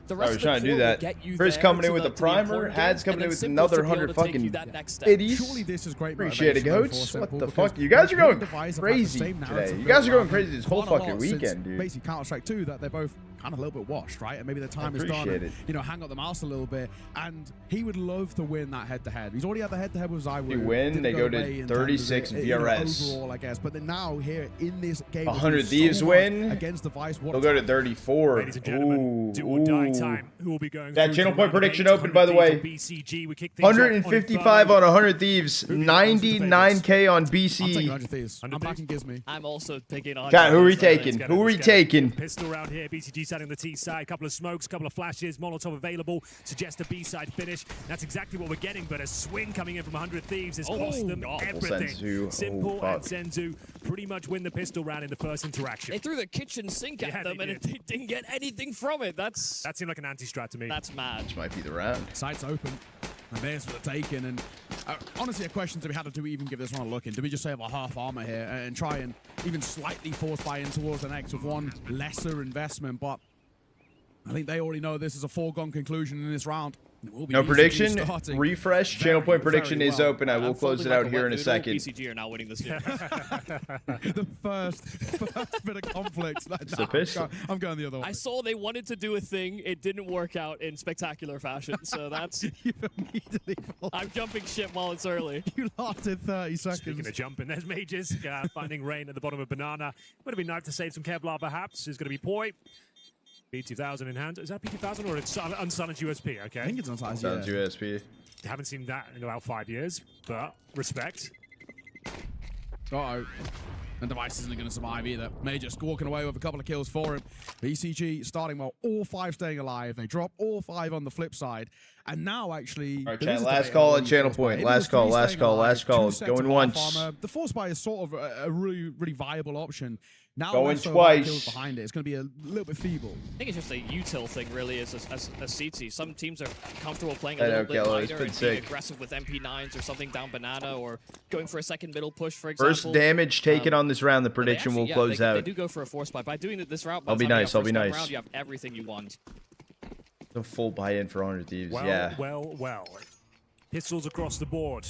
The rest I was trying to do that. Chris Chris coming in with a primer, Had's coming in with another 100 fucking biddies. Surely this is great. Appreciate it, goats. What the fuck? You guys are going crazy today. You guys are going crazy this whole fucking weekend, dude. Basically, Counter-Strike 2, that they're both kind of a little bit washed, right? And maybe the time is done. And, you know, hang up the mouse a little bit. And he would love to win that head-to-head. He's already had the head-to-head with Zywood. They win. They go to 36 VRS. Overall, I guess. But then now here in this game, 100 Thieves win. Against the Vice. They'll go to 34. Ladies and gentlemen, do or die time. Who will be going? That channel point prediction opened, by the way. BCG. We kick 155 on 100 Thieves. 99K on BC. I'm taking 100 Thieves. I'm backing Gizme. I'm also picking on. Cat, who are we taking? Who are we taking? Pistol round here. BCG starting the T side. Couple of smokes, couple of flashes. Molotov available. Suggest a B side finish. That's exactly what we're getting. But a swing coming in from 100 Thieves has cost them everything. Senzu. Simple and Senzu pretty much win the pistol round in the first interaction. They threw the kitchen sink at them and they didn't get anything from it. That seemed like an anti-strat to me. That's mad. Which might be the round. Sights open. And there's for the taking. And honestly, a question to be had, do we even give this one a look in? Do we just save our half armor here and try and even slightly force buy in towards the next with one lesser investment? But I think they already know this is a foregone conclusion in this round. No prediction. Refresh. Channel point prediction is open. I will close it out here in a second. BCG are now winning this game. The first bit of conflict. I'm going the other way. I saw they wanted to do a thing. It didn't work out in spectacular fashion. So that's. I'm jumping ship while it's early. You lasted 30 seconds. Speaking of jumping, there's Magisk finding Rain at the bottom of Banana. Would have been nice to save some Kevlar, perhaps. There's going to be poiii. P2000 in hand. Is that P2000 or it's unsilenced USP? Okay. I think it's unsilenced USP. Haven't seen that in about 5 years, but respect. Uh-oh. And Device isn't going to survive either. Magisk walking away with a couple of kills for him. BCG starting well, all 5 staying alive. They drop all 5 on the flip side. And now, actually... All right, chat, last call at channel point. Last call. Going once. The force buy is sort of a really, really viable option. Now going twice. Behind it. It's going to be a little bit feeble. I think it's just a util thing, really, as a CT. Some teams are comfortable playing a little bit lighter and being aggressive with MP9s or something down Banana, or going for a second middle push, for example. First damage taken on this round. The prediction will close out. They do go for a force buy. By doing this route, I'll be nice. Round, you have everything you want. The full buy-in for 100 Thieves. Well. Pistols across the board.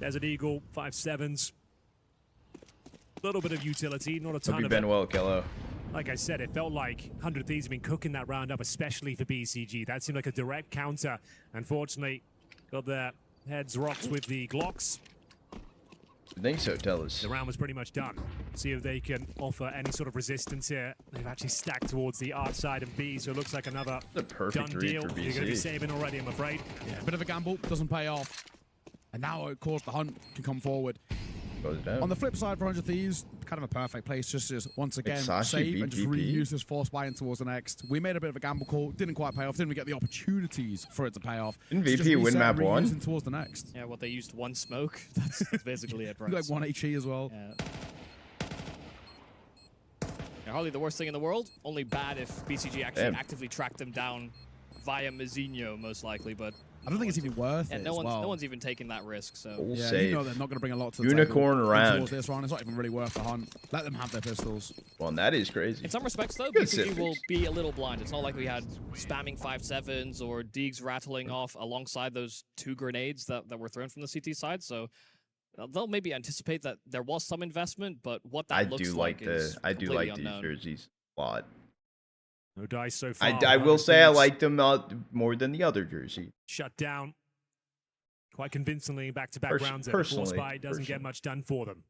Desert Eagle, 5.7s. A little bit of utility, not a ton of it. Hope you've been well, Kello. Like I said, it felt like 100 Thieves have been cooking that round up, especially for BCG. That seemed like a direct counter. Unfortunately, got their heads rocked with the Glocks. I think so, tell us. The round was pretty much done. See if they can offer any sort of resistance here. They've actually stacked towards the art side of B, so it looks like another done deal. For BC. You're going to be saving already, I'm afraid. Yeah, a bit of a gamble, doesn't pay off. And now, of course, the hunt can come forward. On the flip side for 100 Thieves, kind of a perfect place just to once again save and just reuse this force buy in towards the next. We made a bit of a gamble call, didn't quite pay off, didn't get the opportunities for it to pay off. Didn't VP win map 1? Towards the next. Yeah, they used 1 smoke. That's basically it, right? Like 1 HE as well. Yeah, hardly the worst thing in the world. Only bad if BCG actually actively tracked them down via mzinho, most likely, but... I don't think it's even worth it. No one's even taking that risk. So yeah, you know they're not going to bring a lot to the unicorn round. This round, it's not even really worth the hunt. Let them have their pistols. Well, and that is crazy. In some respects, though, BCG will be a little blind. It's not like we had spamming 5.7s or Deegs rattling off alongside those 2 grenades that were thrown from the CT side. So they'll maybe anticipate that there was some investment, but what that looks like is I do like unknown. these jerseys a lot. No dice so far. I will say I like them more than the other jersey. Shut down quite convincingly back-to-back rounds. Force buy doesn't get much done for them.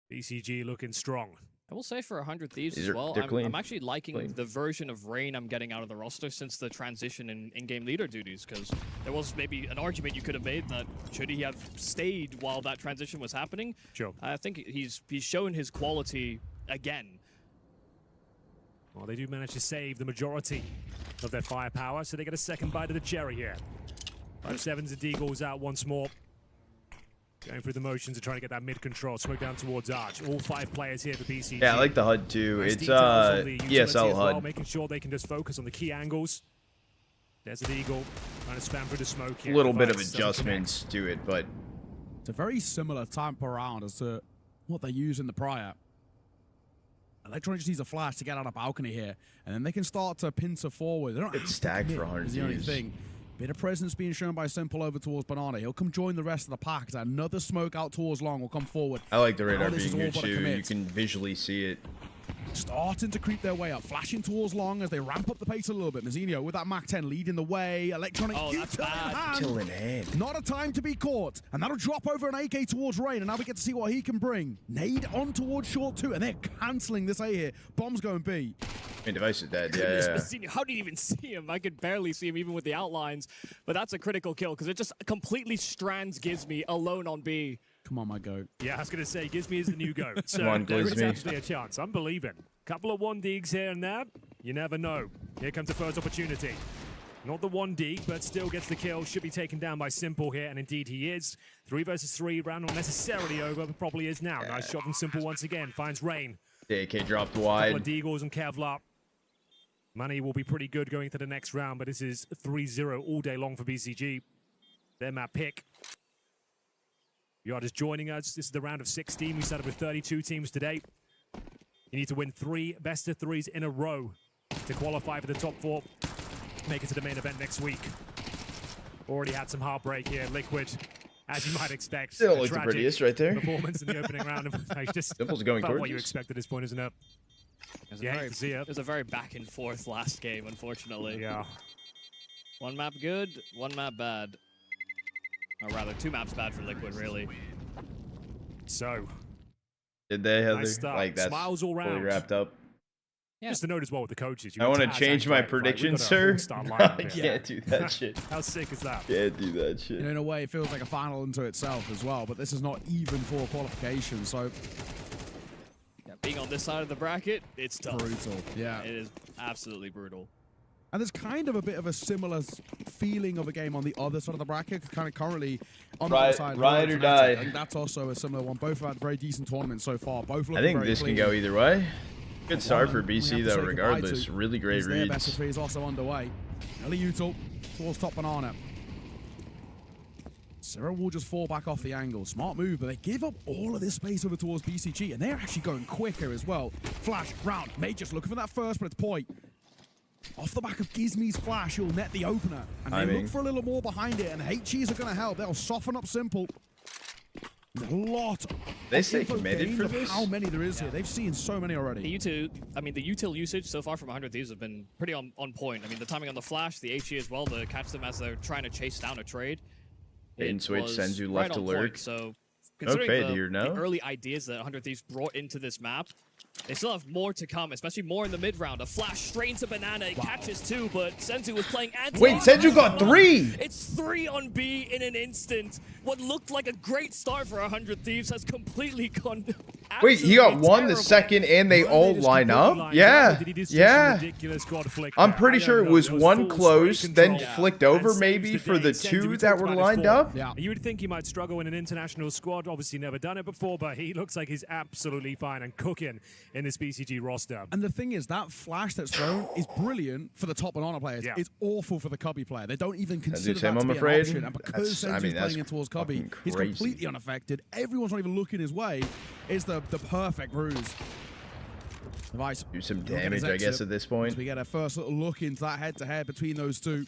BCG looking strong. I will say for 100 Thieves as well, I'm actually liking the version of Rain I'm getting out of the roster since the transition in game leader duties, because there was maybe an argument you could have made that should he have stayed while that transition was happening. Sure. I think he's shown his quality again. Well, they do manage to save the majority of their firepower, so they get a second bite of the cherry here. 5.7s and Deagles out once more. Going through the motions of trying to get that mid control. Smoke down towards Arch. All 5 players here for BCG. Yeah, I like the HUD too. It's ESL HUD. Making sure they can just focus on the key angles. Desert Eagle trying to spam through the smoke here. A little bit of adjustments to it, but... It's a very similar time per round as to what they use in the prior. Electronic just needs a flash to get on a balcony here, and then they can start to pincer forward. They don't have to stacked for 100 is the only thing. Bit of presence being shown by Simple over towards Banana. He'll come join the rest of the pack. Another smoke out towards Long will come forward. I like the radar being here too. You can visually see it. Starting to creep their way up, flashing towards Long as they ramp up the pace a little bit. Mzinho with that Mach 10 leading the way. Electronic Kill in hand. Not a time to be caught. And that'll drop over an AK towards Rain. And now we get to see what he can bring. Nade on towards short 2. And they're cancelling this A here. Bomb's going B. Device is dead. Yeah. How did you even see him? I could barely see him even with the outlines. But that's a critical kill because it just completely strands Gizmy alone on B. Come on, my goat. Yeah, I was going to say, Gizmy is the new goat. So Come on, there is actually a chance. I'm believing. Couple of 1-digs here and there. You never know. Here comes the first opportunity. Not the 1-dig, but still gets the kill. Should be taken down by Simple here, and indeed he is. 3 versus 3, round not necessarily over, but probably is now. Nice shot from Simple once again. Finds Rain. AK dropped wide. Couple of Deagles and Kevlar. Money will be pretty good going to the next round, but this is 3-0 all day long for BCG. Their map pick. You are just joining us. This is the round of 16. We started with 32 teams today. You need to win 3 best of 3s in a row to qualify for the top 4. Make it to the main event next week. Already had some heartbreak here. Liquid, as you might expect. Still like the prettiest right there. Performance in the opening round. Just Simple's going about gorgeous. what you expect at this point, isn't it? It was a very back and forth last game, unfortunately. Yeah. One map good, one map bad. Or rather, 2 maps bad for Liquid, really. So. Did they have nice like that smiles all fully round. wrapped up? Yeah. Just to note as well with the coaches. I want to change my prediction, sir. I can't do that shit. How sick is that? Can't do that shit. You know, in a way, it feels like a final unto itself as well, but this is not even for qualification, so... Yeah, being on this side of the bracket, it's tough. Brutal, yeah. It is absolutely brutal. And there's kind of a bit of a similar feeling of a game on the other side of the bracket, kind of currently on the other side. Ride or die. I think that's also a similar one. Both have had very decent tournaments so far. Both looking I think very this clean. can go either way. Good start for BC though, regardless. Really great Their reads. best of 3 is also underway. Early util towards top Banana. sirah will just fall back off the angle. Smart move, but they give up all of this space over towards BCG, and they're actually going quicker as well. Flash, round, May just looking for that first, but it's poiii. Off the back of Gizmy's flash, he'll net the opener. And they look for a little more behind it, and HEs are going to help. They'll soften up Simple. There's a lot. They stay committed for this? How many there is here. They've seen so many already. The util usage so far from 100 Thieves have been pretty on point. I mean, the timing on the flash, the HE as well, to catch them as they're trying to chase down a trade. And switch Senzu left to lurk. Point. So, considering the early ideas that 100 Thieves brought into this map, they still have more to come, especially more in the mid-round. A flash straight into Banana, it catches 2, but Senzu was playing anti. Wait, Senzu got 3! It's 3 on B in an instant. What looked like a great start for 100 Thieves has completely gone. Wait, he got 1 the second, and they all line up? Yeah, yeah. I'm pretty sure it was 1 close, then flicked over maybe for the 2 that were lined up. Yeah. You would think he might struggle in an international squad. Obviously never done it before, but he looks like he's absolutely fine and cooking in this BCG roster. And the thing is, that flash that's thrown is brilliant for the top Banana players. Yeah. It's awful for the Cubby player. They don't even consider that to be an option. And because Senzu's playing in towards Cubby, he's completely unaffected. Everyone's not even looking his way. It's the perfect bruise. Device. Do some damage, I guess, at this point. So we get a first little look into that head-to-head between those two.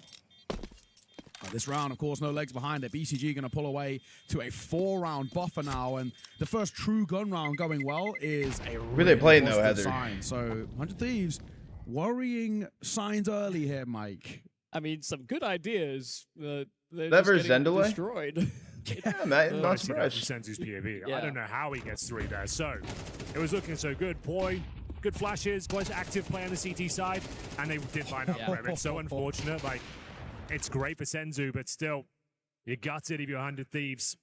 This round, of course, no legs behind it. BCG going to pull away to a 4-round buffer now, and the first true gun round going well is a really playing though, Heather? sign. So 100 Thieves, worrying signs early here, Mike. I mean, some good ideas. They're Never just getting Zendele? destroyed. Yeah, man, not surprised. Senzu's POV. Yeah. I don't know how he gets 3 there. So it was looking so good. poiii, good flashes, quite active play on the CT side, and they did line up for him. It's so unfortunate. Like, it's great for Senzu, but still, you gutted if you're 100 Thieves.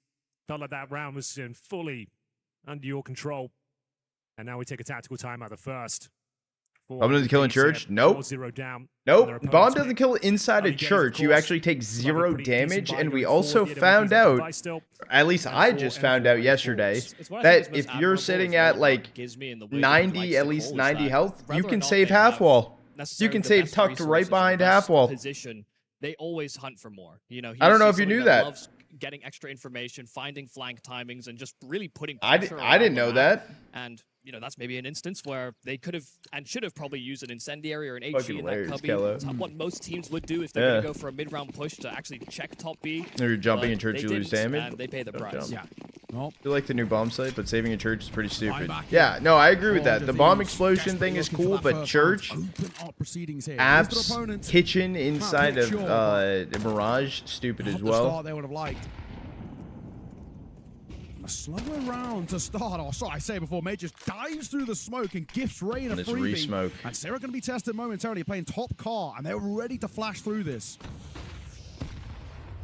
Felt like that round was fully under your control. And now we take a tactical timeout the first. Bomb doesn't kill in church? Nope. 4-0 down. Nope. Bomb doesn't kill inside a church. You actually take 0 damage. And we also found out, at least I just found out yesterday, that if you're sitting at like 90, at least 90 health, you can save half wall. You can save tucked right behind half wall. They always hunt for more. You know, I don't know if you knew that. getting extra information, finding flank timings, and just really putting I pressure didn't know that. And you know, that's maybe an instance where they could have and should have probably used an incendiary or an HE Fucking in that hilarious, cubby. Kello. It's what most teams would do if they're going to go for a mid-round push to actually check top B. If you're jumping in But church, they you lose didn't, damage. and they pay the Don't price. jump. Yeah. Well, I feel like the new bomb site, but saving a church is pretty stupid. back Yeah, no, I agree with that. The bomb Thieves explosion thing is desperately cool, looking for that but first church, round. Open up proceedings here. Here's their apps, opponent. kitchen inside pick of sure, Mirage, stupid as Not the well. start they would have liked. A slower round to start. Oh, sorry, I say before, May just dives through the smoke and gifts Rain a And it's freebie. re-smoke. And sirah going to be tested momentarily, playing top car, and they're ready to flash through this.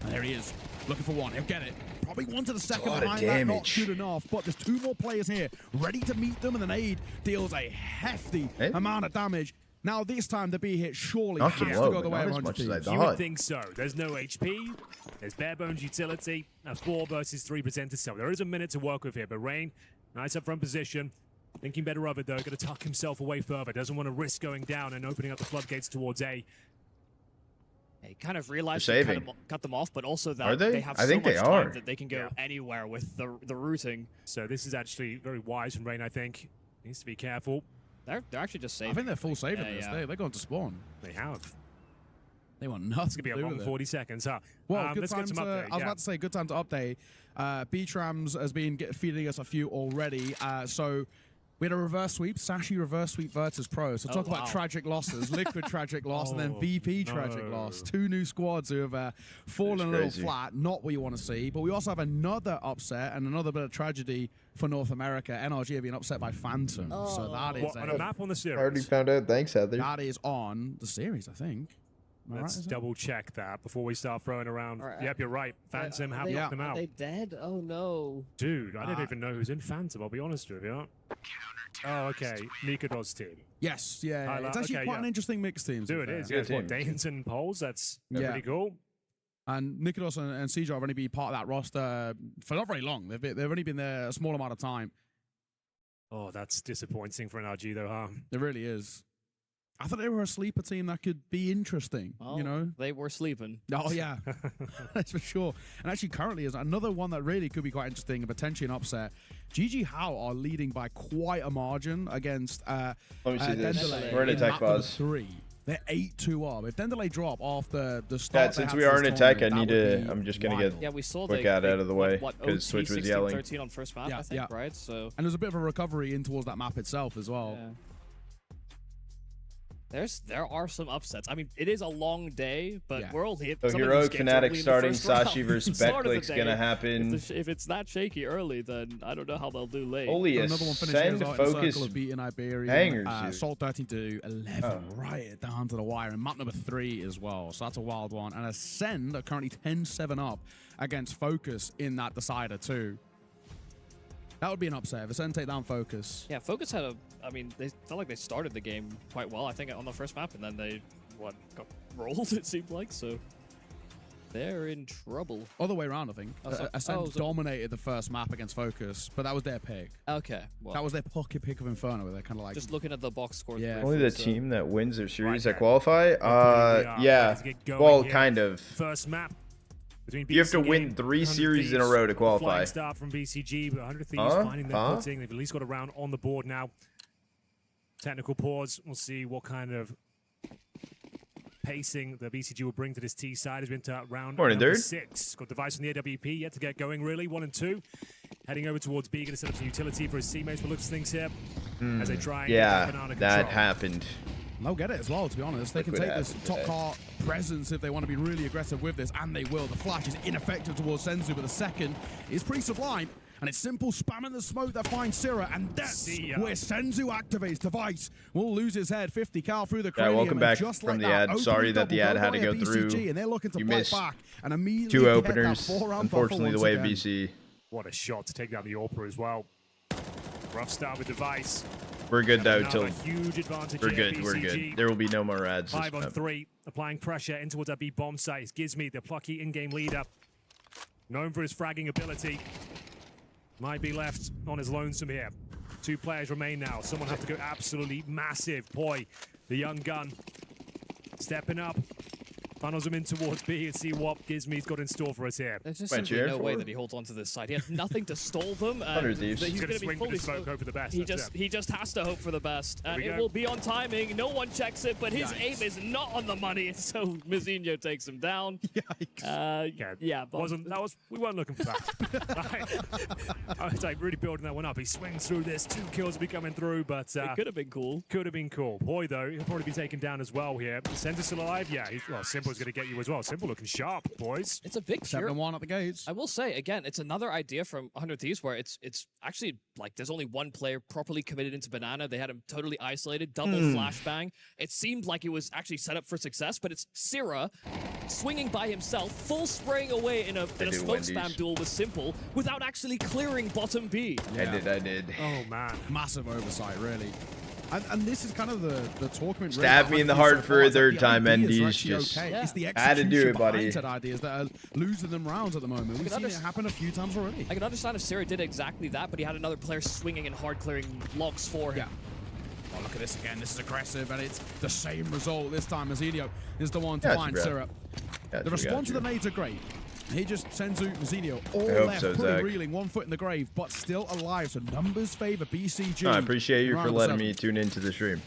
And there he is, looking for one. He'll get it. Probably wanted a second lot of behind that, not damage. good enough. But there's two more players here, ready to meet them, and the nade deals a hefty amount of damage. Now this time the B hit surely Knocked has him to low, go but the way not of as 100 much as I Thieves. thought. You would think so. There's no HP. There's bare bones utility. A 4 versus 3 presented so. There is a minute to work with here, but Rain, nice up front position. Thinking better of it though. Going to tuck himself away further. Doesn't want to risk going down and opening up the floodgates towards A. They kind of realized They're they saving. cut them off, but also that Are they? have I so think much they time are. that they can go anywhere with the routing. So this is actually very wise from Rain, I think. Needs to be careful. They're actually just saving. I think they're full saving Yeah, this. yeah. They're going to spawn. They have. They want nothing It's going to be a do long with it. 40 seconds, huh? Well, good let's time get some to, update. I was about to say, good time to update. B-Trams has been feeding us a few already. So we had a reverse sweep, Sashi reverse sweep Virtus Pro. So talk about tragic losses, Liquid tragic loss, and then VP tragic loss. Two new squads who have fallen a little flat, not what you want to see. But we also have another upset and another bit of tragedy for North America. NRG have been upset by Phantom. So that is on a map on the series? I already found out. Thanks, Heather. that is on the series, I think. Am I Let's right, is it? double check that before we start throwing around. Right, Yep, you're right. Phantom have knocked them out. Are they dead? Oh no. Dude, I don't even know who's in Phantom, I'll be honest with you. Oh, okay. Nikado's team. Yes, yeah. It's actually quite an interesting mixed team. Dude, it is. Good Yeah, what, team. Danes and Poles? That's Yeah. pretty cool. And Nikados and CJ have only been part of that roster for not very long. They've only been there a small amount of time. Oh, that's disappointing for an RG, though, huh? It really is. I thought they were a sleeper team that could be interesting, Well, you know? they were sleeping. Oh, yeah. That's for sure. And actually, currently is another one that really could be quite interesting and potentially an upset. GG How are leading by quite a margin against Let me see this. Dendelay We're in in attack map number pause. 3. They're 8-2 up. If Dendelay drop after the start, Yeah, since we are in attack, I need to. I'm just gonna get Yeah, we saw quick they out of the way what, because Switch was yelling. 13 on first map, I think, right? So and there's a bit of a recovery in towards that map itself as well. yeah. There are some upsets. I mean, it is a long day, but we're all hit. So Heroic Fnatic starting Sashi versus Becklick's gonna happen. If it's that shaky early, then I don't know how they'll do late. Holy Another one finishes Ascend out focus in circle of beating Iberian. hangers, dude. Salt 13 to 11, right down to the wire. And map number 3 as well. So that's a wild one. And Ascend are currently 10-7 up against Focus in that decider too. That would be an upset if Ascend take down Focus. Yeah, Focus had I mean, they felt like they started the game quite well, I think, on the first map, and then they, got rolled, it seemed like, so they're in trouble. Other way around, I think. Ascend dominated the first map against Focus, but that was their pick. Okay, well. That was their pocket pick of Inferno, where they're kind of like... Just looking at the box score. Yeah. Only the team that wins their series that qualify? Yeah. Well, kind of. First map. You have to win 3 series in a row to qualify. Flying start from BCG, but 100 Thieves finding their footing. They've at least got a round on the board now. Technical pause. We'll see what kind of pacing the BCG will bring to this T side as we enter round number 6. Got device on the AWP yet to get going, really. 1 and 2. Heading over towards B, going to set up some utility for his teammates. But looks things here as they try and get banana control. That happened. They'll get it as well, to be honest. They can take this top car presence if they want to be really aggressive with this, and they will. The flash is ineffective towards Senzu, but the second is pretty sublime. And it's simple spamming the smoke that finds sirah, and that's where Senzu activates. Device will lose his head. 50 cal through the cranium. Welcome back just from like the ad. Sorry that the ad had to go through. And they're looking to You fight missed back and immediately 2 get openers. that 4-round Unfortunately, the buffer way of once again. BC. What a shot to take down the AWPer as well. Rough start with device. We're good though till huge advantage. We're good. We're good. There will be no more ads. 5 on 3, applying pressure in towards that B bomb site. Gizmi, the plucky in-game leader, known for his fragging ability, might be left on his lonesome here. 2 players remain now. Someone have to go absolutely massive. Poiii, the young gun, stepping up. Funnels him in towards B and see what Gizmi's got in store for us here. There's just simply no way that he holds on to this side. He has nothing to stall them. He's going to swing for the smoke, hope for the best. He just has to hope for the best. And it will be on timing. No one checks it, but his aim is not on the money. So mzinho takes him down. Yeah, but we weren't looking for that. I was like really building that one up. He swings through this. 2 kills will be coming through, but it could have been cool. Could have been cool. Boy, though, he'll probably be taken down as well here. Senzu still alive? Yeah. Well, Simple's going to get you as well. Simple looking sharp, boys. It's a big 7-1 at the gates. I will say, again, it's another idea from 100 Thieves where it's actually like there's only one player properly committed into Banana. They had him totally isolated, double flashbang. It seemed like it was actually set up for success, but it's sirah swinging by himself, full spraying away in a smoke spam duel with Simple without actually clearing bottom B. I did. Oh, man. Massive oversight, really. And this is kind of the talk. Stab me in the heart for a third time, ND's just it's the had to do it, buddy. Ideas that are losing them rounds at the moment. We've seen it happen a few times already. I can understand if sirah did exactly that, but he had another player swinging and hard clearing logs for him. Yeah. Oh, look at this again. This is aggressive, and it's the same result this time. mzinho is the one to find sirah. The response to the nades are great. He just Senzu, mzinho, all left, pretty reeling, 1 foot in the grave, but still alive. So numbers favor BCG. No, I appreciate you for letting me tune into the stream.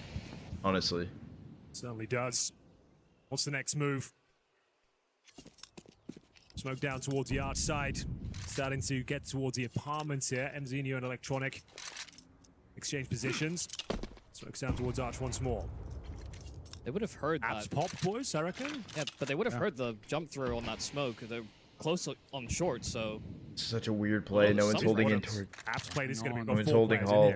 Honestly. Certainly does. What's the next move? Smoke down towards the arch side. Starting to get towards the apartments here. mzinho and Electronic exchange positions. Smokes down towards arch once more. They would have heard Apps that. pop, boys, I reckon. Yeah, but they would have heard the jump through on that smoke. They're close on short, so... Such a weird play. No one's holding in toward... Apps play this is going to be no one's holding Hall.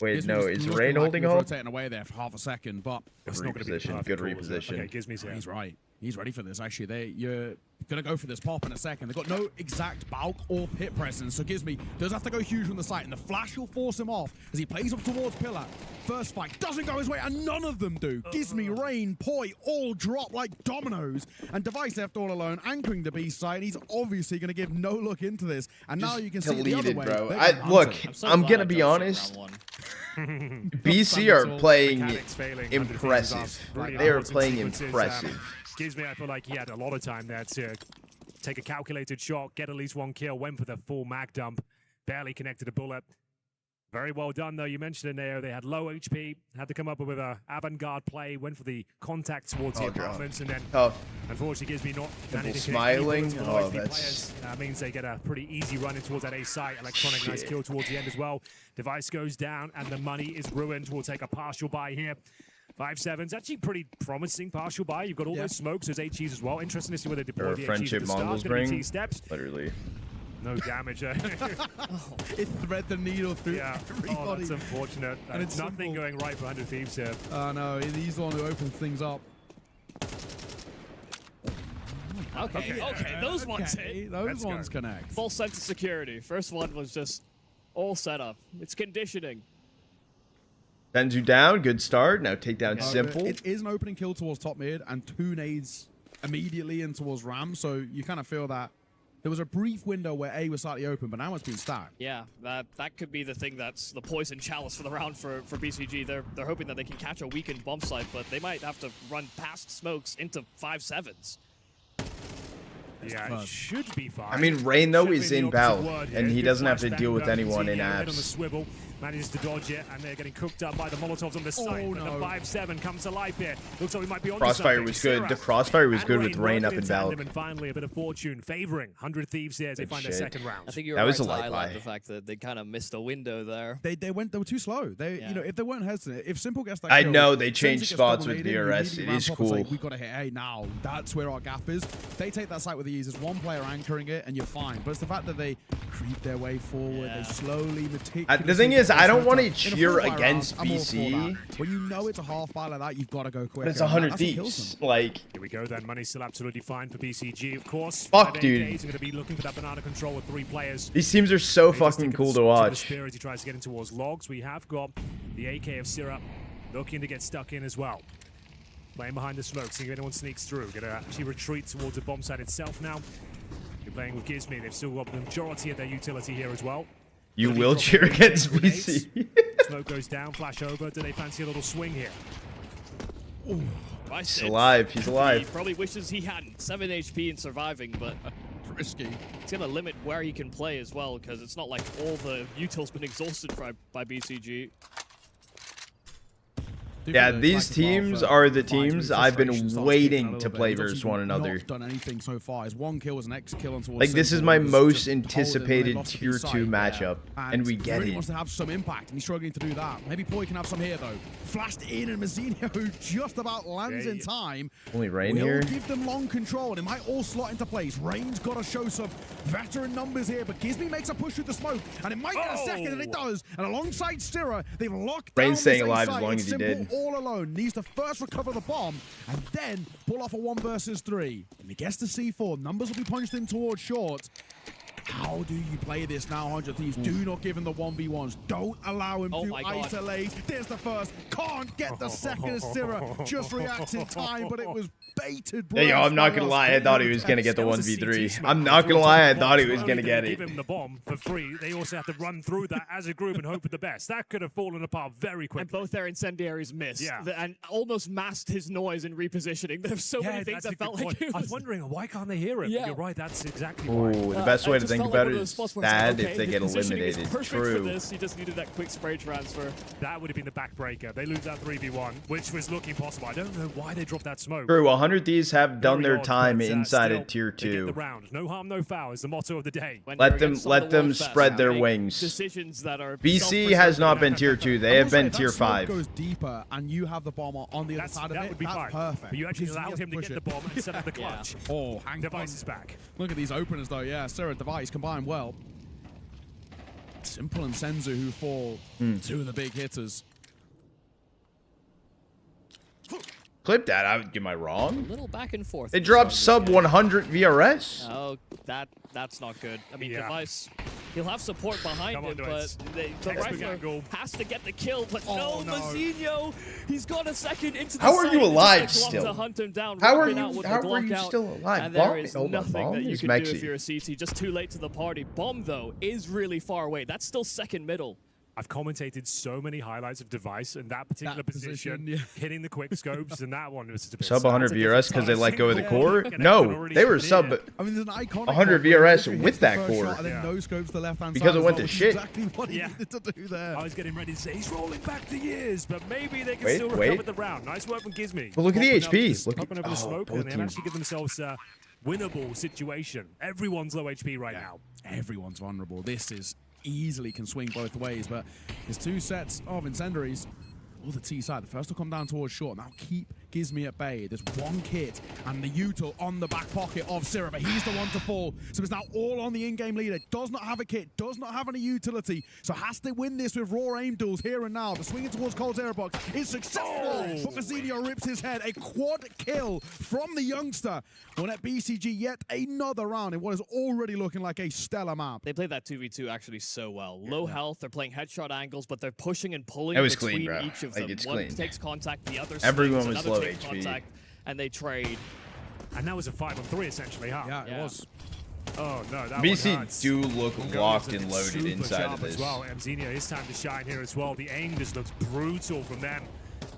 Wait, no, is Rain holding Hall? Rotating away there for half a second, but... Good reposition, good reposition. Okay, Gizmi's here. He's right. He's ready for this, actually. You're going to go for this pop in a second. They've got no exact bulk or pit presence, so Gizmi does have to go huge from the site, and the flash will force him off as he plays up towards Pillar. First fight doesn't go his way, and none of them do. Gizmi, Rain, poiii, all drop like dominoes, and Device left all alone, anchoring the B side. He's obviously going to give no look into this, and now you can see it the other way. Bro. Look, I'm going to be honest. BC are playing impressive. They are playing impressive. Gizmi, I feel like he had a lot of time there to take a calculated shot, get at least 1 kill, went for the full mag dump, barely connected a bullet. Very well done, though. You mentioned it, Neo. They had low HP, had to come up with an avant-garde play, went for the contact towards the apartments, and then unfortunately Gizmi not managing to smiling. That means they get a pretty easy run in towards that A site. Electronic, nice kill towards the end as well. Device goes down, and the money is ruined. We'll take a partial buy here. 5-7's actually pretty promising partial buy. You've got all those smokes, those HEs as well. Interesting to see whether they deploy the HEs at the start. Gonna be T-steps. Literally. No damage. It thread the needle through everybody. Oh, that's unfortunate. And it's nothing going right for 100 Thieves here. Oh, no. He's the one who opens things up. Okay, those ones hit. Those ones connect. Full sense of security. First one was just all set up. It's conditioning. Senzu down, good start. Now take down Simple. It is an opening kill towards top mid and 2 nades immediately in towards Ram, so you kind of feel that there was a brief window where A was slightly open, but now it's been stacked. Yeah, that could be the thing that's the poison chalice for the round for BCG. They're hoping that they can catch a weakened bomb site, but they might have to run past smokes into 5-7s. Yeah, it should be fine. I mean, Rain, though, is in Bell, and he doesn't have to deal with anyone in apps. Manages to dodge it, and they're getting cooked up by the Molotovs on the side. But the 5-7 comes to life here. Looks like we might be on Crossfire was good. The crossfire was good with Rain up in Bell. And finally, a bit of fortune favoring 100 Thieves here as they find their second round. I think you were right to highlight the fact that they kind of missed a window there. They were too slow. You know, if they weren't hesitant, if Simple gets that I kill, know they changed spots with DRS. It is cool. Like, we've got to hit A now. That's where our gap is. They take that site with the ease. There's one player anchoring it, and you're fine. But it's the fact that they creep their way forward. They slowly, meticulously. The thing is, I don't want to cheer against BC. When you know it's a half bar like that, you've got to go quick. But it's 100 Thieves. Like, here we go then. Money's still absolutely fine for BCG, of course. Fuck, dude. He's going to be looking for that banana control with 3 players. These teams are so fucking cool to watch. As he tries to get in towards logs. We have got the AK of sirah looking to get stuck in as well. Playing behind the smoke, seeing if anyone sneaks through. Going to actually retreat towards the bomb site itself now. You're playing with Gizmi. They've still got the majority of their utility here as well. You will cheer against BC. Smoke goes down, flash over. Do they fancy a little swing here? Ooh. He's alive. He's alive. He probably wishes he hadn't. 7 HP and surviving, but risky. It's going to limit where he can play as well, because it's not like all the util's been exhausted by BCG. Yeah, these teams are the teams I've been waiting to play versus one another. Not done anything so far. His one kill was an X kill on like this is my most anticipated tier 2 matchup, and we get he it. Wants to have some impact, and he's struggling to do that. Maybe poiii can have some here though. Flashed in, and mzinho just about lands in time. Only Rain here. Give them long control, and it might all slot into place. Rain's got to show some veteran numbers here, but Gizmi makes a push through the smoke, and it might get a second, and it does. And alongside sirah, they've locked down Rain's staying alive as long as he did. All alone, needs to first recover the bomb and then pull off a 1 versus 3. And he gets the C4. Numbers will be punched in towards short. How do you play this now, 100 Thieves? Do not give him the 1v1s. Don't allow him to isolate. There's the first. Can't get the second as sirah just reacts in time, but it was baited. Hey, yo, I'm not going to lie. I thought he was going to get the 1v3. I'm not going to lie. I thought he was going to get it. Give him the bomb for free. They also have to run through that as a group and hope for the best. That could have fallen apart very quickly. And both their incendiaries missed. Yeah. And almost masked his noise in repositioning. There's so many things that felt like it was... I was wondering, why can't they hear him? Yeah. You're right, that's exactly why. The best way to think about it is bad if they get eliminated. True. For this. He just needed that quick spray transfer. That would have been the backbreaker. They lose that 3v1, which was looking possible. I don't know why they dropped that smoke. True, 100 Thieves have done their time inside of tier 2. The round. No harm, no foul is the motto of the day. Let them spread their wings. Decisions that are BC has not been tier 2. They have been tier 5. Goes deeper, and you have the bomber on the other side of it. That would be fine. Perfect. But you actually allowed him to get the bomb and set up the clutch. Oh, hang Device is back. Look at these openers though. Yeah, sirah, device combined well. Simple and Senzu who fall. 2 of the big hitters. Clip that. Am I wrong? A little back and forth. It drops sub 100 VRS. Oh, that's not good. I mean, Device, he'll have support behind him, but the rifler has to get the kill. But no, mzinho, he's got a second into the How are you alive still? still? Hunt him down, How are you still alive? And there is nothing that you can do if you're a CT. Just too late to the party. Bomb, though, is really far away. That's still second middle. I've commentated so many highlights of Device in that particular position hitting the quick scopes, and that one was a bit sub 100 VRS because they let go of the core. No, they were sub 100 VRS with that core. And then no scopes to the left hand because it went to shit. Exactly what he needed to do there. I was getting ready to say he's rolling back the years, but maybe they can still recover the round. Nice work from Gizmi. Well, look at the HP. Look at the smoke, and they actually give themselves a winnable situation. Everyone's low HP right now. Everyone's vulnerable. This is easily can swing both ways, but there's 2 sets of incendiaries. All the T side. The first will come down towards short. Now keep Gizmi at bay. There's 1 kit and the util on the back pocket of sirah, but he's the one to fall. So it's now all on the in-game leader. Does not have a kit, does not have any utility, so has to win this with raw aim duels here and now. The swinging towards Cole's airbox is successful, but mzinho rips his head. A quad kill from the youngster. Will let BCG yet another round in what is already looking like a stellar map. They played that 2v2 actually so well. Low health, they're playing headshot angles, but they're pushing and pulling between each of them. One takes contact, the other everyone was low HP. Contact, and they trade. And that was a 5-on-3 essentially, huh? Yeah, it was. Oh no, that BC do look locked and loaded inside of this. As well. mzinho, his time to shine here as well. The aim just looks brutal from them.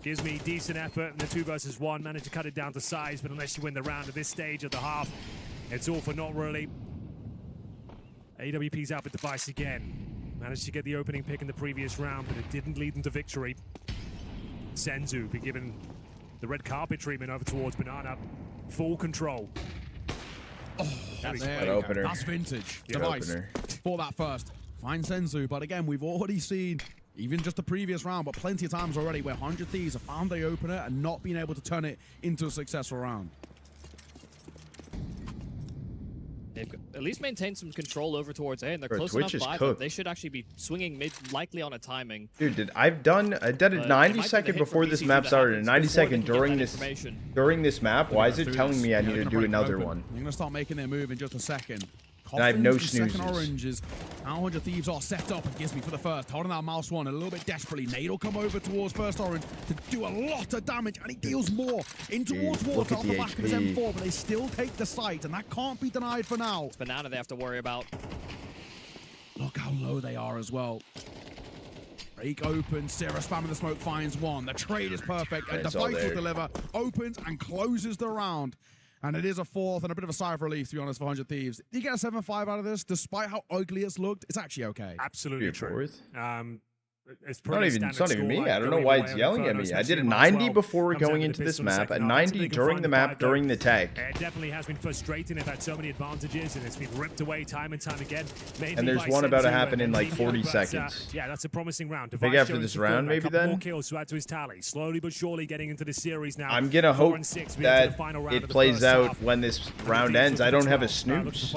Gives me decent effort in the 2 versus 1. Managed to cut it down to size, but unless you win the round at this stage of the half, it's all for not really. AWP's out with Device again. Managed to get the opening pick in the previous round, but it didn't lead them to victory. Senzu be given the red carpet treatment over towards Banana. Full control. Oh, that's opener. That's vintage. Device for that first. Fine Senzu, but again, we've already seen, even just the previous round, but plenty of times already where 100 Thieves have found the opener and not been able to turn it into a successful round. They've at least maintained some control over towards A, and they're close enough by them. They should actually be swinging mid, likely on a timing. Dude, I did a 90-second before this map started, a 90-second during this map. Why is it telling me I need to do another one? You're gonna start making their move in just a second. And I have no snoozes. Second oranges. Now 100 Thieves are set up and Gizmi for the first. Holding that mouse one a little bit desperately. Nade will come over towards first orange to do a lot of damage, and he deals more in towards water on the back of his M4, but they still take the site, and that can't be denied for now. It's Banana they have to worry about. Look how low they are as well. Break open, sirah spamming the smoke, finds one. The trade is perfect, and Device will deliver, opens and closes the round. And it is a fourth and a bit of a sigh of relief, to be honest, for 100 Thieves. You get a 7-5 out of this, despite how ugly it's looked, it's actually okay. Absolutely true. It's not even me. I don't know why it's yelling at me. I did a 90 before going into this map, a 90 during the map, during the tag. It definitely has been frustrating. They've had so many advantages, and it's been ripped away time and time again. And there's one about to happen in like 40 seconds. Yeah, that's a promising round. I think after this round, maybe then. More kills to add to his tally. Slowly but surely getting into the series now. I'm gonna hope that it plays out when this round ends. I don't have a snooze.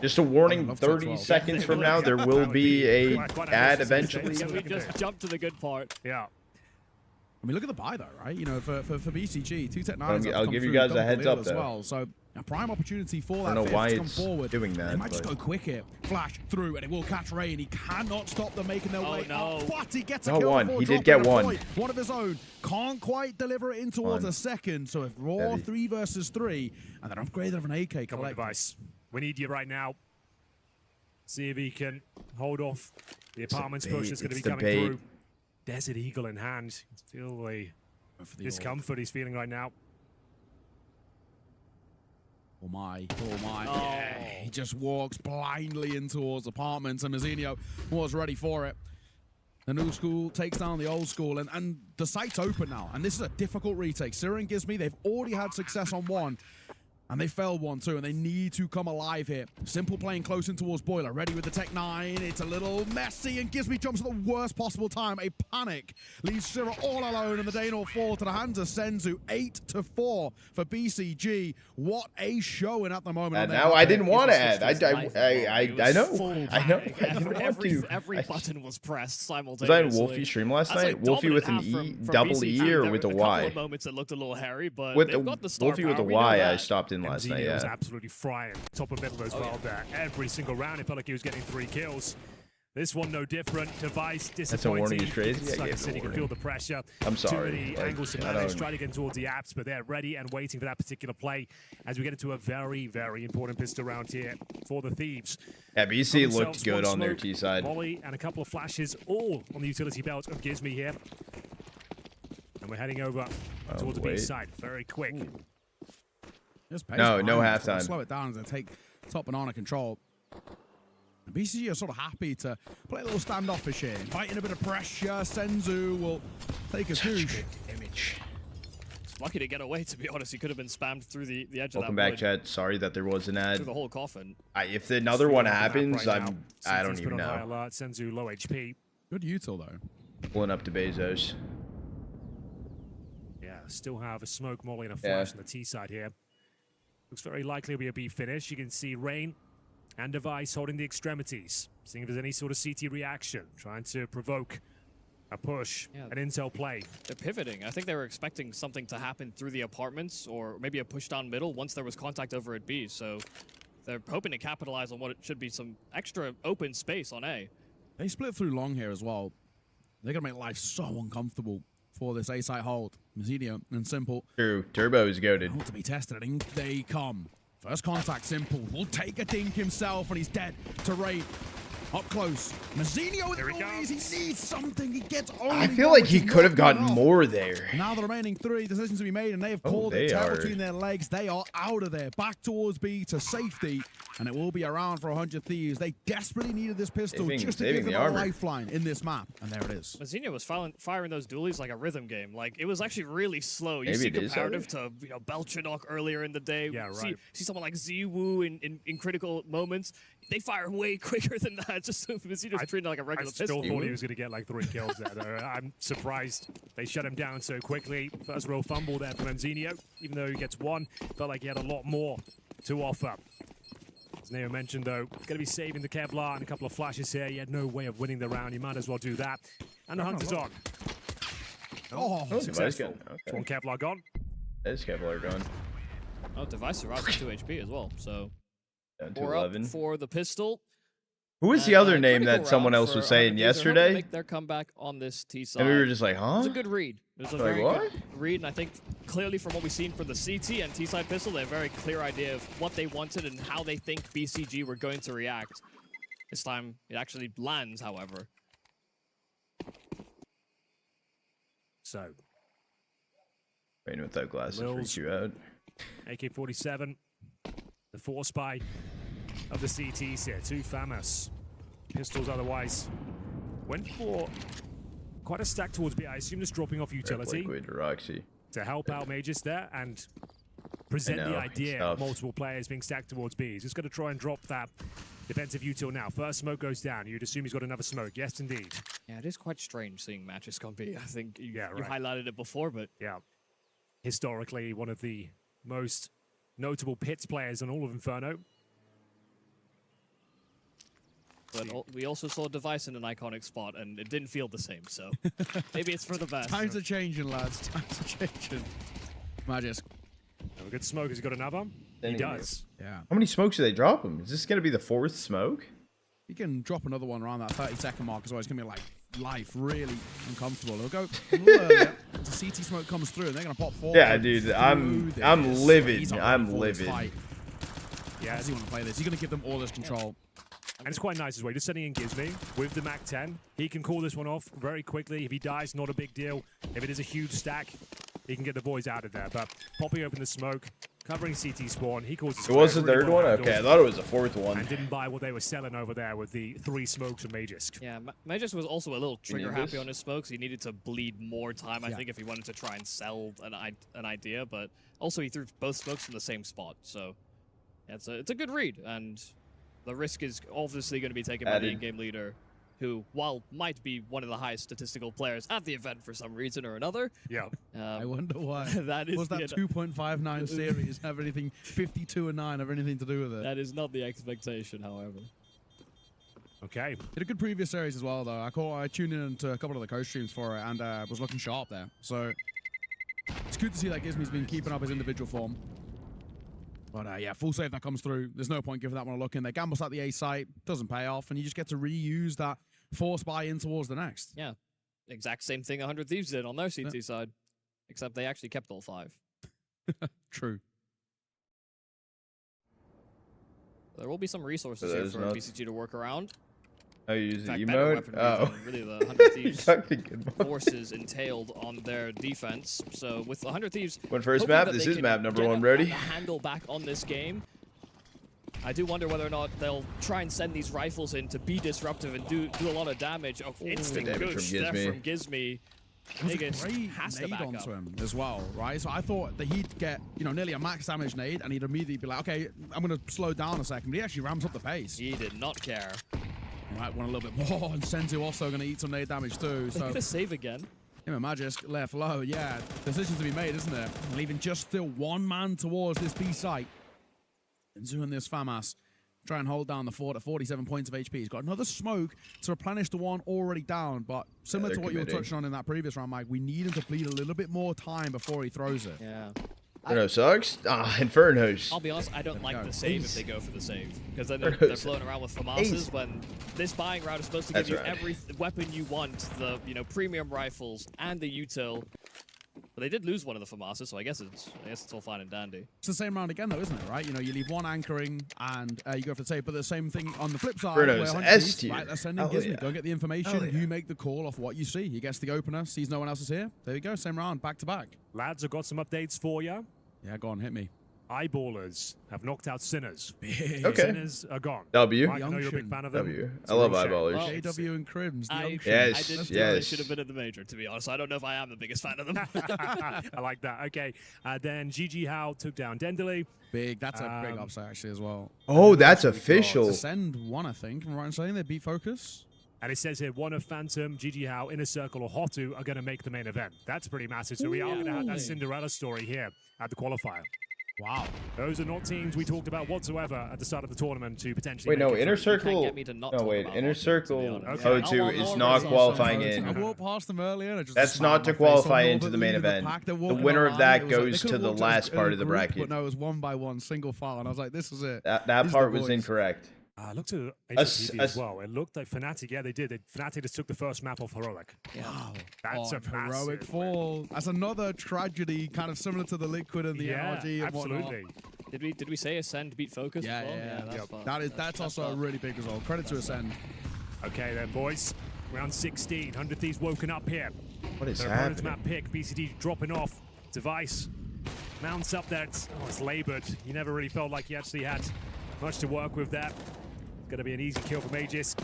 Just a warning, 30 seconds from now, there will be a ad eventually. We just jumped to the good part. Yeah. I mean, look at the buy, though, right? You know, for BCG, 2 Tech 9s. I'll give you guys a heads up, though. Well. So, a prime opportunity for that I don't know why to come it's forward. doing that. They might just go quick here. Flash through, and it will catch Rain. He cannot stop them making their way up. But he gets a kill. One. He did get one. One of his own. Can't quite deliver it in towards a second. So, if Raw 3 versus 3, and then upgraded of an AK Come on, Device. We need you right now. See if he can hold off the apartments push that's going to be coming through. Desert Eagle in hand. Feel the discomfort he's feeling right now. Oh my. Yeah, he just walks blindly in towards apartments, and mzinho was ready for it. The new school takes down the old school, and the site's open now. And this is a difficult retake. sirah and Gizmi, they've already had success on one. And they failed one too, and they need to come alive here. Simple playing close in towards Boiler, ready with the Tech 9. It's a little messy, and Gizmi jumps at the worst possible time. A panic leaves sirah all alone, and the Dano fall to the hands of Senzu. 8-4 for BCG. What a showing at the moment. And now I didn't want to add. I know. Every button was pressed simultaneously. Was I in Wolfie stream last night? Like Wolfie with an E, double E, or with a Y? A couple of moments it looked a little hairy, but with they've got the star Wolfie power, with a Y, I stopped in last night. was absolutely frying top of middle as well there. Every single round, it felt like he was getting 3 kills. This one no different. Device disappointing. That's a warning. He's crazy. Like I said, you can feel the pressure. I'm sorry. Too many angles to manage. Try to get towards the apps, but they're ready and waiting for that particular play as we get into a very, very important pistol round here for the Thieves. Yeah, BC looked good on their T side. Volley and a couple of flashes, all on the utility belt of Gizmi here. And we're heading over towards the B side. Very quick. No halftime. Slow it down as they take top banana control. And BCG are sort of happy to play a little standoffish here, fighting a bit of pressure. Senzu will take a douche. Image. Lucky to get away, to be honest. He could have been spammed through the edge of that. Welcome back, chat. Sorry that there was an ad. Through the whole coffin. If another one happens, I don't even know. Senzu low HP. Good util though. Pulling up to Bezos. Yeah, still have a smoke molly and a flash on the T side here. Looks very likely to be a B finish. You can see Rain and Device holding the extremities, seeing if there's any sort of CT reaction, trying to provoke a push, an intel play. They're pivoting. I think they were expecting something to happen through the apartments, or maybe a push down middle once there was contact over at B. So they're hoping to capitalize on what it should be some extra open space on A. They split through long here as well. They're going to make life so uncomfortable for this A site hold. mzinho and Simple. True. Turbo is goated. To be tested, and they come. First contact, Simple will take a dink himself, and he's dead to Raid. Up close. mzinho with the he needs something. He gets only. I feel like he could have gotten more there. Now the remaining 3 decisions to be made, and they have called it. Tail between their legs. They are out of there. Back towards B to safety, and it will be around for 100 Thieves. They desperately needed this pistol just to give them a lifeline in this map, and there it is. mzinho was firing those dualies like a rhythm game. Like, it was actually really slow. You see comparative to Belchinock earlier in the day. Yeah, right. See someone like Ziwu in critical moments. They fire way quicker than that. Just mzinho's treated like a regular pistol. I still thought he was going to get like 3 kills there. I'm surprised they shut him down so quickly. First row fumble there from mzinho. Even though he gets 1, felt like he had a lot more to offer. As Neo mentioned, though, going to be saving the Kevlar and a couple of flashes here. He had no way of winning the round. He might as well do that. And the hunt is on. Successful. Okay. One Kevlar gone. There's Kevlar gone. Oh, Device survives with 2 HP as well. So, down to 4 11. up for the pistol. Who was the other name that someone else was saying yesterday? Make their comeback on this T side. And we were just like, huh? It was a good read. It was a very good read, and I think clearly from what we've seen for the CT and T side pistol, they have a very clear idea of what they wanted and how they think BCG were going to react. This time, it actually lands, however. So. Rain without glasses freaks you out. AK-47, the force buy of the CTs here. 2 famous pistols otherwise. Went for quite a stack towards B. I assume just dropping off utility to help out Magisk there and present the idea of multiple players being stacked towards B. He's just going to try and drop that defensive util now. First smoke goes down. You'd assume he's got another smoke. Yes, indeed. Yeah, it is quite strange seeing Magisk on B. I think you highlighted it before, but... Yeah. Historically, one of the most notable pits players on all of Inferno. But we also saw Device in an iconic spot, and it didn't feel the same, so maybe it's for the best. Times are changing, lads. Times are changing. Magisk. A good smoke. Has he got another? He does. Yeah. How many smokes do they drop him? Is this going to be the 4th smoke? You can drop another one around that 30-second mark as well. It's going to be like life really uncomfortable. They'll go a little earlier. The CT smoke comes through and they're going to pop forward. Yeah, dude. I'm livid. I'm livid. Yeah, does he want to play this? He's going to give them all this control. And it's quite nice as well. Just sending in Gizmi with the MAC-10. He can call this one off very quickly. If he dies, not a big deal. If it is a huge stack, he can get the boys out of there. But popping open the smoke, covering CT spawn, he calls it was the 3rd one? Okay, I thought it was the 4th one. And didn't buy what they were selling over there with the 3 smokes from Magisk. Yeah, Magisk was also a little trigger happy on his smokes. He needed to bleed more time, I think, if he wanted to try and sell an idea. But also he threw both smokes from the same spot. So yeah, it's a good read. And the risk is obviously going to be taken by the in-game leader, who, while might be one of the highest statistical players at the event for some reason or another. Yeah. I wonder why. That is was that 2.59 series have anything 52-9 have anything to do with it? That is not the expectation, however. Okay. Did a good previous series as well, though. I tuned in to a couple of the co-streams for it and was looking sharp there. So it's good to see that Gizmi's been keeping up his individual form. But yeah, full save that comes through. There's no point giving that one a look in. They gambles at the A site, doesn't pay off, and you just get to reuse that force buy in towards the next. Yeah, exact same thing 100 Thieves did on their CT side, except they actually kept all 5. True. There will be some resources here for BCG to work around. Oh, you use the emote? Oh. Really, the 100 Thieves forces entailed on their defense. So with 100 Thieves, when first map, this is map number 1, Brody. Handle back on this game. I do wonder whether or not they'll try and send these rifles in to be disruptive and do a lot of damage. Oh, instant goosh there from Gizmi. It was a great nade onto him as well, right? So I thought that he'd get, nearly a max damage nade, and he'd immediately be like, okay, I'm going to slow down a second. But he actually ramps up the pace. He did not care. Might want a little bit more, and Senzu also going to eat some nade damage too. So gonna save again. Him and Magisk left low. Yeah, decisions to be made, isn't there? Leaving just still one man towards this B site. Senzu and this FAMAS try and hold down the fort at 47 points of HP. He's got another smoke to replenish the one already down, but similar to what you were touching on in that previous round, Mike, we need him to bleed a little bit more time before he throws it. Yeah. Inferno sucks. Infernos. I'll be honest, I don't like the save if they go for the save. Because then they're floating around with FAMASs when this buying route is supposed to give you every weapon you want. The premium rifles and the util. But they did lose one of the FAMASs, so I guess it's all fine and dandy. It's the same round again though, isn't it, right? You leave one anchoring and you go for the save, but the same thing on the flip side. Inferno's S tier. Right, they're sending Gizmi. Don't get the information. You make the call off what you see. He gets the opener, sees no one else is here. There you go, same round, back to back. Lads, I've got some updates for you. Yeah, go on, hit me. Eyeballers have knocked out Sinners. Okay. Sinners are gone. W. Mike, I know you're a big fan of them. W. I love eyeballers. Well, JW and Crims. Yes, I did they should have been in the major, to be honest. I don't know if I am the biggest fan of them. I like that. Okay. Then GG How took down Dendely. Big. That's a big upset, actually, as well. Oh, that's official. Send one, I think. Am I right in saying they beat Focus? And it says here, one of Phantom, GG How, Inner Circle, or Hotu are going to make the main event. That's pretty massive. So we are going to have that Cinderella story here at the qualifier. Wow. Those are not teams we talked about whatsoever at the start of the tournament to potentially wait, no, Inner Circle. No, wait, Inner Circle O2 is not qualifying in. I walked past them earlier. That's not to qualify into the main event. The winner of that goes to the last part of the bracket. But no, it was 1-by-1, single file, and I was like, this is it. That part was incorrect. Looked at HLTV as well. It looked like Fnatic. Yeah, they did. Fnatic just took the first map off Heroic. Wow. That's a Heroic fall. That's another tragedy, kind of similar to the Liquid and the NRG and absolutely. Whatnot. Did we say Ascend beat Focus? That's also a really big result. Credit to Ascend. Okay then, boys. Round 16. 100 Thieves woken up here. What is Their happening? map pick, BCD dropping off. Device mounts up there. It's labored. He never really felt like he actually had much to work with there. It's going to be an easy kill for Magisk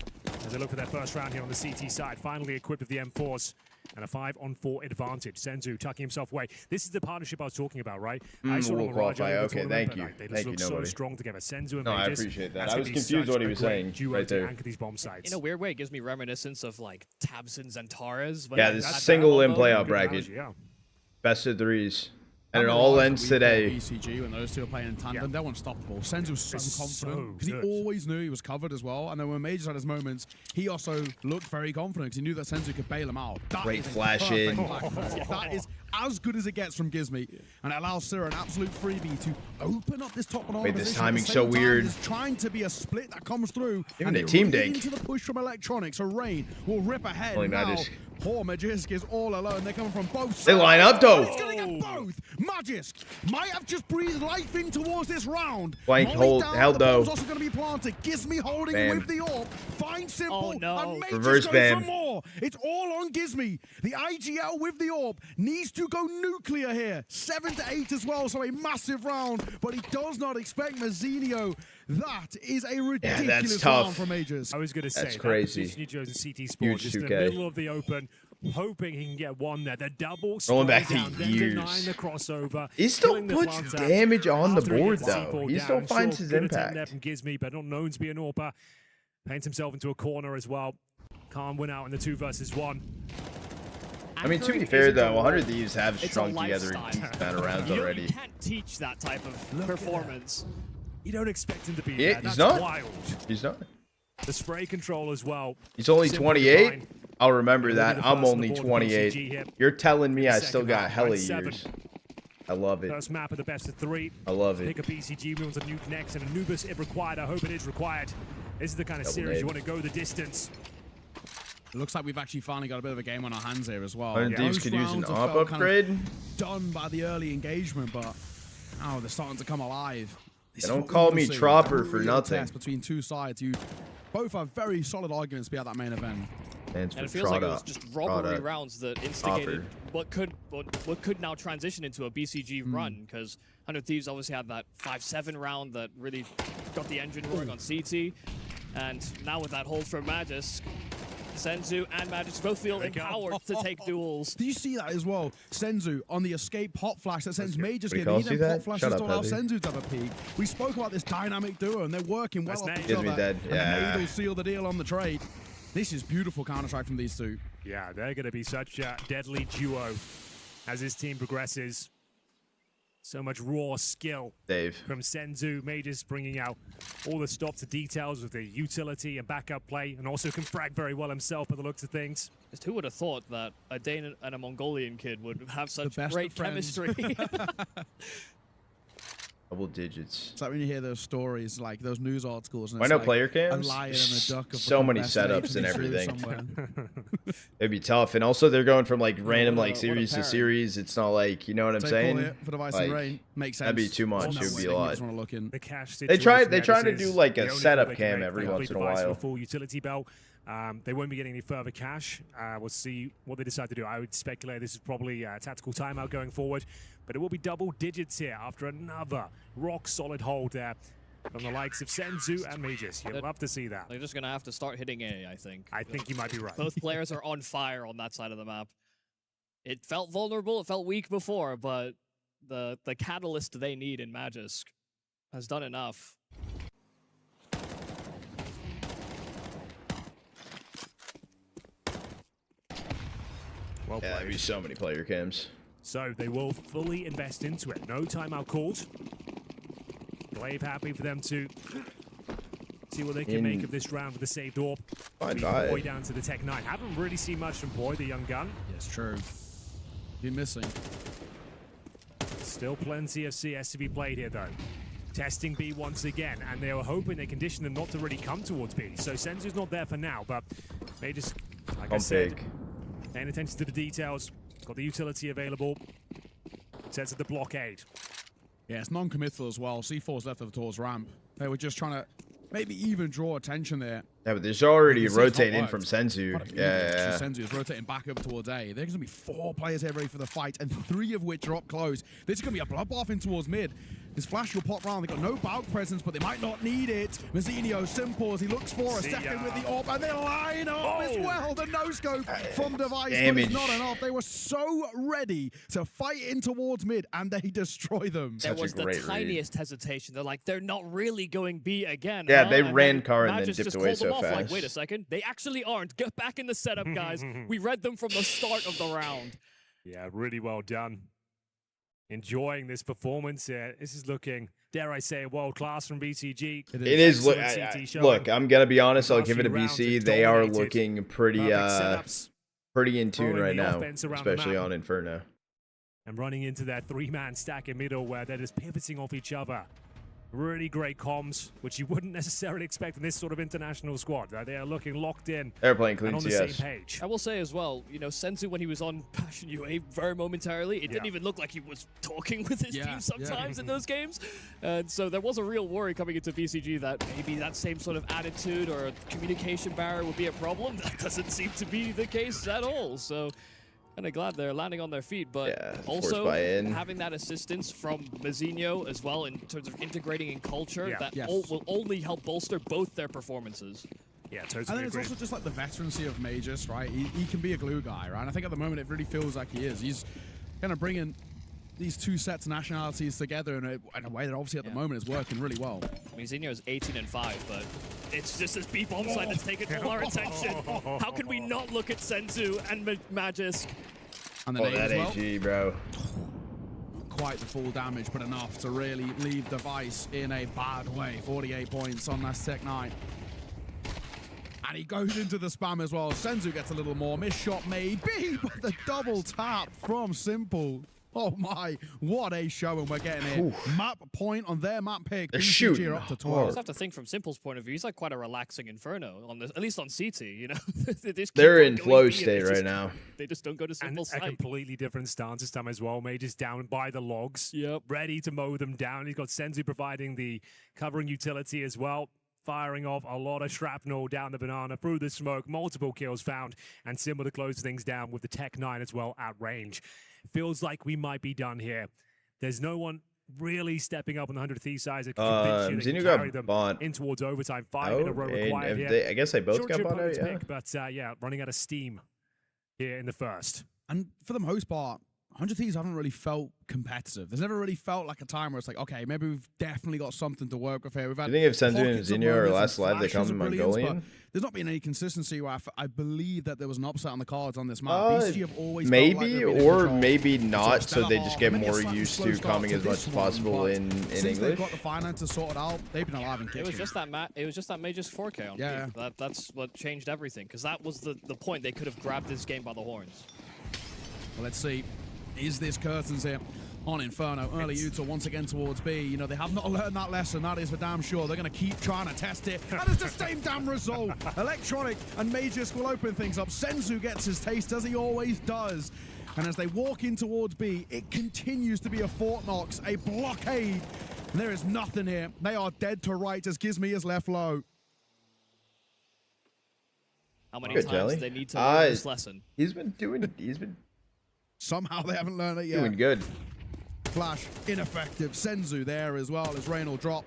as they look for their first round here on the CT side. Finally equipped with the M4s. And a 5-on-4 advantage. Senzu tucking himself away. This is the partnership I was talking about, right? I saw We'll qualify. Okay, thank you. They Thank you, look so nobody. strong together. Senzu and No, I Magisk, appreciate that. that's I gonna was be confused such what he a was great saying duo right to there. anchor these bomb sites. In a weird way, it gives me reminiscence of like Tabsons and Taras. Yeah, this single in playoff bracket. Best of threes. And it all ends today. BCG when those two are playing in tandem, they're unstoppable. Senzu was so confident because he always knew he was covered as well. And then when Majors had his moments, he also looked very confident because he knew that Senzu could bail him out. Great flash in. That is as good as it gets from Gizmi, and it allows sirah an absolute freebie to open up this top banana. Wait, this position. timing's At the so same time, weird. There's trying to be a split that comes through, Even and the they team really dink. into the push from Electronics. So Rain will rip ahead. Only Now, Magisk. poor Magisk is all alone. They're coming from both sides. They line up though. He's gonna get both. Magisk might have just breathed life in towards this round. Blank Molly hold down, held the though. bomb's also going to be planted. Gizmi holding Bam. with the AWP. Find Simple. Oh, no. And Majors Reverse goes bam. for more. It's all on Gizmi. The IGL with the AWP needs to go nuclear here. 7 to 8 as well, so a massive round. But he does not expect mzinho. That is a ridiculous tough. round for Majors. I was going to say, That's crazy. That position he chose in CT Sports, Huge just in the 2K. middle of the open, hoping he can get one there. The double Rolling back spray to down, then years. denying the crossover. He still killing the puts plants out. damage on the After he board gets the though. C4 He still down. finds Sure, his good attempt there impact. from Gizmi, but not known to be an AWPer. Paints himself into a corner as well. Can't win out in the 2 versus 1. I mean, to be fair though, 100 Thieves have strung together lifestyle. decent amount of rounds You already. can't teach that type of performance. You don't expect him to be Yeah, there. he's That's not. wild. He's not. The spray control as well. He's only Simple 28. divine. I'll remember He'll be that. the I'm first on only the board for BCG 28. here. You're telling me I Second still got round, hella right, 7. years. I love it. First map of the best of 3. I love it. Pick a BCG, move on to Nuke next, and Anubis if required. I hope it is required. This is the kind of Double series nade. you want to go the distance. It looks like we've actually finally got a bit of a game on our hands here as well. 100 Thieves Most could use an rounds have op felt kind of upgrade. done by the early engagement, but now they're starting to come alive. This They is don't what we call wanna me see. Tropper A for real nothing. test between two sides who both have very solid arguments to be at that main event. Stands And it for feels like it was Trotta. just robbery Trotta. rounds that instigated what could now transition into a BCG run, because 100 Thieves obviously had that 5-7 round that really got the engine roaring on CT, and now with that hold from Magisk, Senzu and Magisk both feel empowered to take duels. Do you see that as well? Senzu on the escape pop flash that sends Majors We in. can't He see then that? pop flashes Shut to up, allow Heavy. Senzu to have a peek. We spoke about this dynamic duo and they're working well That's off each nade. other. Gizmi dead. And Yeah. the nade will seal the deal on the trade. This is beautiful Counter-Strike from these two. Yeah, they're going to be such a deadly duo as this team progresses. So much raw skill Dave. from Senzu. Majors bringing out all the stop to details with the utility and backup play, and also can frag very well himself by the looks of things. Just who would have thought that a Dane and a Mongolian kid would have such best great of friends. chemistry? Double digits. It's like when you hear those stories, like those news articles. And Why it's no like player a cams? lion and a duck have So become many best setups mates and they flew everything. somewhere. It'd be tough. And also they're going from like random like what a series to pairing. series. It's not like, you know what I'm Take saying? all it for Device Like, and Rain. Makes sense. that'd be too much. There's no It would way be a they lot. just want to look in. The cash They situation try there, to this do is like the a only setup way they can cam make every the once in a device with while. full utility belt. They won't be getting any further cash. We'll see what they decide to do. I would speculate this is probably a tactical timeout going forward, but it will be double digits here after another rock-solid hold there from the likes of Senzu and Magisk. You'll love to see that. They're just going to have to start hitting A, I think. I think you might be right. Both players are on fire on that side of the map. It felt vulnerable, it felt weak before, but the catalyst they need in Magisk has done enough. Well Yeah, there'd played. be so many player cams. So they will fully invest into it. No timeout called. Glaive happy for them to see what they can make of this round with the saved AWP. Fine, Poiii bye. down to the Tech 9. Haven't really seen much from poiii, the young gun. Yes, true. Been missing. Still plenty of CS to be played here, though. Testing B once again, and they were hoping they conditioned them not to really come towards B. So Senzu's not there for now, but they just, like I said, paying attention to the details. Got the utility available. Sets at the blockade. Yeah, it's non-committal as well. C4's left over towards ramp. They were just trying to maybe even draw attention there. Yeah, but there's already rotating in from Senzu. Yeah. Senzu is rotating back over towards A. There's going to be 4 players here ready for the fight, and 3 of which are up close. This is going to be a bloodbath in towards mid. This flash will pop round. They've got no Bauk presence, but they might not need it. mzinho, simple as he looks for a second with the AWP, and they line up as well. The no-scope from Device, but it's not enough. They were so ready to fight in towards mid, and they destroy them. There was the tiniest hesitation. They're like, they're not really going B again. Yeah, they ran car and then dipped away so fast. Like, wait a second, they actually aren't. Get back in the setup, guys. We read them from the start of the round. Yeah, really well done. Enjoying this performance here. This is looking, dare I say, world-class from BCG. It is. Look, I'm going to be honest. I'll give it a BC. They are looking pretty in tune right now, especially on Inferno. And running into that 3-man stack in middle where they're just pivoting off each other. Really great comms, which you wouldn't necessarily expect in this sort of international squad. They are looking locked in. They're playing clean on the CS. same page. I will say as well, you know, Senzu, when he was on Passion UA very momentarily, it didn't even look like he was talking with his team sometimes in those games. And so there was a real worry coming into BCG that maybe that same sort of attitude or communication barrier would be a problem. That doesn't seem to be the case at all. So kind of glad they're landing on their feet, but also having that assistance from mzinho as well in terms of integrating in culture that will only help bolster both their performances. Yeah, totally. And then it's also just like the veterancy of Magisk, right? He can be a glue guy, right? And I think at the moment it really feels like he is. He's kind of bringing these 2 sets of nationalities together in a way that obviously at the moment is working really well. mzinho is 18-5, but it's just this B-bomb side that's taken all our attention. How can we not look at Senzu and Magisk? And the that AG, bro. Quite the full damage, but enough to really leave Device in a bad way. 48 points on that Tech 9. And he goes into the spam as well. Senzu gets a little more. Missed shot maybe, but the double tap from Simple. Oh my, what a show, and we're getting it. Map point on their map pick. BCG are up to 12. I just have to think from Simple's point of view, he's like quite a relaxing Inferno, on this, at least on CT, you know? They're in flow state right now. They just don't go to Simple's side. A completely different stance this time as well. Magisk down by the logs, ready to mow them down. He's got Senzu providing the covering utility as well. Firing off a lot of shrapnel down the banana through the smoke. Multiple kills found, and Simple to close things down with the Tech 9 as well at range. Feels like we might be done here. There's no one really stepping up on the 100 Thieves side that can convince you they can carry them in towards overtime. 5 in a row required here. I guess they both got bought out, pick, but running out of steam here in the first. And for the most part, 100 Thieves haven't really felt competitive. There's never really felt like a time where it's like, okay, maybe we've definitely got something to work with here. We've had. You think if Senzu and mzinho are last live, they come Mongolian? There's not been any consistency where I believe that there was an upset on the cards on this map. BCG have always maybe or maybe not, so they just get more used to coming as much as possible in English. They've got the finances sorted out. They've been alive and kicking. It was just that Magisk 4K on P. That's what changed everything, because that was the point. They could have grabbed this game by the horns. Well, let's see. Is this curtains here on Inferno? Early Utah once again towards B. You know, they have not learned that lesson, that is for damn sure. They're going to keep trying to test it. And it's the same damn result. Electronic and Magisk will open things up. Senzu gets his taste, as he always does. And as they walk in towards B, it continues to be a Fort Knox, a blockade. And there is nothing here. They are dead to rights as Gizmi is left low. How many times do they need to learn this lesson? He's been Somehow they haven't learned it yet. doing good. Flash, ineffective. Senzu there as well as rain will drop.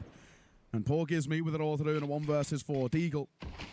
And poor Gizmi with it all to do in a 1 versus 4. Deagle,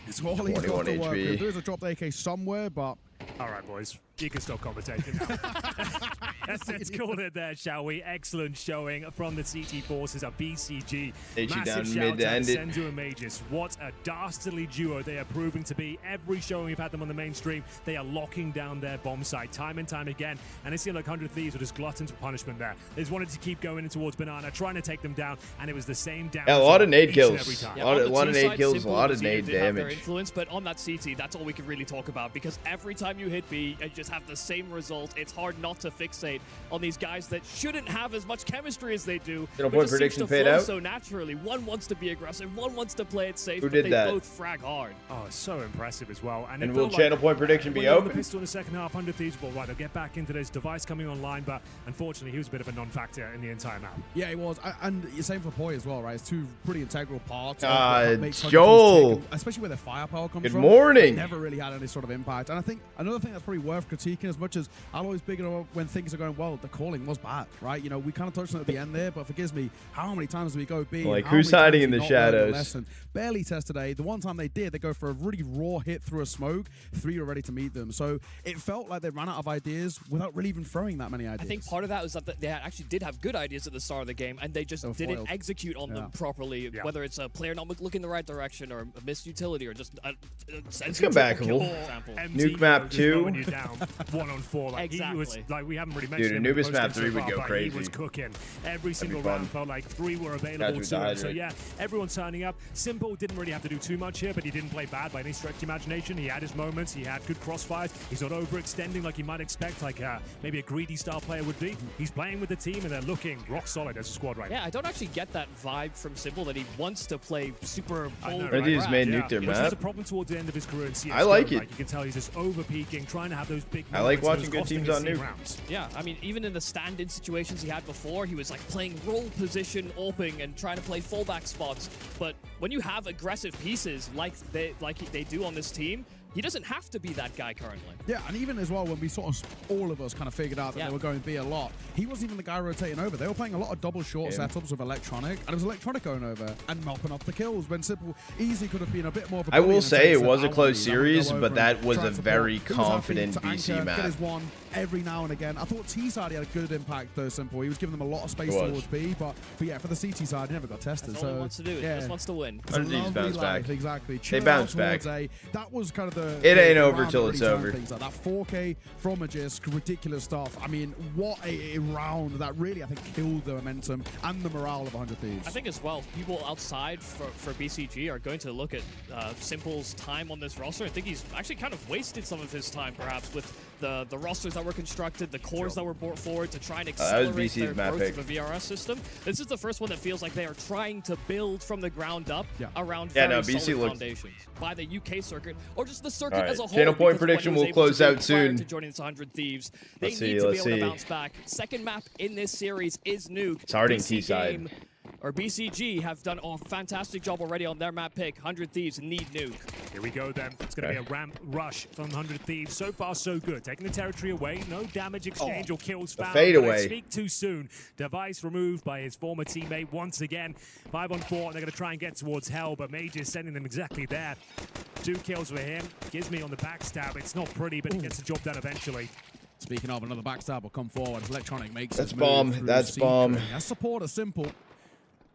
it's all he's got to work with. There is a dropped AK somewhere, but... All right, boys. You can stop commentating now. Let's call it there, shall we? Excellent showing from the CT forces of BCG. Massive shout out to Senzu and Magisk. What a dastardly duo they are proving to be. Every showing we've had them on the mainstream, they are locking down their bomb site time and time again. And it seemed like 100 Thieves were just gluttons for punishment there. They just wanted to keep going in towards Banana, trying to take them down, and it was the same damage. Yeah, a lot of nade kills. A lot of nade kills, a lot of nade damage. Influence, but on that CT, that's all we can really talk about, because every time you hit B, you just have the same result. It's hard not to fixate rotate on these guys that shouldn't have as much chemistry as they do. Point prediction fade out. So naturally, one wants to be aggressive, one wants to play it safe. Who did that? They both frag hard. Oh, so impressive as well. And will channel point prediction be open? The pistol in the second half, 100 Thieves. Well, right, they'll get back into this device coming online, but unfortunately, he was a bit of a non-factor in the entire map. Yeah, he was. And the same for poiii as well, right? It's two pretty integral parts. Joel! Especially where the firepower comes Good from. morning! Never really had any sort of impact. And I think another thing that's probably worth critiquing, as much as I'll always big on when things are going well, the calling was bad, right? You know, we kind of touched on it at the end there, but forgive me, how many times do we go B? Like, who's hiding in the shadows? Barely test today. The one time they did, they go for a really raw hit through a smoke. 3 were ready to meet them. So it felt like they ran out of ideas without really even throwing that many ideas. I think part of that was that they actually did have good ideas at the start of the game, and they just didn't execute on them properly. Yeah. Whether it's a player not looking the right direction, or a missed utility, or just let's go back. Nuke map 2. 1-on-4. Like, exactly. He was, like, we haven't really mentioned. Dude, Anubis map 3 would go crazy. He was cooking. Every single round felt like 3 were available to him. So yeah, everyone's turning up. Simple didn't really have to do too much here, but he didn't play bad by any stretch of imagination. He had his moments. He had good crossfires. He's not overextending like you might expect, like maybe a greedy style player would be. He's playing with the team, and they're looking rock solid as a squad right now. Yeah, I don't actually get that vibe from Simple that he wants to play super bold. Right? His main nuke their map. This is a problem towards the end of his career in CSGO. I like it. Like, you can tell he's just over peaking, trying to have those big. I like watching good teams on nuke. Yeah, I mean, even in the stand-in situations he had before, he was like playing role position, opening, and trying to play fullback spots. But when you have aggressive pieces like they do on this team, he doesn't have to be that guy currently. Yeah, and even as well, when we sort of, all of us kind of figured out that they were going to be a lot, he wasn't even the guy rotating over. They were playing a lot of double short setups with Electronic, and it was Electronic going over and mopping up the kills when Simple easily could have been a bit more of a... I will say it was a close series, but that was a very confident BC map. Get his one every now and again. I thought T side he had a good impact though, Simple. He was giving them a lot of space towards B, but yeah, for the CT side, he never got tested. That's all he wants to do. He just wants to win. Bounce back. Exactly. They bounce back. That was kind of the... It ain't over till it's over. Things like that 4K from Magisk, ridiculous stuff. I mean, what a round that really, I think, killed the momentum and the morale of 100 Thieves. I think as well, people outside for BCG are going to look at Simple's time on this roster. I think he's actually kind of wasted some of his time, perhaps, with the rosters that were constructed, the cores that were brought forward to try and accelerate their growth of the VRS system. This is the first one that feels like they are trying to build from the ground up around very solid foundations by the UK circuit, or just the circuit as a whole. Channel point prediction will close out soon. To joining this 100 Thieves, they need to be able to bounce back. Second map in this series is Nuke. Starting T-side. Or BCG have done a fantastic job already on their map pick. 100 Thieves need Nuke. Here we go then. It's going to be a ramp rush from 100 Thieves. So far, so good. Taking the territory away. No damage exchange or kills found. Fade away. Speak too soon. Device removed by his former teammate once again. 5-on-4, and they're going to try and get towards hell, but Mage is sending them exactly there. 2 kills for him. Gives me on the backstab. It's not pretty, but he gets the job done eventually. Speaking of, another backstab will come forward. Electronic makes That's bomb. That's bomb. That's support is Simple.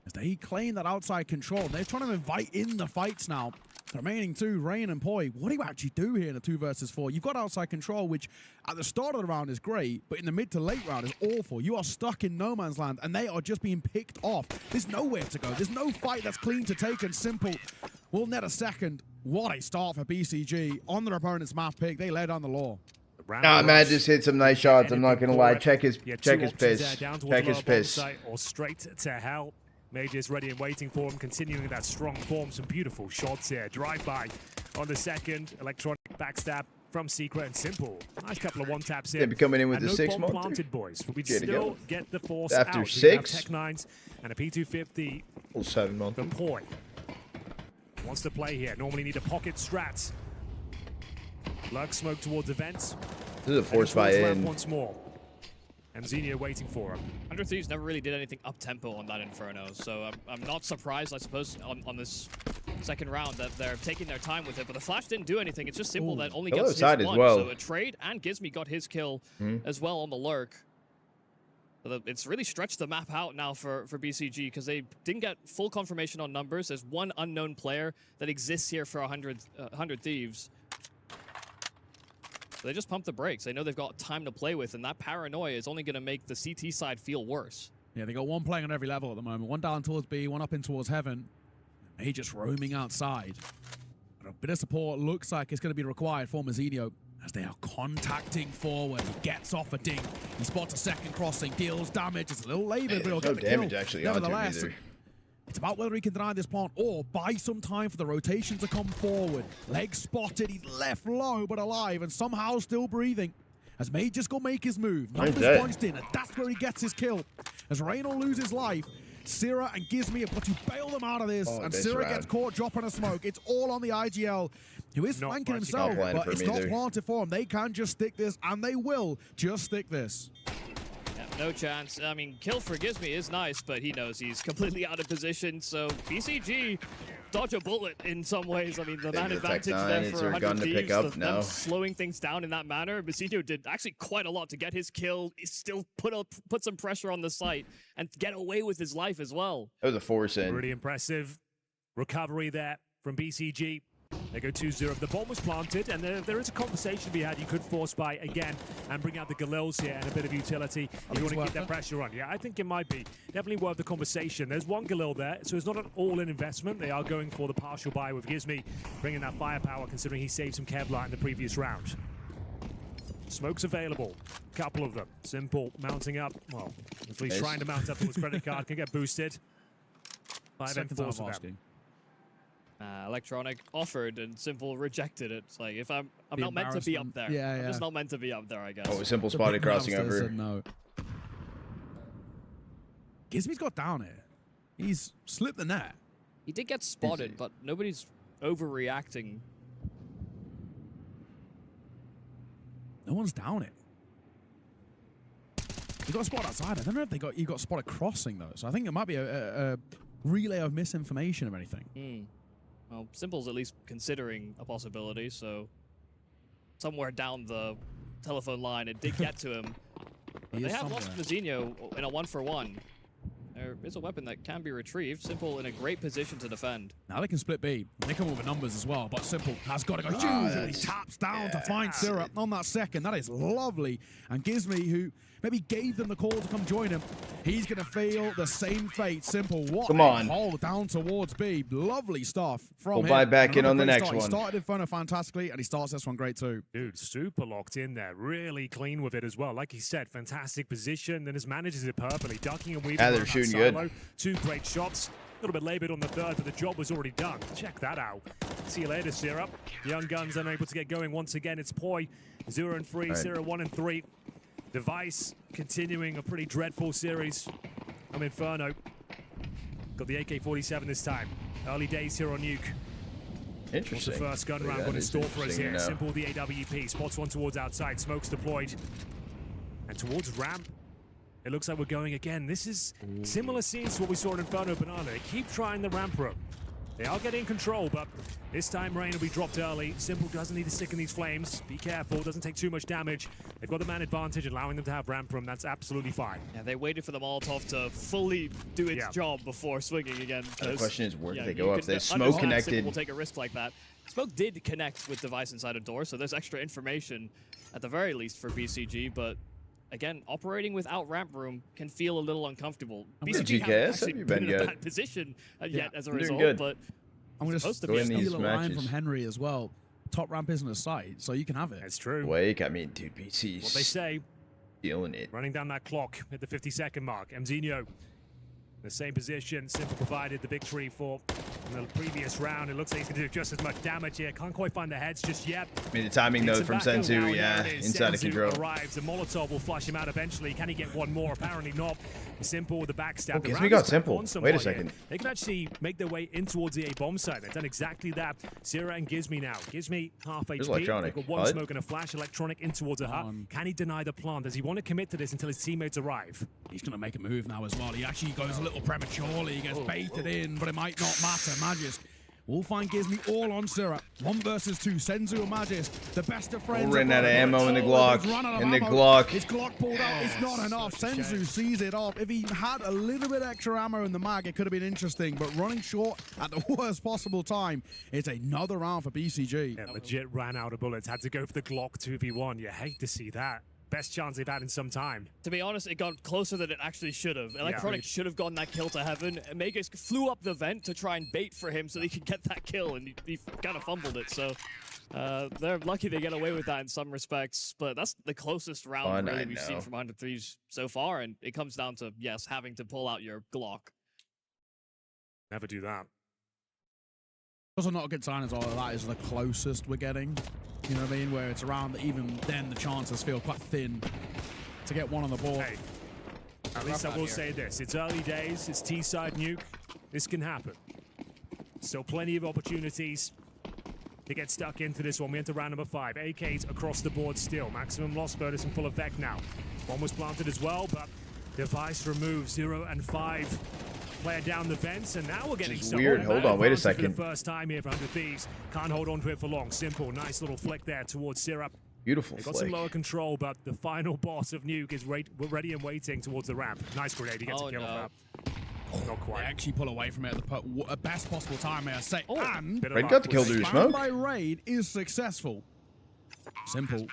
As they claim that outside control, they're trying to invite in the fights now. The remaining 2, Rain and poiii. What do you actually do here in a 2 versus 4? You've got outside control, which at the start of the round is great, but in the mid to late round is awful. You are stuck in no man's land, and they are just being picked off. There's nowhere to go. There's no fight that's clean to take, and Simple will net a second. What a start for BCG on their opponent's map pick. They lay down the law. Magisk hit some nice shots. I'm not gonna lie. Check his piss. Check his piss. Or straight to hell. Mage is ready and waiting for him, continuing that strong form. Some beautiful shots here. Drive-by on the second. Electronic backstab from Secret and Simple. Nice couple of one-taps here. They'll be coming in with the 6 bomb planted, boys. But we still get the force after out. 6. Tech 9s and a P250. Full 7 months. From poiii. Wants to play here. Normally need a pocket strat. Lurk smoke towards events. This is a force buy in. Once more. mzinho waiting for him. 100 Thieves never really did anything up-tempo on that Inferno, so I'm not surprised, I suppose, on this second round that they're taking their time with it. But the flash didn't do anything. It's just Simple that only gets his one. So a trade, and Gizmi got his kill as well on the lurk. So it's really stretched the map out now for BCG, because they didn't get full confirmation on numbers. There's one unknown player that exists here for 100 Thieves. So they just pump the brakes. They know they've got time to play with, and that paranoia is only going to make the CT side feel worse. Yeah, they got one playing on every level at the moment. One down towards B, one up in towards Heaven. He just roaming outside. But a bit of support looks like it's going to be required for mzinho. as they are contacting forward. He gets off a ding. He spots a second crossing, deals damage. It's a little laboured, but he'll get the damage kill. actually onto him either. It's about whether he can deny this plant or buy some time for the rotation to come forward. Leg spotted, he's left low but alive and somehow still breathing. As Magisk go make his move, numbers punched in, and that's where he gets his kill. As Reyno loses life, sirah and Gizmi have got to bail them out of this, and sirah gets caught dropping a smoke. It's all on the IGL, who is flanking himself, but it's not planted for him. They can just stick this, and they will just stick this. No chance. I mean, kill for Gizmi is nice, but he knows he's completely out of position. So BCG dodge a bullet in some ways. I mean, the man advantage there for 100 Thieves, them slowing things down in that manner. mzinho did actually quite a lot to get his kill. He still put some pressure on the site and get away with his life as well. That was a force in. Really impressive recovery there from BCG. They go 2-0. The bomb was planted, and there is a conversation to be had. You could force buy again and bring out the Galils here and a bit of utility if you want to keep that pressure on. Yeah, I think it might be. Definitely worth the conversation. There's one Galil there, so it's not an all-in investment. They are going for the partial buy with Gizmi, bringing that firepower, considering he saved some Kevlar in the previous round. Smoke's available. Couple of them. Simple mounting up. Well, at least trying to mount up to his credit card. Can get boosted. 5-4 for them. Electronic offered and Simple rejected it. It's like, if I'm not meant to be up there. I'm just not meant to be up there, I guess. Oh, Simple spotted crossing over. No. Gizmi's got down here. He's slipped the net. He did get spotted, but nobody's overreacting. No one's down it. He got a spot outside. I don't know if he got spotted crossing though. So I think it might be a relay of misinformation or anything. Well, Simple's at least considering a possibility, so somewhere down the telephone line it did get to him. But they have lost mzinho in a 1-for-1. There is a weapon that can be retrieved. Simple in a great position to defend. Now they can split B. They come with the numbers as well, but Simple has got to go. He taps down to find sirah on that second. That is lovely. And Gizmi, who maybe gave them the call to come join him, he's going to feel the same fate. Simple. What a hole down towards B. Lovely stuff from him. We'll buy back in on the next one. He started Inferno fantastically, and he starts this one great too. Dude, super locked in there. Really clean with it as well. Like he said, fantastic position. Then his manages it perfectly. Ducking and weaving. They're shooting good. 2 great shots. A little bit labored on the third, but the job was already done. Check that out. See you later, sirah. Young Guns unable to get going once again. It's poiii. 0 and 3, sirah 1 and 3. Device continuing a pretty dreadful series. I'm Inferno. Got the AK-47 this time. Early days here on Nuke. Interesting. What's the first gun round got in store for us here? Simple the AWP. Spots one towards outside. Smoke's deployed. And towards ramp. It looks like we're going again. This is similar scenes to what we saw in Inferno Banana. They keep trying the ramp room. They are getting control, but this time Rain will be dropped early. Simple doesn't need to stick in these flames. Be careful, doesn't take too much damage. They've got the man advantage, allowing them to have ramp room. That's absolutely fine. Yeah, they waited for the Molotov to fully do its job before swinging again. The question is, where do they go up? They smoke connected. Simple will take a risk like that. Smoke did connect with Device inside a door, so there's extra information at the very least for BCG, but again, operating without ramp room can feel a little uncomfortable. BCG hasn't actually been in that position yet as a result, but I'm going to steal a line from Henry as well. Top ramp isn't a sight, so you can have it. That's true. Wake, I mean, dude, BC's what they say. Feeling it. Running down that clock at the 50-second mark. mzinho, the same position. Simple provided the victory for the previous round. It looks like he's going to do just as much damage here. Can't quite find the heads just yet. I mean, the timing though from Senzu, inside of control. Arrives. The Molotov will flush him out eventually. Can he get one more? Apparently not. Simple with the backstab. Okay, so we got Simple. Wait a second. They can actually make their way in towards the A bomb site. They've done exactly that. sirah and Gizmi now. Gizmi half HP. Electronic. They've got one smoke and a flash. Electronic in towards a hut. Can he deny the plant? Does he want to commit to this until his teammates arrive? He's going to make a move now as well. He actually goes a little prematurely. He gets baited in, but it might not matter. Magisk will find Gizmi all on sirah. 1 versus 2. Senzu and Magisk, the best of friends. Ran out of ammo in the Glock. Glock. His Glock pulled out. It's not enough. Senzu sees it off. If he had a little bit extra ammo in the mag, it could have been interesting. But running short at the worst possible time, it's another round for BCG. Yeah, legit ran out of bullets. Had to go for the Glock 2v1. You hate to see that. best chance they've had in some time. To be honest, it got closer than it actually should have. Electronic should have gotten that kill to heaven. Magisk flew up the vent to try and bait for him so they could get that kill, and he kind of fumbled it. So they're lucky they get away with that in some respects, but that's the closest round really we've seen from 100 Thieves so far, and it comes down to, yes, having to pull out your Glock. Never do that. Also not a good sign as well. That is the closest we're getting. You know what I mean? Where it's around, even then the chances feel quite thin to get one on the board. Hey, at least I will say this. It's early days. It's T-side Nuke. This can happen. Still plenty of opportunities to get stuck into this one. We enter round number 5. AKs across the board still. Maximum loss bonus in full effect now. One was planted as well, but device removed. 0 and 5. Player down the fence, and now we're getting some weird. Hold on, wait a second. For the first time here for 100 Thieves. Can't hold on to it for long. Simple, nice little flick there towards sirah. Beautiful They got some lower control, but the final boss of Nuke is ready and waiting towards the ramp. Nice grenade, he gets a kill off that. Not quite. They actually pull away from it at the best possible time, may I say. And Raid got the kill through smoke. By Raid is successful. Simple.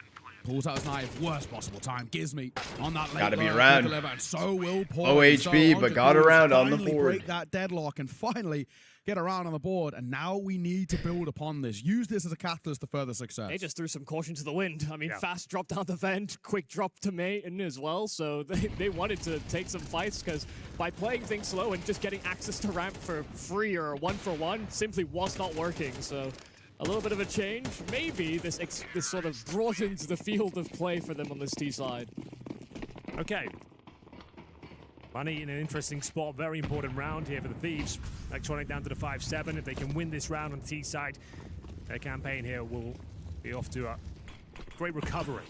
Pulls out his knife, worst possible time. Gives me on that late. Gotta be around. So will poiii. Low HP, but got around on the board. Break that deadlock and finally get around on the board. And now we need to build upon this. Use this as a catalyst to further success. They just threw some caution to the wind. I mean, fast drop down the vent, quick drop to Maiden as well. So they wanted to take some fights, because by playing things slow and just getting access to ramp for free or 1-for-1 simply was not working. So a little bit of a change. Maybe this sort of broadens the field of play for them on this T side. Okay. Money in an interesting spot. Very important round here for the Thieves. Electronic down to the 5-7. If they can win this round on the T side, their campaign here will be off to a great recovery.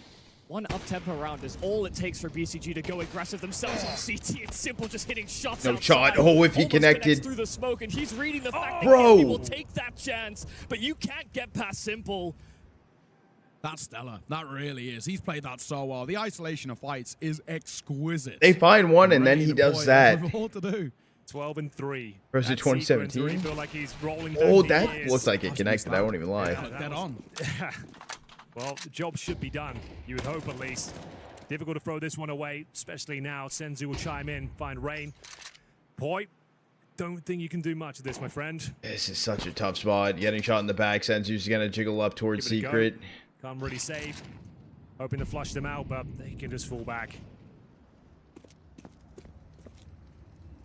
One up-tempo round is all it takes for BCG to go aggressive themselves on CT. It's simple, just hitting shots No outside. shot. Oh, if he connected. Through the smoke, and he's reading the fact that Bro. he will take that chance, but you can't get past Simple. That's stellar. That really is. He's played that so well. The isolation of fights is exquisite. They find one, and then he does that. All to do. 12 and 3. Versus 2017. Feel like he's rolling Oh, down that the years. looks like it connected. I won't even lie. Dead on. Well, the job should be done. You would hope, at least. Difficult to throw this one away, especially now. Senzu will chime in, find Rain. poiii, don't think you can do much of this, my friend. This is such a tough spot. Getting shot in the back. Senzu's gonna jiggle up towards Secret. Can't really save. Hoping to flush them out, but they can just fall back.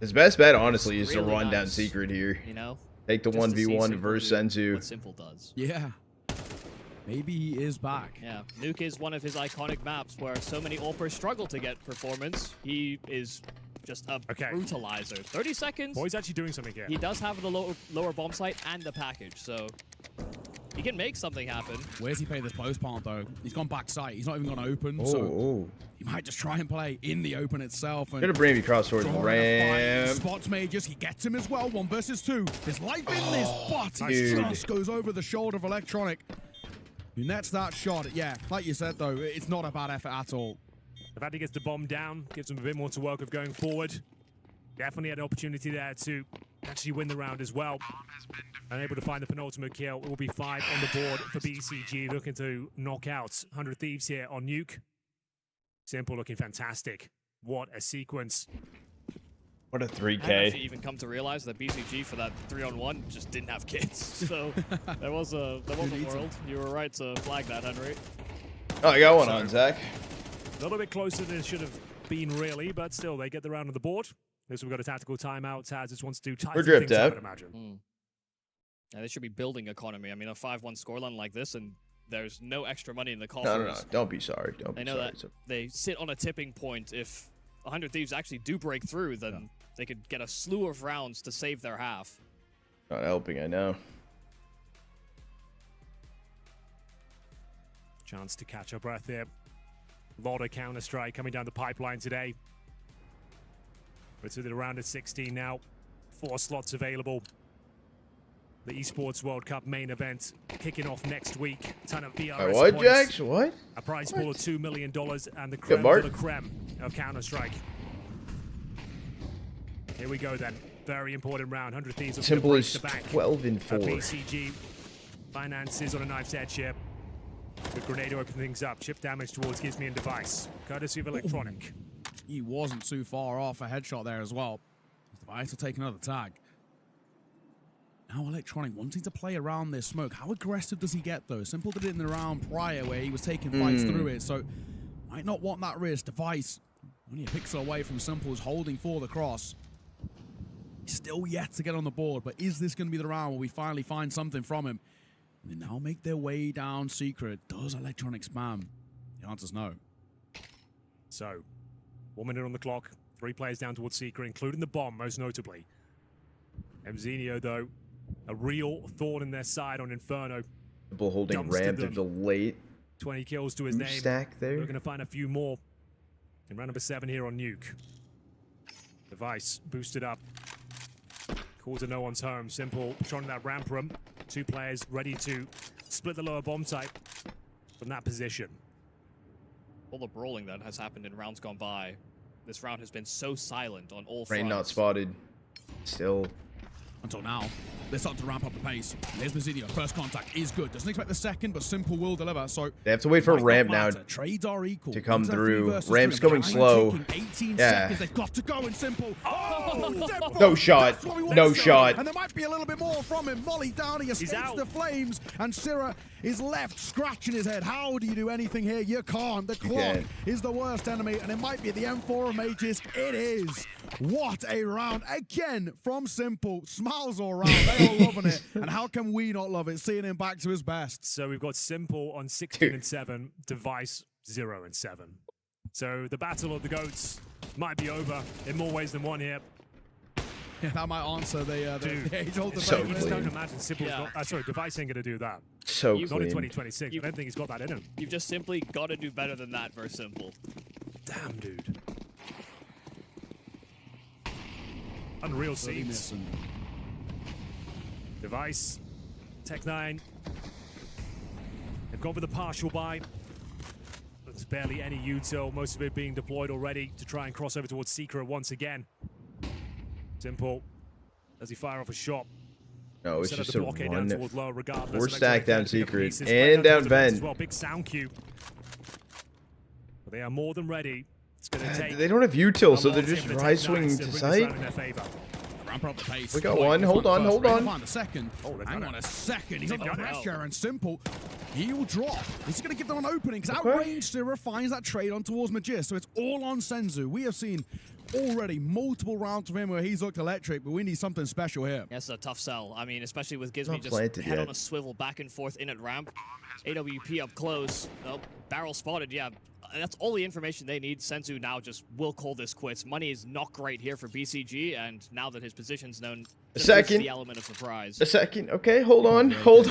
His best bet, honestly, is to run down Secret here. You know, take the 1v1 versus Senzu. What Simple does. Yeah. Maybe he is back. Yeah, Nuke is one of his iconic maps where so many AWPers struggle to get performance. He is just a brutalizer. 30 seconds. poiii's actually doing something here. He does have the lower bomb site and the package, so he can make something happen. Where's he played this post part, though? He's gone back site. He's not even gone open, so he might just try and play in the open itself. And gonna bring me across towards the ramp. Spots Magisk. He gets him as well. 1 versus 2. There's life in this, but he just goes over the shoulder of Electronic. Who nets that shot. Yeah, like you said, though, it's not a bad effort at all. The fact he gets the bomb down gives him a bit more to work with going forward. Definitely had an opportunity there to actually win the round as well. Unable to find the penultimate kill. It will be 5 on the board for BCG, looking to knock out 100 Thieves here on Nuke. Simple looking fantastic. What a sequence. What a 3K. I actually even come to realize that BCG for that 3-on-1 just didn't have kits. So there was a world. You were right to flag that, Henry. Oh, I got one on, Zach. A little bit closer than it should have been, really, but still, they get the round on the board. This we've got a tactical timeout. Taz just wants to tighten things up, I'd imagine. Yeah, they should be building economy. I mean, a 5-1 scoreline like this, and there's no extra money in the coffers. No. Don't be sorry. Don't be sorry. They know that they sit on a tipping point. If 100 Thieves actually do break through, then they could get a slew of rounds to save their half. Not helping, I know. Chance to catch our breath here. A lot of Counter-Strike coming down the pipeline today. We're to the round of 16 now. 4 slots available. The Esports World Cup main event kicking off next week. Ton of VRS what, points. Jax? What? A prize pool of $2 million and the creme de la creme of Counter-Strike. Here we go then. Very important round. 100 Thieves. Simple as 12 and 4. BCG finances on a knife's edge here. The grenade opened things up. Chip damage towards Gizmi and Device. Courtesy of Electronic. He wasn't too far off a headshot there as well. Device will take another tag. Now Electronic wanting to play around this smoke. How aggressive does he get though? Simple did it in the round prior where he was taking fights through it, so might not want that risk. Device only a pixel away from Simple's holding for the cross. He's still yet to get on the board, but is this going to be the round where we finally find something from him? And they now make their way down secret. Does Electronic spam? The answer's no. So, 1 minute on the clock. 3 players down towards secret, including the bomb, most notably. mzinho, though, a real thorn in their side on Inferno. Simple holding ramp to the late 20 kills to his name. Stack there. We're going to find a few more in round number 7 here on Nuke. Device boosted up. Calls to no one's home. Simple shot in that ramp room. 2 players ready to split the lower bomb site from that position. All the brawling that has happened in rounds gone by, this round has been so silent on all Rain fronts. not spotted. Still. Until now, they're starting to ramp up the pace. There's mzinho. First contact is good. Doesn't expect the second, but Simple will deliver. So they have to wait for a ramp now trades are equal. to come through. Ramp's going slow. 18 yeah. seconds. They've got to go in Simple. Oh, no shot. No shot. And there might be a little bit more from him. Molly down. He escapes the flames. And sirah is left scratching his head. How do you do anything here? You can't. The clock is the worst enemy. And it might be the M4 of Magisk. It is. What a round. Again from Simple. Smiles all around. They all loving it. And how can we not love it? Seeing him back to his best. So we've got Simple on 16-7. Device 0-7. So the battle of the GOATs might be over in more ways than one here. Yeah, that might answer the age-old debate. So you just don't imagine Simple's not, sorry, Device ain't going to do that. So not in 2026. I don't think he's got that in him. You've just simply got to do better than that for Simple. Damn, dude. Unreal scenes. Device, Tech9. They've gone for the partial buy. There's barely any util, most of it being deployed already to try and cross over towards Secret once again. Simple, does he fire off a shot? No, it's just a run. Low, We're stacked down Secret and down vent. Well, big sound cue. But they are more than ready. It's gonna take they don't have util, so they're just rise swinging to sight. We got one. Hold on, hold on. Find a second. Hang on a second. He's under pressure and Simple. He will drop. He's going to give them an opening because outranged sirah finds that trade on towards Magisk. So it's all on Senzu. We have seen already multiple rounds of him where he's looked electric, but we need something special here. That's a tough sell. I mean, especially with Gizmi just head on a swivel back and forth in at ramp. AWP up close. Oh, barrel spotted, yeah. That's all the information they need. Senzu now just will call this quits. Money is not great here for BCG, and now that his position's known, the element of surprise. A second. Okay, hold on. Hold.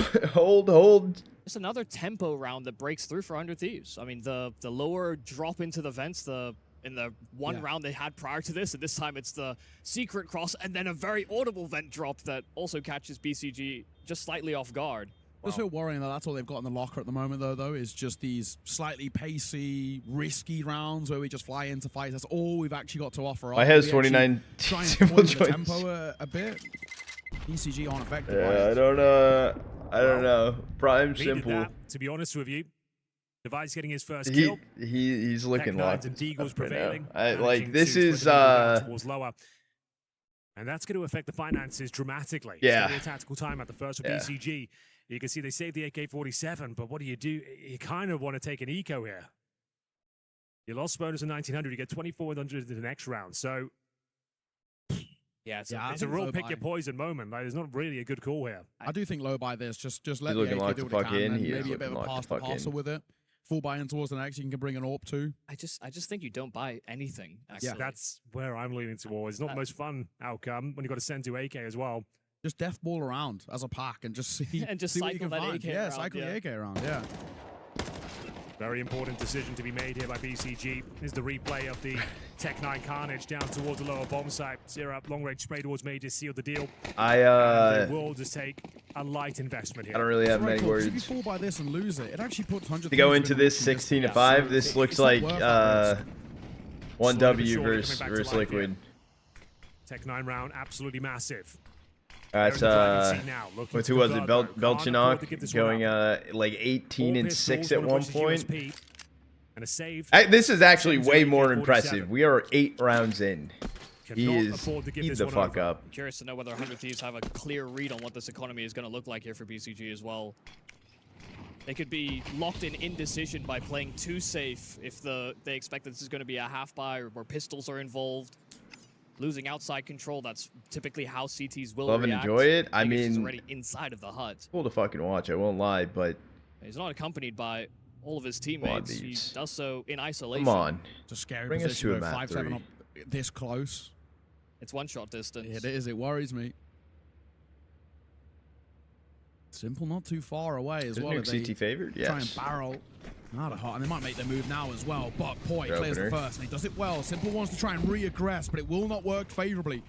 It's another tempo round that breaks through for 100 Thieves. I mean, the lower drop into the vents, in the one round they had prior to this, and this time it's the secret cross, and then a very audible vent drop that also catches BCG just slightly off guard. Just feel worrying that that's all they've got in the locker at the moment, though, is just these slightly pacey, risky rounds where we just fly into fights. That's all we've actually got to offer. I has 29 try and point the tempo a bit. BCG on effective. Yeah, I don't know. Prime Simple. That, to be honest with you, Device getting his first kill. He's looking locked and Deagle's prevailing. Like this is lower. And that's going to affect the finances dramatically. Yeah. It's going to be a tactical time at the first for BCG. You can see they saved the AK-47, but what do? You kind of want to take an eco here. You lost bonus of 1900, you get 2400 in the next round. So, yeah, it's a real pick your poison moment. Like, there's not really a good call here. I do think low buy this. Just let the AK do what it can, and maybe a bit of a pass parcel with it. Full buy in towards the next, you can bring an AWP too. I just think you don't buy anything. Actually. Yeah, that's where I'm leaning towards. It's not the most fun outcome when you've got to send to AK as well. Just death ball around as a pack and just see and just see cycle what you can that find. AK around, Cycle the AK around. Yeah. Very important decision to be made here by BCG. Is the replay of the Tech9 carnage down towards the lower bomb site. sirah long range spray towards Magisk sealed the deal. They will just take a light investment here. I don't really have many words. If you fall by this and lose it, it actually puts 100. To go into this 16-5, this looks like 1W versus Liquid. Tech9 round absolutely massive. That's with who was it? Belchinok going like 18-6 at one point. This is actually way more impressive. We are 8 rounds in. He's the fuck up. I'm curious to know whether 100 Thieves have a clear read on what this economy is going to look like here for BCG as well. They could be locked in indecision by playing too safe if they expect that this is going to be a half buy or where pistols are involved. Losing outside control, that's typically how CTs will love and react. enjoy it. I mean, he's already inside of the hut. Cool to fucking watch, I won't lie, but he's not accompanied by all of his teammates. He does so in isolation. Come on. It's a scary Bring us to a map 5-7 up this close. It's one-shot distance. It is. It worries me. Simple not too far away as well. Nuke CT favored? Yes. Try and barrel out of hot, and they might make their move now as well. But poiii clears the first, and he does it well. Simple wants to try and re-aggress, but it will not work favorably.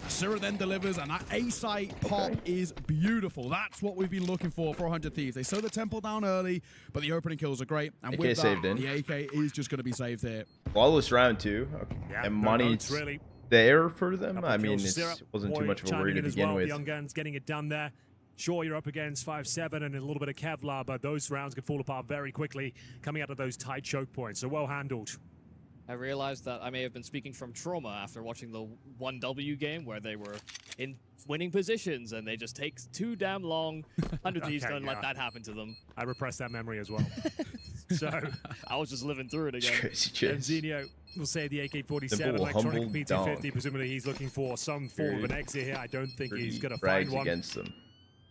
sirah then delivers, and that A site pop is beautiful. That's what we've been looking for 100 Thieves. They slow the tempo down early, but the opening kills are great. And with that, the AK is just going to be saved here. Flawless round 2, and money's really there for them. I mean, it wasn't too much of a worry to begin with. Young Guns getting it done there. Sure, you're up against 5-7 and a little bit of Kevlar, but those rounds can fall apart very quickly coming out of those tight choke points, so well handled. I realized that I may have been speaking from trauma after watching the 1W game where they were in winning positions and they just take too damn long. 100 Thieves don't let that happen to them. I repressed that memory as well. So I was just living through it again. mzinho will say the AK-47, electronic P250, presumably he's looking for some form of an exit here. I don't think he's going to find one. Against them.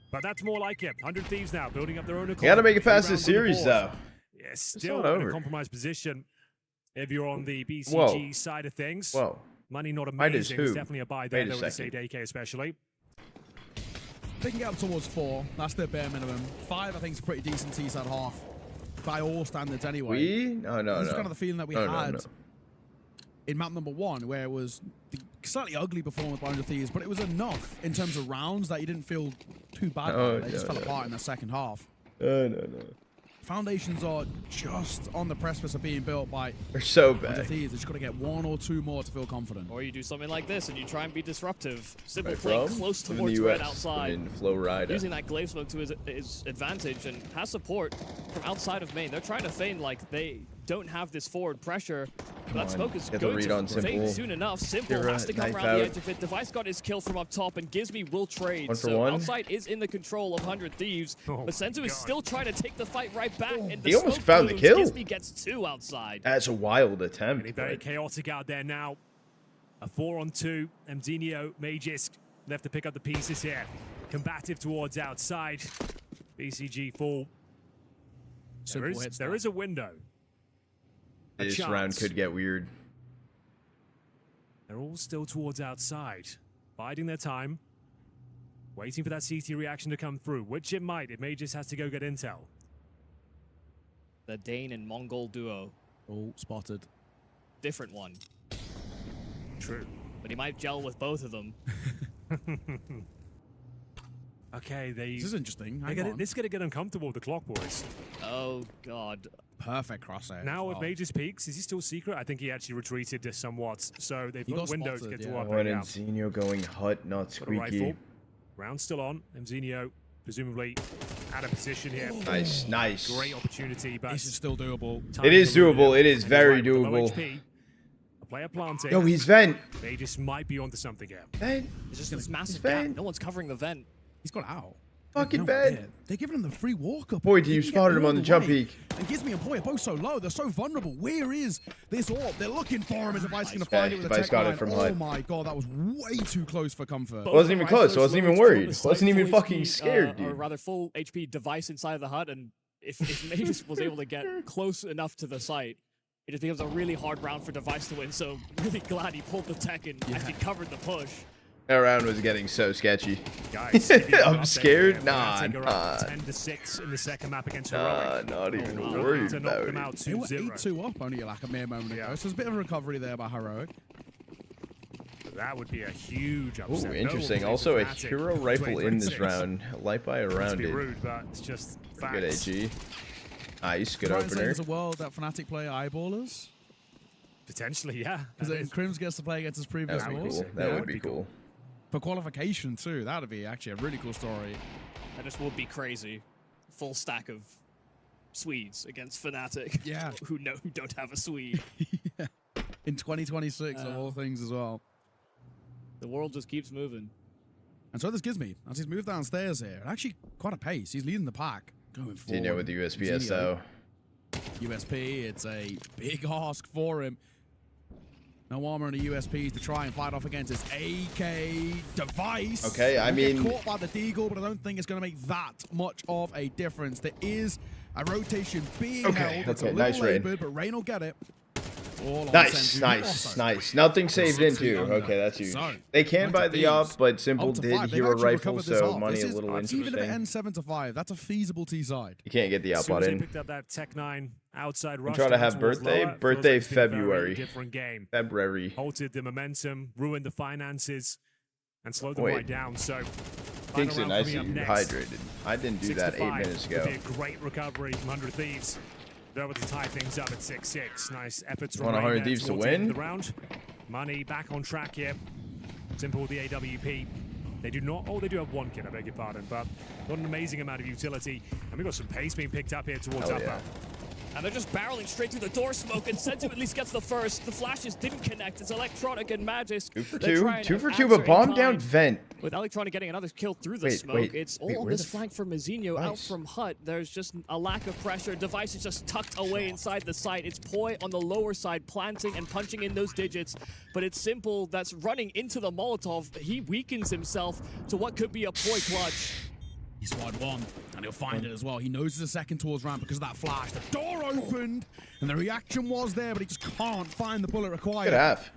But that's more like it. 100 Thieves now, building up their own economy. You gotta make it past this series, though. Yeah, still in a compromised position. If you're on the BCG side of things, money not amazing. It's definitely a buy there, though, with the Sade AK especially. They can get up towards 4. That's their bare minimum. 5, I think, is a pretty decent T-side half. By all standards, anyway. No. This is kind of the feeling that we had in map number 1, where it was the slightly ugly performance by 100 Thieves, but it was enough in terms of rounds that you didn't feel too bad. They just fell apart in the second half. No. Foundations are just on the precipice of being built by they're so bad. Thieves. They just got to get 1 or 2 more to feel confident. Or you do something like this and you try and be disruptive. Simple playing close towards red outside. Using that glaive smoke to his advantage and has support from outside of main. They're trying to feign like they don't have this forward pressure. But that smoke is going to fade soon enough. Simple has to come around the edge of it. Device got his kill from up top, and Gizmy will trade. So outside is in the control of 100 Thieves, but Senzu is still trying to take the fight right back. And he almost found the kill. Gizmy gets 2 outside. That's a wild attempt. Very chaotic out there now. A 4-on-2. mzinho, Magisk left to pick up the pieces here. Combative towards outside. BCG full. There is a window. This round could get weird. They're all still towards outside, biding their time, waiting for that CT reaction to come through, which it might. It may just has to go get intel. The Dane and Mongol duo. Oh, spotted. Different one. True. But he might gel with both of them. Okay, this is interesting. This is going to get uncomfortable with the clock, boys. Oh, God. Perfect crosshair. Now with Magisk peaks, is he still secret? I think he actually retreated somewhat. So they've got windows to get to work out. mzinho going hut, not squeaky. Round still on. mzinho presumably out of position here. Nice. Great opportunity, but this is still doable. It is doable. It is very doable. A player planting. Yo, he's vent. Magisk might be onto something here. Vent. It's just this massive gap. No one's covering the vent. He's got out. Fucking bad. They're giving him the free walk up. Boy, do you spotted him on the jump peak. And Gizmy and poiii are both so low. They're so vulnerable. Where is this orb? They're looking for him. Is Device going to find it with a tech line? Oh my God, that was way too close for comfort. Wasn't even close. Wasn't even worried. Wasn't even fucking scared, dude. Or rather, full HP Device inside of the hut. And if Magisk was able to get close enough to the site, it just becomes a really hard round for Device to win. So really glad he pulled the tech and actually covered the push. That round was getting so sketchy. Guys, I'm scared. Nah. 10-6 in the second map against Heroic. Not even worried about it. They were 8-2 up only like a mere moment ago, so there's a bit of a recovery there by Heroic. That would be a huge upset. Ooh, interesting. Also a hero rifle in this round. Light by around it. Rude, but it's just facts. Good AG. Nice, good opener. There's a world that Fnatic play eyeballers. Potentially, yeah. Because Crims gets to play against his previous That would be cool. That would be cool. for qualification too. That'd be actually a really cool story. That just would be crazy. Full stack of Swedes against Fnatic. Yeah. who don't have a Swede. Yeah. In 2026 of all things as well. The world just keeps moving. And so this gives me, as he's moved downstairs here, and actually quite a pace. He's leading the pack. Going forward. Mzinho with the USPS though. USP, it's a big ask for him. No armor and a USP to try and fight off against his AK device. Okay, I mean, caught by the deagle, but I don't think it's going to make that much of a difference. There is a rotation being held. It's a little nice raid. labored, but Rain will get it. Nice. Nothing saved into. Okay, that's huge. They can buy the op, but Simple did hero rifle, so money a little interesting. Even if it ends 7-5, that's a feasible T side. You can't get the op bot in. Picked up that Tech 9 outside rush. Try to have birthday February. Different game. February. Halted the momentum, ruined the finances, and slowed them right down. So Thinks it nice that you're hydrated. I didn't do that 8 minutes ago. Be a great recovery from 100 Thieves. They're able to tie things up at 6-6. Nice efforts from 100 Thieves to win. The round. Money back on track here. Simple with the AWP. They do not. Oh, they do have one kill, I beg your pardon, but not an amazing amount of utility. And we've got some pace being picked up here towards upper. Yeah. And they're just barreling straight through the door smoke, and Senzu at least gets the first. The flashes didn't connect. It's Electronic and Magisk. 2 for 2. 2 for 2, but bomb down vent. With Electronic getting another kill through the smoke, it's all on this flank from mzinho out from Hut. There's just a lack of pressure. Device is just tucked away inside the site. It's poiii on the lower side, planting and punching in those digits. But it's Simple that's running into the Molotov. He weakens himself to what could be a poiii clutch. He spotted one, and he'll find it as well. He knows there's a second towards ramp because of that flash. The door opened, and the reaction was there, but he just can't find the bullet required. Good half.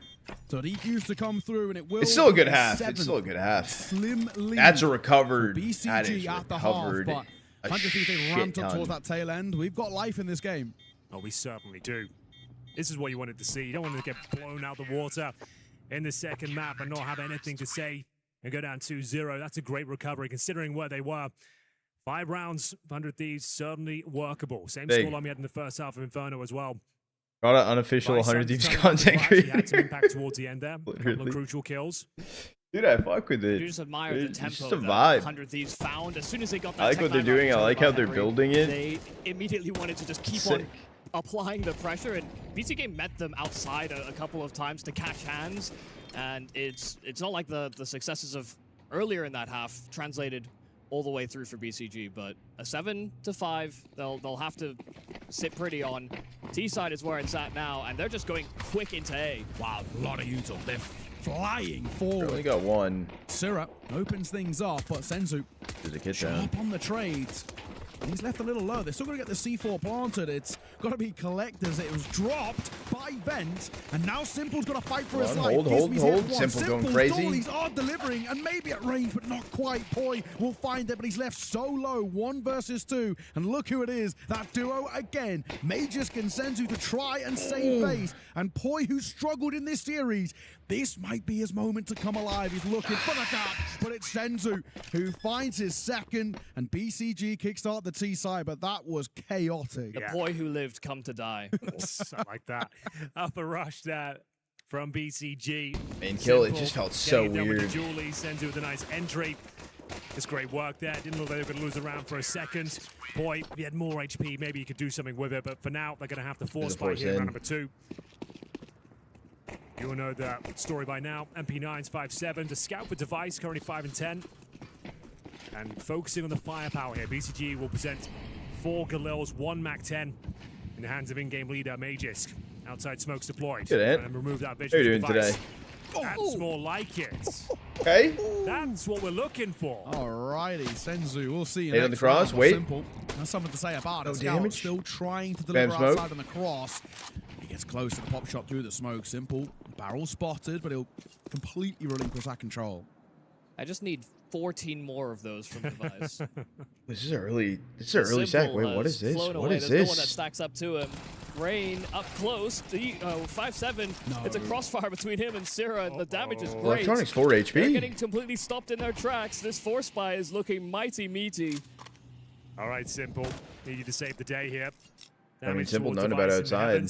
So the EQs to come through, and it will. It's still a good half. It's still a good half. Slim lead. That's a recovered. BCG at the half, but 100 Thieves ramped up towards that tail end. We've got life in this game. Oh, we certainly do. This is what you wanted to see. You don't want to get blown out the water in the second map and not have anything to say. And go down 2-0. That's a great recovery considering where they were. 5 rounds, 100 Thieves, certainly workable. Same scoreline we had in the first half of Inferno as well. Got an unofficial 100 Thieves content creator. Had some impact towards the end there. A couple of crucial kills. Dude, I fuck with it. You just admire the tempo just a vibe. 100 Thieves found. As soon as they got that I like what they're doing. I like how they're building it. They immediately wanted to just keep on applying the pressure, and BC.Game met them outside a couple of times to catch hands. And it's not like the successes of earlier in that half translated all the way through for BCG, but a 7-5, they'll have to sit pretty on. T side is where it's at now, and they're just going quick into A. Wow, a lot of util. They're flying forward. Only got one. sirah opens things up, but Senzu There's a kid sharp on the trades. He's left a little low. They're still going to get the C4 planted. It's got to be collectors. It was dropped by Vent, and now Simple's got to fight for his life. Hold. Simple going crazy. Dollies are delivering, and maybe at range, but not quite. poiii will find it, but he's left so low. 1 versus 2, and look who it is. That duo again. Magisk and Senzu to try and save face, and poiii, who struggled in this series, this might be his moment to come alive. He's looking for the gap, but it's Senzu who finds his second, and BCG kickstart the T side, but that was chaotic. The poiii who lived come to die. Something like that. Upper rush there from BCG. Main kill, it just felt so weird. Julie Senzu with a nice entry. It's great work there. Didn't look like they were going to lose the round for a second. poiii, if he had more HP, maybe he could do something with it, but for now, they're going to have to force fight here in round number 2. You will know the story by now. MP9's 5-7 to scout for device, currently 5-10. And focusing on the firepower here, BCG will present 4 Galils, 1 Mac-10 in the hands of in-game leader Magisk. Outside smokes deployed. And remove that vision. How are you doing today? That's more like it. Okay. That's what we're looking for. Alrighty, Senzu, we'll see. Hit on the cross, wait. Simple. That's something to say about it. No damage. Still trying to deliver outside on the cross. He gets close to the pop shot through the smoke. Simple. Barrel spotted, but he'll completely relinquish that control. I just need 14 more of those from Device. This is an early sack. Wait, what is this? What is There's this? no one that stacks up to him. Rain up close. 5-7. No. It's a crossfire between him and sirah, and the damage is great. Electronic's 4 HP. They're getting completely stopped in their tracks. This force spy is looking mighty meaty. All right, Simple. Need you to save the day here. I mean, Simple known about outside.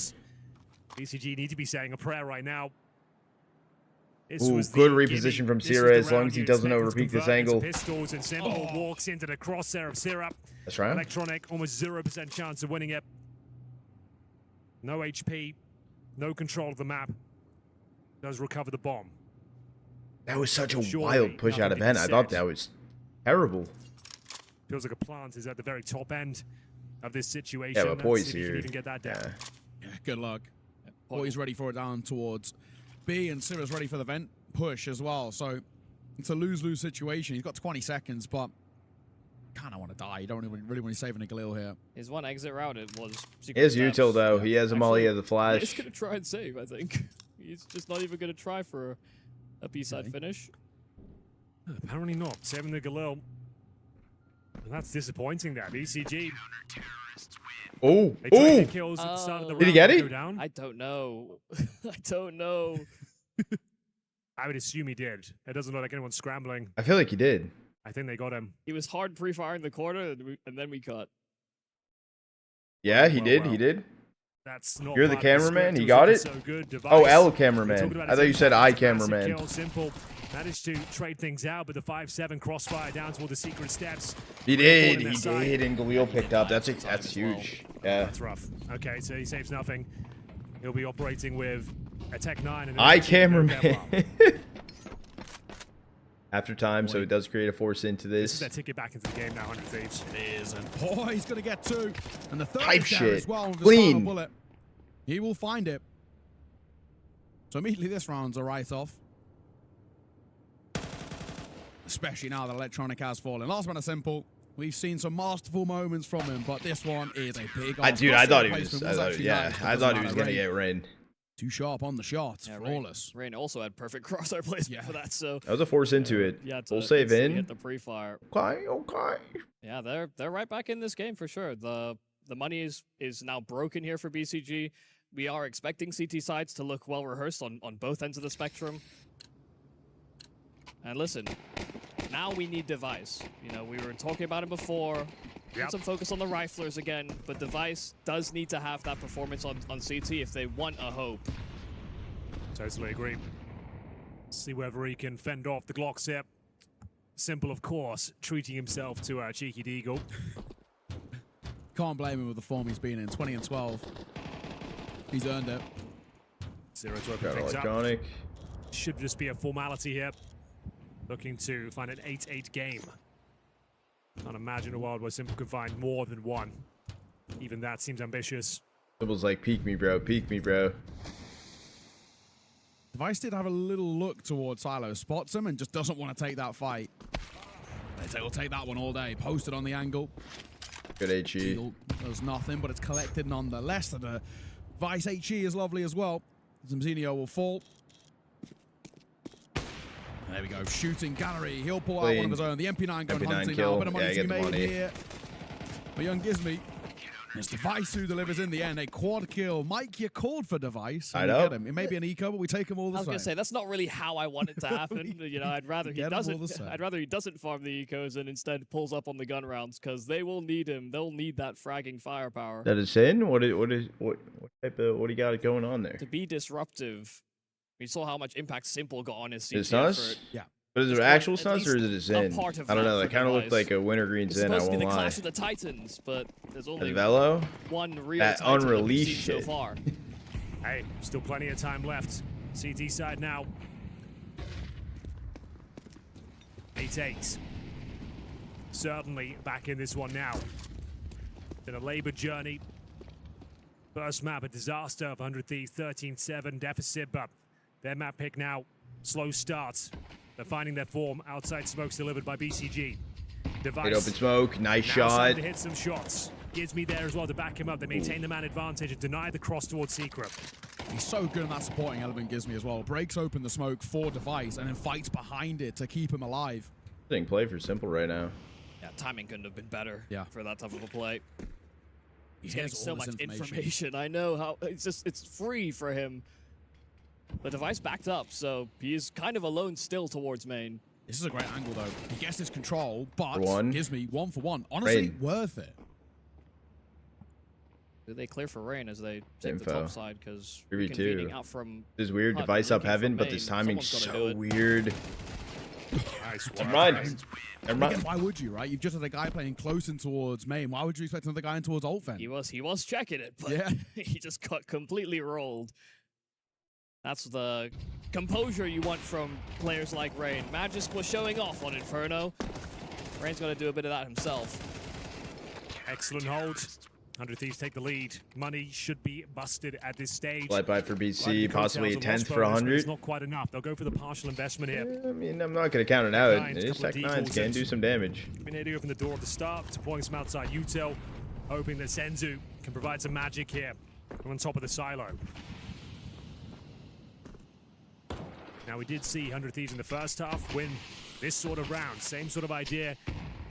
BCG need to be saying a prayer right now. Ooh, good reposition from sirah as long as he doesn't overpeak this angle. Pistols and Simple walks into the crosshair of sirah. That's right. Electronic, almost 0% chance of winning it. No HP, no control of the map. Does recover the bomb. That was such a wild push out of end. I thought that was terrible. Feels like a plant is at the very top end of this situation. Yeah, but poiii's here. here. Even get that down. Yeah, good luck. poiii's ready for it down towards B, and sirah's ready for the vent push as well. So it's a lose-lose situation. He's got 20 seconds, but kind of want to die. You don't really want to save a Galil here. His one exit route was. He has util though. He has a molly, he has a flash. He's gonna try and save. I think he's just not even gonna try for a B-side finish. Apparently not. Saving the Galil. And that's disappointing there. BCG. Oh, oh! Kills at the start of the did he get it? I don't know. I don't know. I would assume he did. It doesn't look like anyone's scrambling. I feel like he did. I think they got him. He was hard pre-firing the corner, and then we cut. Yeah, he did. He did. That's not. You're the cameraman. He got it. So good. Oh, L cameraman. I thought you said I cameraman. Simple managed to trade things out, but the 5-7 crossfire down toward the secret steps. He did. He did. And Galil picked up. That's huge. Yeah. That's rough. Okay, so he saves nothing. He'll be operating with a Tech 9 and I cameraman. After time, so it does create a force into this. This is their ticket back into the game now, 100 Thieves. It is, and poiii's going to get 2. And the third Type is shit. as well with his Clean. final bullet. He will find it. So immediately this round's a write-off. Especially now that Electronic has fallen. Last one is Simple. We've seen some masterful moments from him, but this one is a big... Dude, I thought he was going to get Rain. Too sharp on the shots, flawless. Rain also had perfect crosshair placement for that, so... That was a force into it. Yeah, full save in. Hit the pre-fire. Okay. Yeah, they're right back in this game for sure. The money is now broken here for BCG. We are expecting CT sides to look well rehearsed on both ends of the spectrum. And listen, now we need Device. You know, we were talking about him before. Put some focus on the riflers again, but Device does need to have that performance on CT if they want a hope. Totally agree. See whether he can fend off the Glocks here. Simple, of course, treating himself to a cheeky deagle. Can't blame him with the form he's been in. 20 and 12. He's earned it. 0 to open things up. Should just be a formality here. Looking to find an 8-8 game. Can't imagine a world where Simple could find more than one. Even that seems ambitious. Simple's like, peek me, bro. Peek me, bro. Device did have a little look towards Silo. Spots him and just doesn't want to take that fight. They'll take that one all day. Posted on the angle. Good HE. Does nothing, but it's collected nonetheless. The Device HE is lovely as well. Mzinho will fall. There we go, shooting gallery. He'll pull out one of his own. The MP9 going hunting now. Bit of money to be made here. But young Gizmy. It's Device who delivers in the end. A quad kill. Mike, you called for Device. I know. It may be an eco, but we take him all the same. I was going to say, that's not really how I want it to happen. You know, I'd rather he doesn't farm the ecos and instead pulls up on the gun rounds, because they will need him. They'll need that fragging firepower. That is in? What do you got going on there? To be disruptive. We saw how much impact Simple got on his CT His snuss? Yeah. But is it actual snuss or is it a Zin? I don't know. That kind of looked like a wintergreen Zin, I won't lie. It's supposed to be the Clash of the Titans, but there's only one real that Titan unreleased shit. So far. Hey, still plenty of time left. CT side now. 8-8. Certainly back in this one now. Been a labored journey. First map, a disaster of 100 Thieves, 13-7 deficit, but their map pick now, slow starts. They're finding their form. Outside smokes delivered by BCG. Device. Hit open smoke, nice shot. To hit some shots. Gives me there as well to back him up. They maintain the man advantage and deny the cross towards Secret. He's so good in that supporting element, Gizmy as well. Breaks open the smoke for Device and then fights behind it to keep him alive. Getting play for Simple right now. Yeah, timing couldn't have been better for that type of a play. He's getting so much information. I know how it's free for him. The Device backed up, so he is kind of alone still towards main. This is a great angle though. He gets his control, but gives me 1 for 1. Honestly, worth it. Do they clear for Rain as they take the top side? Because 3v2 out from this is weird. Device up heaven, but this timing's so weird. Nice Never mind. Again, why would you, right? You've just had a guy playing close in towards main. Why would you expect another guy in towards alt then? He was checking it, but yeah. he just got completely rolled. That's the composure you want from players like Rain. Magisk was showing off on Inferno. Rain's got to do a bit of that himself. Excellent hold. 100 Thieves take the lead. Money should be busted at this stage. Light buy for BC, possibly a 10th for 100. It's not quite enough. They'll go for the partial investment here. I mean, I'm not going to count it out. It is Tech9's can do some damage. Been able to open the door at the start, deploying some outside util, hoping that Senzu can provide some magic here on top of the silo. Now, we did see 100 Thieves in the first half win this sort of round. Same sort of idea.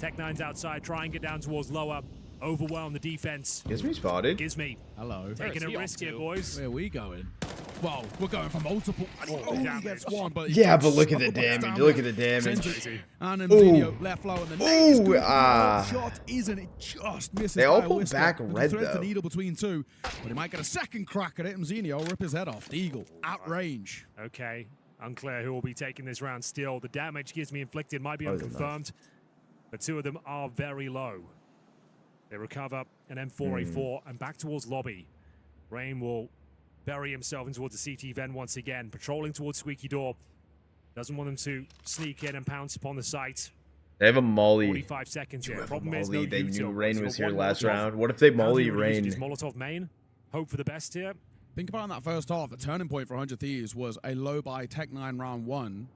Tech9's outside, try and get down towards lower. Overwhelm the defense. Gizme spotted. Gizme. Hello. Taking a risk here, boys. Where are we going? Well, we're going for multiple. He gets one, but yeah, but look at the damage. Look at the damage. And mzinho left low, and the next shot isn't it? Just misses. They all pull back red though. The needle between two, but he might get a second crack at it. mzinho will rip his head off. Deagle at range. Okay. Unclear who will be taking this round still. The damage Gizme inflicted might be unconfirmed. The two of them are very low. They recover an M4A4 and back towards lobby. Rain will bury himself in towards the CT vent once again, patrolling towards Squeaky Door. Doesn't want them to sneak in and pounce upon the site. They have a molly. 45 seconds here. Problem is, no they knew util. Rain was here last Molotov. round. What if they molly Rain? Molotov main. Hope for the best here. Think about in that first half, the turning point for 100 Thieves was a low by Tech9 round 1.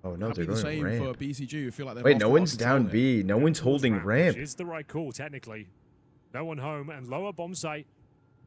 Oh no, they're the going same ramp. for BC.G. Feel like wait, no one's down B. No one's holding ramp. It's the right call, technically. No one home and lower bomb site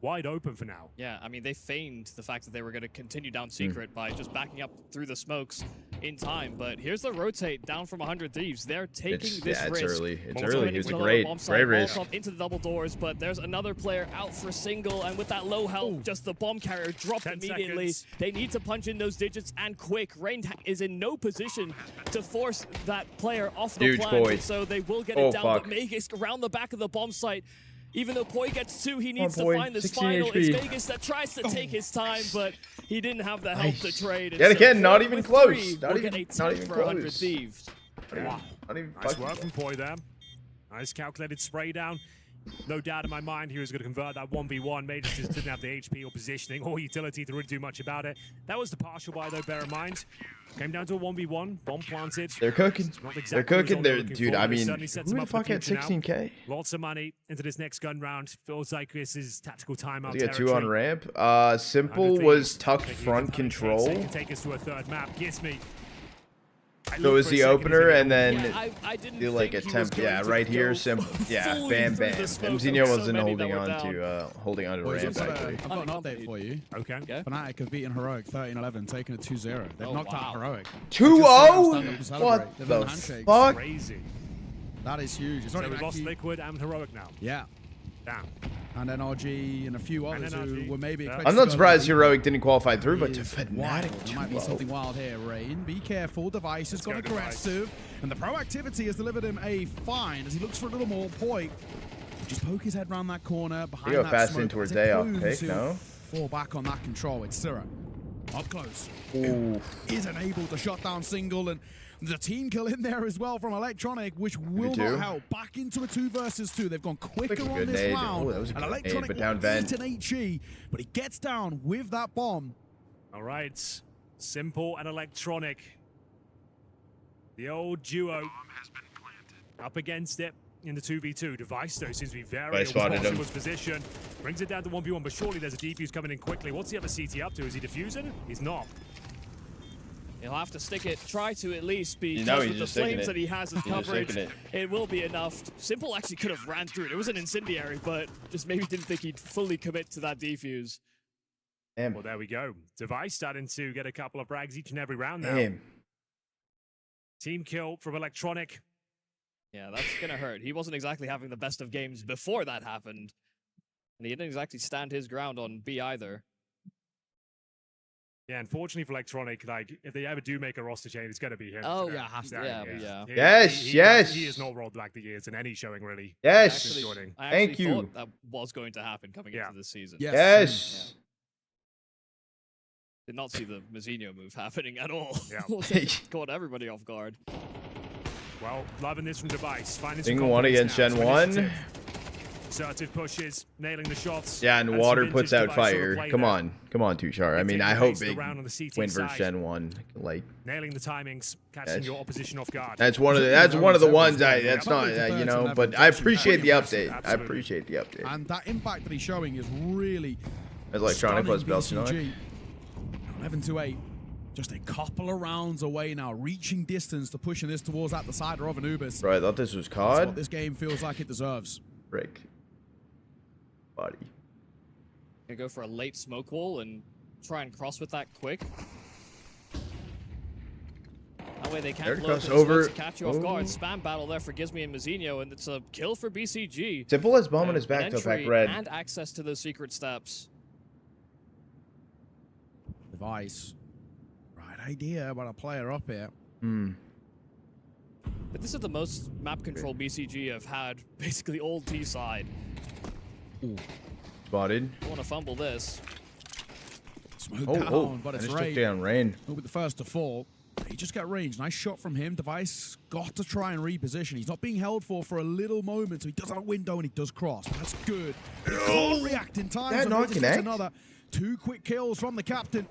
wide open for now. Yeah, I mean, they feigned the fact that they were going to continue down secret by just backing up through the smokes in time. But here's the rotate down from 100 Thieves. They're taking this risk. It's early. It's Molotov early. It's a great risk. Molotov into the double doors, but there's another player out for single, and with that low health, just the bomb carrier dropped immediately. They need to punch in those digits and quick. Rain is in no position to force that player off the plant, so they will get it down. But Magisk around the back of the bomb site. Even though poiii gets 2, he needs to find this final. HP. It's Vegas that tries to take his time, but he didn't have the help to trade. Yet again, not even close. Not even close. Thieves. Wow. Nice work from poiii there. Nice calculated spray down. No doubt in my mind he was going to convert that 1v1. Magisk just didn't have the HP or positioning or utility to really do much about it. That was the partial buy, though, bear in mind. Came down to a 1v1. Bomb planted. They're cooking. They're cooking. Dude, I mean, who the fuck had 16K? Lots of money into this next gun round. Feels like this is tactical timeout. He got 2 on ramp. Simple was tucked front control. Take us to a third map. Gizme. So it was the opener, and then I didn't do like attempt, right here, simple, bam, bam. mzinho wasn't holding on to ramp actually. I've got an update for you. Okay. Fnatic have beaten Heroic 13-11, taking a 2-0. They've knocked out Heroic. 2-0? What the fuck? Crazy. That is huge. It's so we've lost Liquid and Heroic now. Yeah. Damn. And NRG and a few others who were maybe I'm not surprised Heroic didn't qualify through, but to Fnatic, there might be something wild here. Rain, be careful. Device has gone aggressive, and the proactivity has delivered him a find as he looks for a little more. poiii just poke his head around that corner behind that fast smoke. into her day off pick, no? Fall back on that control. It's sirah. Up close. Ooh. Isn't able to shut down single, and there's a team kill in there as well from Electronic, which will not help. Back into a 2 versus 2. They've gone quicker on this round. That was a good Electronic but down vent. an HE, but he gets down with that bomb. All right. Simple and Electronic. The old duo up against it in the 2v2. Device, though, seems to be very in his position. Brings it down to 1v1, but surely there's a defuse coming in quickly. What's the other CT up to? Is he defusing? He's not. He'll have to stick it, try to at least, because with the flames that he has as coverage, it will be enough. Simple actually could have ran through it. It was an incendiary, but just maybe didn't think he'd fully commit to that defuse. Damn. Well, there we go. Device starting to get a couple of frags each and every round now. Damn. Team kill from Electronic. Yeah, that's going to hurt. He wasn't exactly having the best of games before that happened. And he didn't exactly stand his ground on B either. Yeah, unfortunately for Electronic, like if they ever do make a roster change, it's going to be him. Oh, yeah, has to, yeah. Yes. He has not rolled back the years in any showing, really. Yes. I Thank actually you. thought that was going to happen coming into this season. Yes. Did not see the mzinho move happening at all. Yeah. Caught everybody off guard. Well, loving this from Device. Finding Thing some one against confidence Gen now. 1. Assertive pushes, nailing the shots. Yeah, and some water vintage puts out Device sort of fire. play Come there. on. Come on, Tushar. I mean, I hope big win versus Gen 1. Like, Nailing the timings, catching your opposition off guard. that's one of the ones that's not you know, but I appreciate the update. I appreciate the update. And that impact that he's showing is really As Electronic was Belgian. 11-8. Just a couple of rounds away now, reaching distance to pushing this towards at the side of Anubis. Bro, I thought this was That's COD. what this game feels like it deserves. Break. Body. Gonna go for a late smoke wall and try and cross with that quick. That way they can't look to catch you off guard. Spam battle there for Gizmi and mzinho, and it's a kill for BCG. Simple as bombing his back to back red. And access to those secret steps. Device. Right idea about a player up here. But this is the most map control BCG have had basically all T side. Spotted. Don't want to fumble this. Smoke down, but it's I just Rain. took down Rain. He'll be the first to fall. He just got range. Nice shot from him. Device got to try and reposition. He's not being held for a little moment, so he does have a window and he does cross. That's good. He can't react in time. That So not he just connect? gets another 2 quick kills from the captain.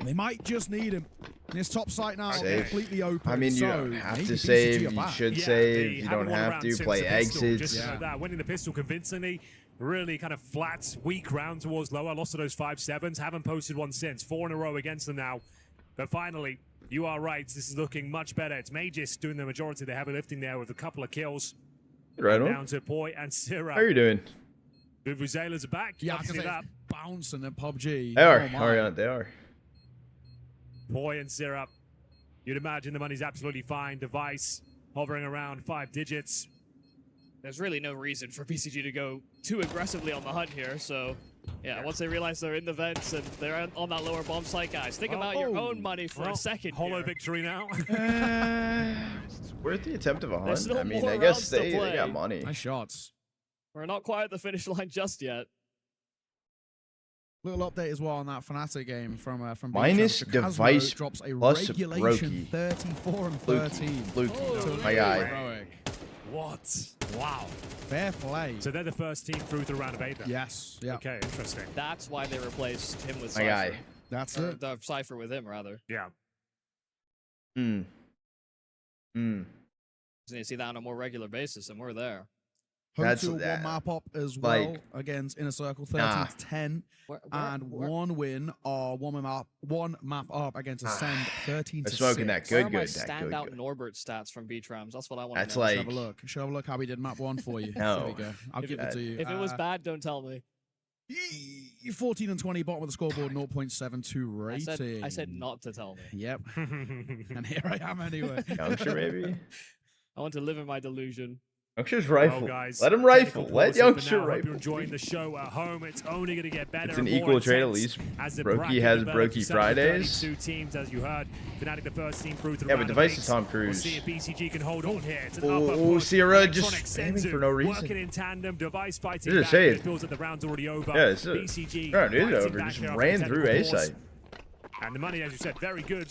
They might just need him. This top site now completely open. I mean, you don't have to save. You should save. You don't have to play exits. Just like that. Winning the pistol convincingly. Really kind of flat, weak round towards lower. Lost to those 5-7s. Haven't posted one since. 4 in a row against them now. But finally, you are right. This is looking much better. It's Magisk doing the majority of the heavy lifting there with a couple of kills. Right down to poiii and sirah. How are you doing? Vuvuzelas are back. Yeah, I see can that. Bouncing at PUBG. They are. Oh, Ariana, they are. poiii and sirah. You'd imagine the money's absolutely fine. Device hovering around 5 digits. There's really no reason for BCG to go too aggressively on the hunt here, so yeah, once they realize they're in the vents and they're on that lower bomb site, guys, think about your own money for a second. Hollow victory now. It's worth the attempt of a hunt. still I mean, more I guess rounds to they play. got money. Nice shots. We're not quite at the finish line just yet. Little update as well on that Fnatic game from Minus Beacham. Device drops a plus regulation Brokey. 34 and 13. Luke, Oh, my guy. heroic. What? Wow. Fair play. So they're the first team through the round of 8 then? Yes. Yeah. Okay, interesting. That's why they replaced him with My Cypher. guy. That's Or it. the Cypher with him, rather. Yeah. Hmm. Hmm. So you see that on a more regular basis, and we're there. Home That's to a that. 1 map up as well Like, against Inner Circle 13-10. And one win or one map up against Ascend 13-6. They're smoking that. Where Good, are my good. That good, standout good. Norbert stats from B-Trams? That's what I want That's to know. like- Should have a look. Should have a look how we did map 1 for you. No. There we go. I'll give it to you. If it was bad, don't tell me. 14 and 20, bottom of the scoreboard, 0.72 rating. I said not to tell me. Yep. And here I am anyway. Youngster, maybe? I want to live in my delusion. Youngster's rifle. Well, guys, Let him rifle. technical Let pause for Youngster now. Hope rifle. you're enjoying the show at home. It's only going to get better. It's an and more equal trade at intense least. as the Brokey bracket has develops. Brokey Set with Fridays. 32 teams, as you heard. Fnatic the first team through the Yeah, but round of Device 8. is Tom We'll Cruise. see if BCG can hold on here. It's an Oh, upper push. sirah Electronic just aiming Senzu for no reason. Working in tandem. Device fighting This is back. shade. It feels that the round's already over. Yeah, it's BCG no, it is fighting over. back Just here after ran the through technical pause. A-side. And the money, as you said, very good.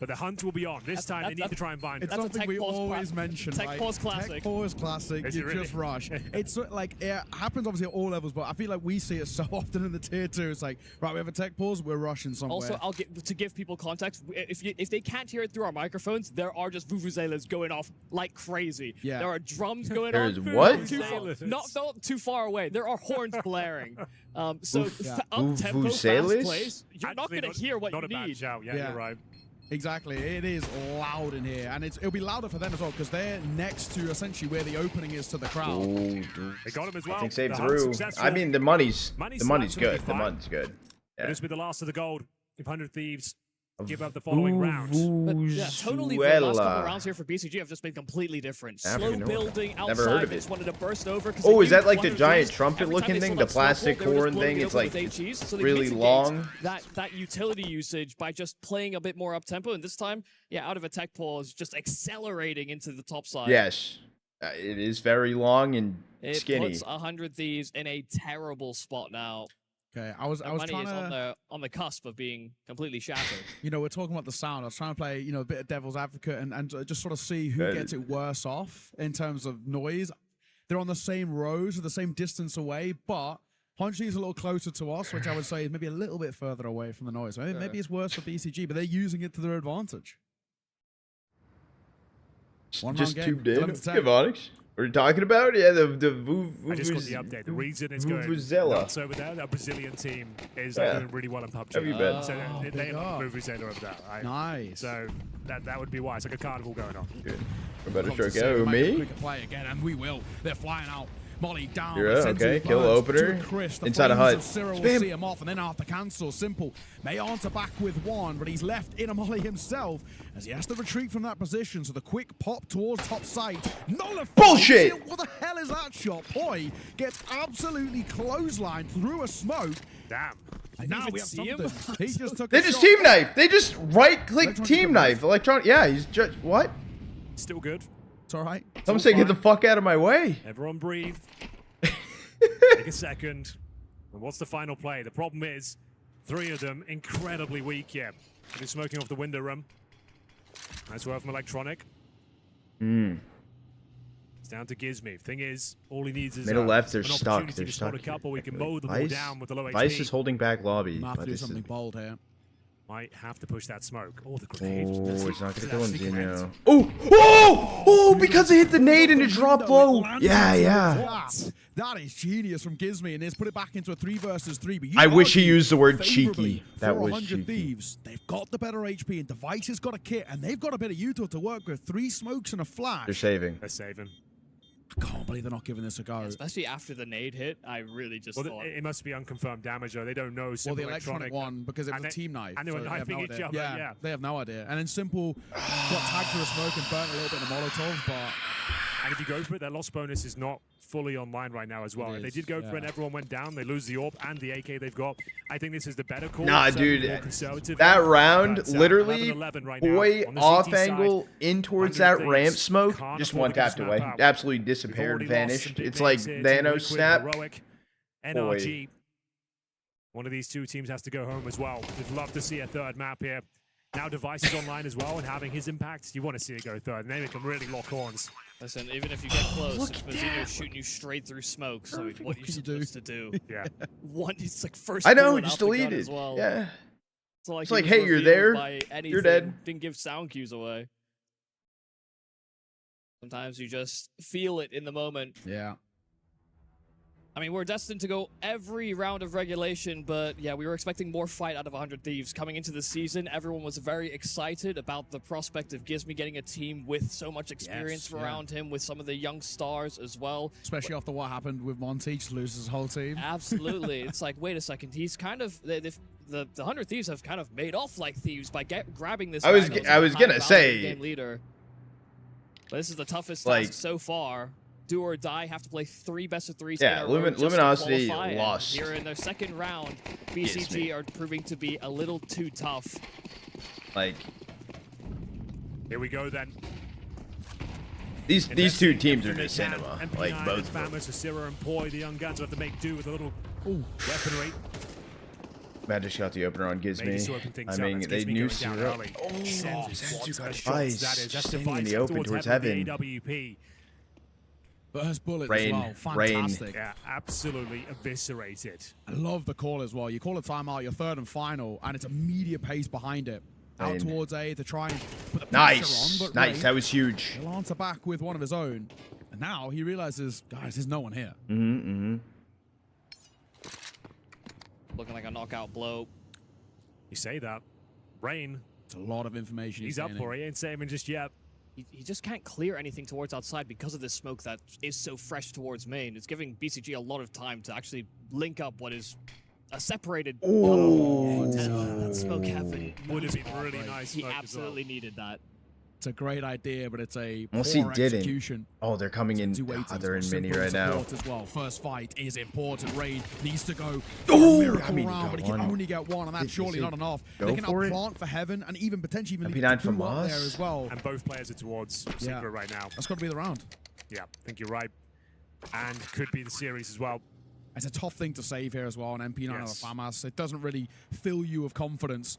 But the hunt will be on. This time they need to try and find it. It's That's a something Tech we Pause always cla- mention. Tech right? Pause classic. Tech Pause classic. Is You it really? just rush. It's like it happens obviously at all levels, but I feel like we see it so often in the tier 2. It's like, right, we have a tech pause, we're rushing somewhere. Also, to give people context, if they can't hear it through our microphones, there are just vuvuzelas going off like crazy. Yeah. There are drums going There's on. what? Not too far away. There are horns blaring. So Yeah. up tempo, fast Vuvuzelas? plays. You're not Actually, going to hear what not you a bad need. shout. Yeah, you're right. Exactly, it is loud in here, and it'll be louder for them as well because they're next to essentially where the opening is to the crowd. Oh, dude. They got him as well. I think save The hunt through. successful. I mean, the money's Money's good. absolutely The fine. money's good. But Yeah. this will be the last of the gold. If 100 Thieves give up the following rounds. But yeah, totally. The last couple rounds here for BCG have just been completely different. Slow building outside, just wanted to burst over. Oh, is that like the giant trumpet-looking thing, the plastic horn thing? It's like really long. That utility usage by just playing a bit more up tempo, and this time, yeah, out of a tech pole is just accelerating into the top side. Yes, it is very long and skinny. It puts 100 Thieves in a terrible spot now. Okay, I was trying to on the cusp of being completely shattered. You know, we're talking about the sound. I was trying to play, you know, a bit of devil's advocate and just sort of see who gets it worse off in terms of noise. They're on the same rows or the same distance away, but Honchi is a little closer to us, which I would say is maybe a little bit further away from the noise. Maybe it's worse for BCG, but they're using it to their advantage. Just tubed in. Give Onyx. What are you talking about? Yeah, the I just got the update. The reason it's going nuts over there, that Brazilian team is doing really well in PUBG. Have you been? So they have Vuvuzela over there, right? Nice. So that would be why. It's like a carnival going on. Good. We're about to stroke out me. Play again, and we will. They're flying out. Molly down. Okay, kill opener. Inside a hut. Sirah will see him off, and then after cancel. Simple. May answer back with one, but he's left in a Molly himself as he has to retreat from that position. So the quick pop towards top side. Bullshit! What the hell is that shot? Poiii gets absolutely clotheslined through a smoke. Damn. And now we have something. He just took They just team knife. They just right-click team knife. Electronic. Yeah, he's just what? Still good. It's all right. Someone say get the fuck out of my way. Everyone breathe. Take a second. And what's the final play? The problem is, 3 of them incredibly weak here. They're smoking off the window room. Nice work from Electronic. It's down to Gizmi. Thing is, all he needs is middle left. They're stuck. They're to stuck. a couple. We can mow them all down with the low HP. Vice is holding back lobby. Might have to do something bold here. Might have to push that smoke. Oh, the grenade. Oh, it's not gonna kill mzinho. Oh, because it hit the nade and it dropped low. Yeah. That is genius from Gizmi, and it's put it back into a 3 versus 3. But I wish he used the word cheeky. That was 100 cheeky. Thieves. They've got the better HP, and Device has got a kit, and they've got a bit of util to work with. 3 smokes and a flash. They're saving. They're saving. I can't believe they're not giving this a go. Especially after the nade hit, I really just thought... It must be unconfirmed damage, though. They don't know. Well, the electronic one, because it was a team knife. And they were knifing each other, yeah. They have no idea. And then Simple got tagged for a smoke and burnt a little bit of Molotov, but... And if you go for it, their loss bonus is not fully online right now as well. If they did go for it and everyone went down, they lose the AWP and the AK they've got. I think this is the better call. Nah, dude, that round, literally, poiii off angle in towards that ramp smoke, just one tapped away. Absolutely disappeared, vanished. It's like Nano snap. NRG. One of these 2 teams has to go home as well. We'd love to see a 3rd map here. Now Device is online as well and having his impact. You want to see it go 3rd, and then it can really lock horns. Listen, even if you get close, mzinho shooting you straight through smoke, so what are you supposed to do? Yeah. It's like first. I know, just deleted. Well. Yeah. It's like, hey, you're there. You're dead. Didn't give sound cues away. Sometimes you just feel it in the moment. Yeah. I mean, we're destined to go every round of regulation, but yeah, we were expecting more fight out of 100 Thieves. Coming into the season, everyone was very excited about the prospect of Gizmi getting a team with so much experience around him, with some of the young stars as well. Especially after what happened with Monty, just loses his whole team. Absolutely. It's like, wait a second, he's kind of... The 100 Thieves have kind of made off like Thieves by grabbing this... I was gonna say... Game leader. But this is the toughest task so far. Do or die, have to play 3 best-of-3s. Yeah, Luminosity lost. Here in their 2nd round, BCG are proving to be a little too tough. Like, here we go then. These 2 teams are just cinema. Like both of them. For sirah and poiii, the young guns have to make do with a little weaponry. Magisk got the opener on Gizmi. I mean, they knew sirah. Oh, Senzu got Vice. Just standing in the open towards heaven. Burst bullet as well. Fantastic. Yeah, absolutely eviscerated. I love the call as well. You call a timeout, your 3rd and final, and it's immediate pace behind it. Out towards A to try and put the pressure on. But nice. That was huge. He'll answer back with one of his own. And now he realizes, guys, there's no one here. Looking like a knockout blow. You say that. Rain. It's a lot of information. He's up for it. He ain't saving just yet. He just can't clear anything towards outside because of this smoke that is so fresh towards main. It's giving BCG a lot of time to actually link up what is a separated. Oh, that smoke heaven would have been really nice. He absolutely needed that. It's a great idea, but it's a unless poor he didn't. execution. Oh, they're coming in. Oh, they're in mini right now. As well. First fight is important. Raid needs to go Oh, miracle round, but he can only get one, and that's surely not enough. They can plant for heaven and even potentially even leave from up us there as well. And both players are towards Secret right now. That's got to be the round. Yeah, I think you're right. And could be the series as well. It's a tough thing to save here as well, and MP9 or FAMAS. It doesn't really fill you with confidence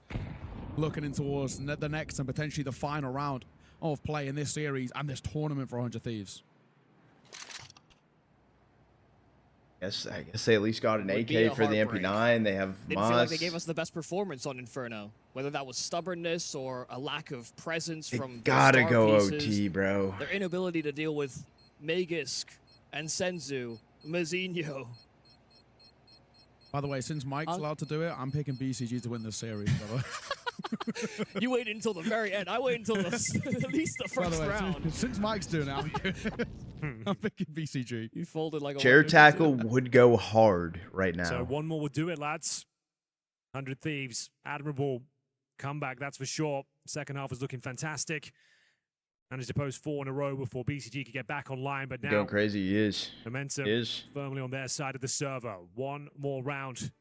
looking in towards the next and potentially the final round of play in this series and this tournament for 100 Thieves. I guess they at least got an AK for the MP9. They have Didn't feel like they gave us the best performance on Inferno. Whether that was stubbornness or a lack of presence from gotta their star go pieces, OT, bro. Their inability to deal with Magisk and Senzu, mzinho. By the way, since Mike's allowed to do it, I'm picking BCG to win this series, by the way. You waited until the very end. I waited until at least the first round. Since Mike's doing it, I'm good. I'm picking BCG. You folded like a chair tackle would go hard right now. So one more will do it, lads. 100 Thieves, admirable comeback, that's for sure. Second half was looking fantastic. Managed to post 4 in a row before BCG could get back online, but now going crazy. He is. Momentum firmly on their side of the server. One more round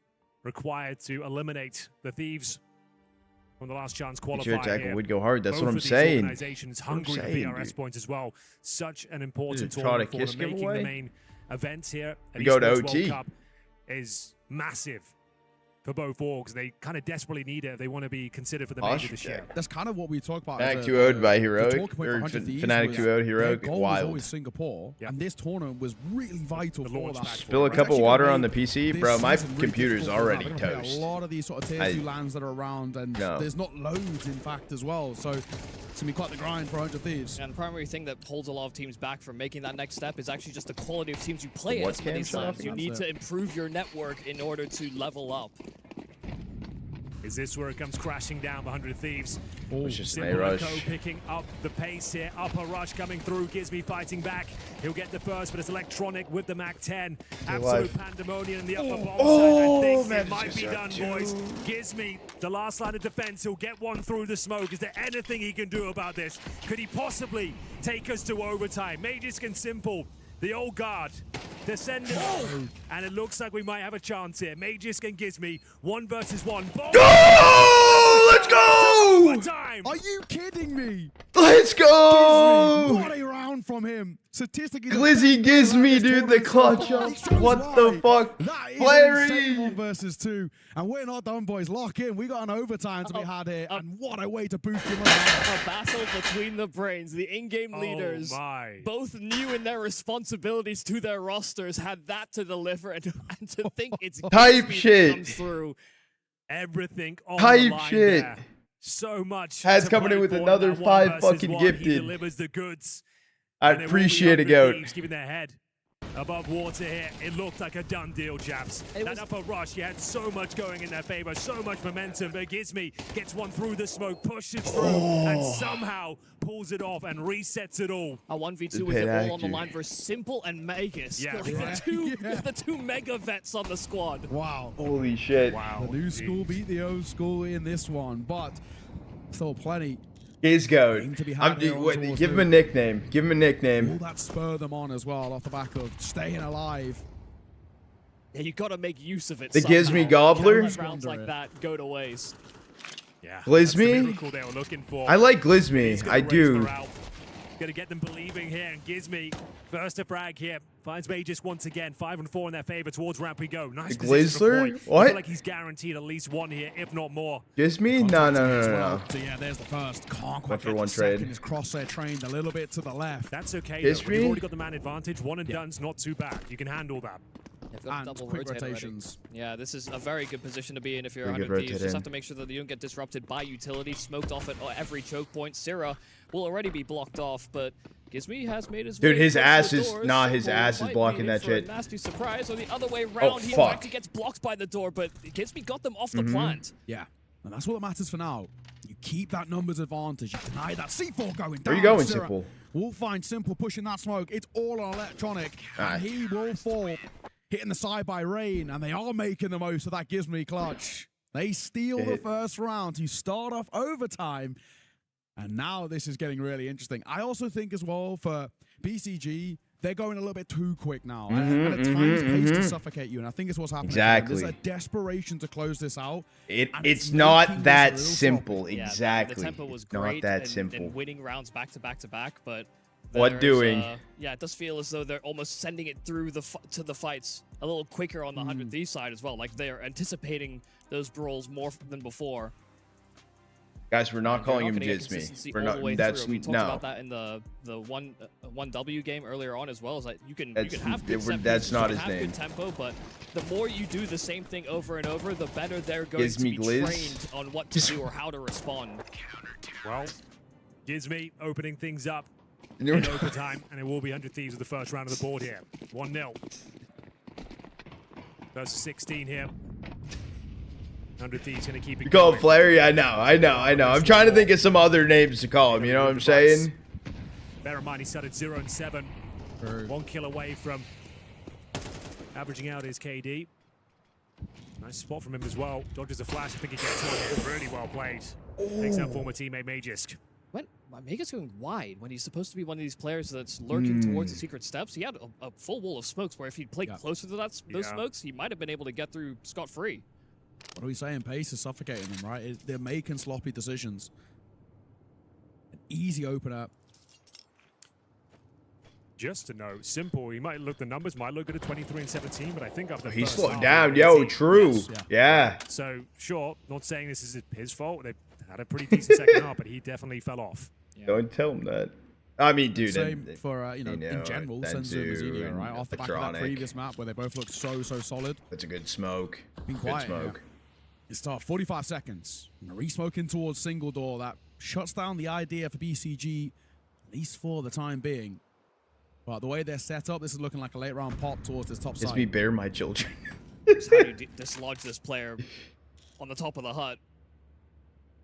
required to eliminate the Thieves from the last chance qualifier. Chair tackle would go hard. That's Both what I'm of these saying. Organizations hungry for VRS points as well. Such an important Try tournament to for kiss them. Making giveaway? the main event here at We go to Esports OT. World Cup is massive for both orgs. They kind of desperately need it if they want to be considered for the major this year. That's kind of what we talk about. Fnatic 2-0'd by Heroic, or Fnatic 2-0'd Heroic. Their goal was Wild. always Singapore, and this tournament was really vital for that. Spill a cup of water on the PC, bro. My computer's already toast. A lot of these sort of tier 2 lands that are around, and there's not loads, in fact, as well. So it's gonna be quite the grind for 100 Thieves. And the primary thing that holds a lot of teams back from making that next step is actually just the quality of teams you play in some of these lands. You need to improve your network in order to level up. Is this where it comes crashing down the 100 Thieves? Rush. Picking up the pace here. Upper rush coming through. Gizmi fighting back. He'll get the first, but it's Electronic with the Mac-10. Absolute pandemonium in the upper bomb side. I think it might be done, boys. Gizmi, the last line of defense. He'll get one through the smoke. Is there anything he can do about this? Could he possibly take us to overtime? Magisk and Simple, the old guard. They're sending and it looks like we might have a chance here. Magisk and Gizmi, 1 versus 1. Go! Let's go! Are you kidding me? Let's go! Gizmi, what a round from him. Statistically, Glizzy Gizmi, dude, the clutch up. What the fuck? That is Larry! 1 versus 2. And we're not done, boys. Lock in. We got an overtime to be had here. And what a way to boost your morale. A battle between the brains. The in-game leaders, both new in their responsibilities to their rosters, had that to deliver. And to think it's type shit comes through. Everything on type the line shit. there. So much. Has coming in with another 5 fucking gifted. He delivers the goods. I appreciate it, Goat. Keeping their head above water here. It looked like a done deal, chaps. That upper rush, he had so much going in their favor, so much momentum. But Gizmi gets one through the smoke, pushes through, and somehow pulls it off and resets it all. A 1v2 with it all on the line for Simple and Magisk. Yeah. The two mega vets on the squad. Wow. Holy shit. Wow. The new school beat the old school in this one, but still plenty. He's going. Give him a nickname. Give him a nickname. Will that spur them on as well off the back of staying alive? Yeah, you got to make use of it. The Gizmi Gobbler. Rounds like that go to waste. Yeah. Glizmi. I like Glizmi. I do. Gonna get them believing here, and Gizmi first to frag here. Finds Magisk once again. 5 and 4 in their favor. Towards ramp we go. Nice Glizzler? What? I feel like he's guaranteed at least one here, if not more. Gizmi? No. So yeah, there's the first. Can't quite 1 for 1 get trade. His crosshair trained a little bit to the left. That's okay. Though. You've already got the man advantage. 1 and done's not too bad. You can handle that. And quick rotations. Yeah, this is a very good position to be in if you're 100 Thieves. Just have to make sure that you don't get disrupted by utility. Smoked off at every choke point. Sirah will already be blocked off, but Gizmi has made his way. Dude, his ass is his ass is blocking that shit. Nasty surprise, or the other way around. He actually gets blocked by the door, but Gizmi got them off the plant. Yeah, and that's what matters for now. You keep that numbers advantage. You deny that C4 going down. Where are you going, Simple? We'll find Simple pushing that smoke. It's all on Electronic, and he will fall. hitting the side by Rain, and they are making the most of that gives me clutch. They steal the first round to start off overtime, and now this is getting really interesting. I also think as well for BCG, they're going a little bit too quick now, and at times pace to suffocate you, and I think it's what's happening. Exactly. There's a desperation to close this out. It's not that simple. Yeah, exactly. the tempo was great. Not that simple. And winning rounds back to back to back, but what doing? Yeah, it does feel as though they're almost sending it through to the fights a little quicker on the 100 Thieves side as well. Like they're anticipating those brawls more than before. Guys, we're not calling him Jizme. We're not. That's we talked about that in the 1W game earlier on as well. Is that you can have good that's not his name. Good tempo, but the more you do the same thing over and over, the better they're going to be trained on what to do or how to respond. Well, Gizme opening things up in overtime, and it will be 100 Thieves with the first round of the board here. 1-0. First 16 here. 100 Thieves going to keep it. You call him Flair? Yeah, I know. I'm trying to think of some other names to call him. You know what I'm saying? Bear in mind, he started 0-7. 1 kill away from averaging out his KD. Nice spot from him as well. Dodges the flash. I think he gets one. Really well played. Takes out former teammate Magisk. Magisk going wide when he's supposed to be one of these players that's lurking towards the secret steps. He had a full wall of smokes where if he'd played closer to those smokes, he might have been able to get through scot-free. What are we saying? Pace is suffocating them, right? They're making sloppy decisions. An easy opener. Just to note, simple. He might look, the numbers might look good at 23 and 17, but I think after he's slowed down. Yo, true. Yes, yeah. So, sure, not saying this is his fault. They had a pretty decent second half, but he definitely fell off. Yeah. Don't tell him that. I mean, dude. Same for, in general, Senzu and mzinho, right? Off the back of that previous map where they both looked so solid. That's a good smoke. Been quiet, good smoke. It's tough. 45 seconds. Re-smoking towards single door. That shuts down the idea for BCG, at least for the time being. But the way they're set up, this is looking like a late round pop towards this top side. It's me, bear my children. That's how you dislodge this player on the top of the hut.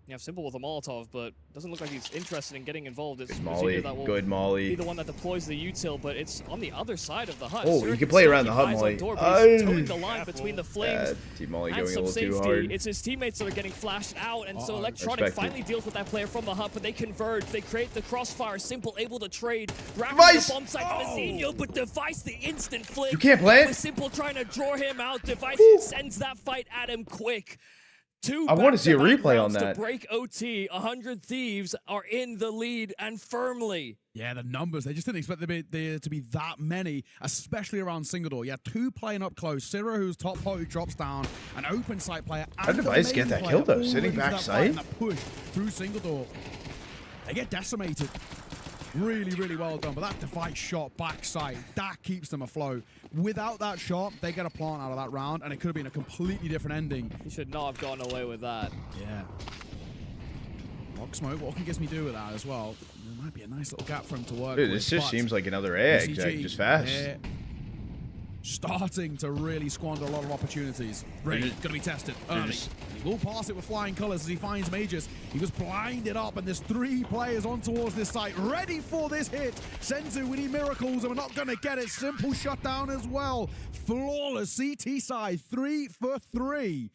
You have Simple with a Molotov, but doesn't look like he's interested in getting involved. It's Molly, that will good Molly. be the one that deploys the util, but it's on the other side of the hut. Oh, you can play around the hut, Molly. Towing the line between the flames Team Molly and going some a little safety. too hard. It's his teammates that are getting flashed out, and so Electronic finally deals with that player from the hut, but they converge. They create the crossfire. Simple able to trade. Grabbing the bomb site mzinho, but Device the instant flip. You can't play it? With Simple trying to draw him out. Device sends that fight at him quick. I want to see a replay on that. To break OT, 100 Thieves are in the lead and firmly. Yeah, the numbers, they just didn't expect there to be that many, especially around single door. Yeah, 2 playing up close. Sirah, who's top pot, who drops down. An open site player. How did Device get that kill, though? Sitting back side? That push through single door. They get decimated. Really well done. But that Device shot backside, that keeps them afloat. Without that shot, they get a plant out of that round, and it could have been a completely different ending. He should not have gotten away with that. Yeah. Rock smoke, what can Gizme do with that as well? There might be a nice little gap for him to work with. This just seems like another egg, just fast. Starting to really squander a lot of opportunities. Really going to be tested early. He will pass it with flying colors as he finds Magisk. He was blinded up, and there's 3 players on towards this site, ready for this hit. Senzu, we need miracles, and we're not going to get it. Simple shutdown as well. Flawless CT side, 3 for 3.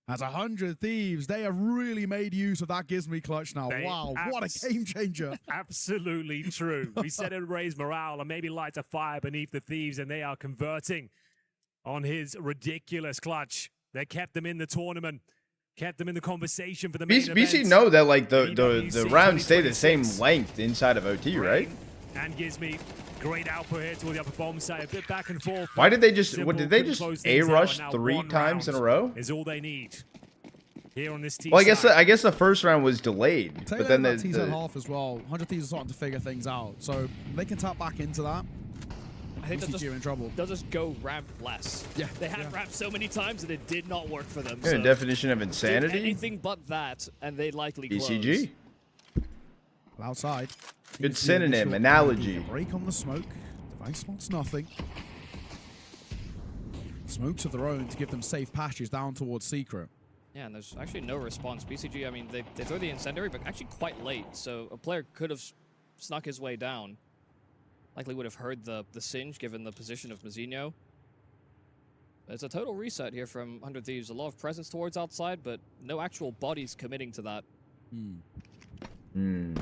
As 100 Thieves, they have really made use of that Gizme clutch now. Wow, what a game changer. Absolutely true. We said it would raise morale and maybe light a fire beneath the Thieves, and they are converting on his ridiculous clutch. They kept them in the tournament, kept them in the conversation for the main event. BC know that like the rounds stay the same length inside of OT, right? And Gizme, great output here toward the upper bomb site, a bit back and forth. Why did they just, did they just A-rush 3 times in a row? Is all they need here on this team. Well, I guess the first round was delayed, but then the half as well. 100 Thieves are starting to figure things out, so they can tap back into that. I think they'll just go ramp less. Yeah, they had ramp so many times and it did not work for them. So definition of insanity. Anything but that, and they likely BCG. Well, outside. Good synonym, analogy. Break on the smoke. Device spots nothing. Smokes of their own to give them safe passage down towards Secret. Yeah, and there's actually no response. BCG, I mean, they throw the incendiary, but actually quite late, so a player could have snuck his way down. Likely would have heard the singe given the position of mzinho. There's a total reset here from 100 Thieves. A lot of presence towards outside, but no actual bodies committing to that. Am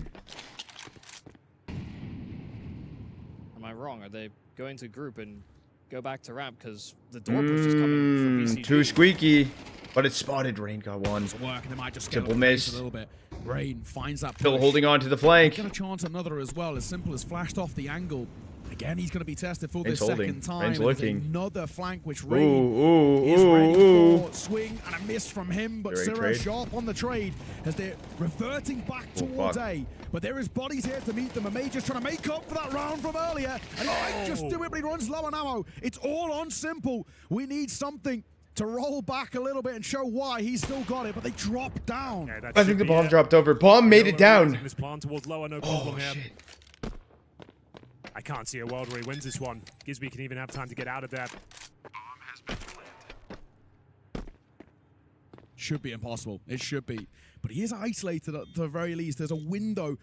I wrong? Are they going to group and go back to ramp? Because the door push is coming from BC.Game. Too squeaky. But it's spotted. Rain got one. Work, and they might just Simple miss. A little bit. Rain finds that push. Still holding on to the flank. He's got a chance another as well. As Simple as flashed off the angle. Again, he's going to be tested for Rain's this holding. second time. Rain's looking. Another flank, which Rain is ready for. Swing and a miss from him, but sirah sharp on the trade as they're reverting back towards A. But there is bodies here to meet them. And May just trying to make up for that round from earlier. And he might just do it, but he runs low on ammo. It's all on Simple. We need something to roll back a little bit and show why he's still got it, but they drop down. Yeah, I think the bomb dropped over. Bomb made it down. This plan towards lower, no problem here. Shit. I can't see a world where he wins this one. Gizmi can even have time to get out of there. Should be impossible. It should be. But he is isolated at the very least. There's a window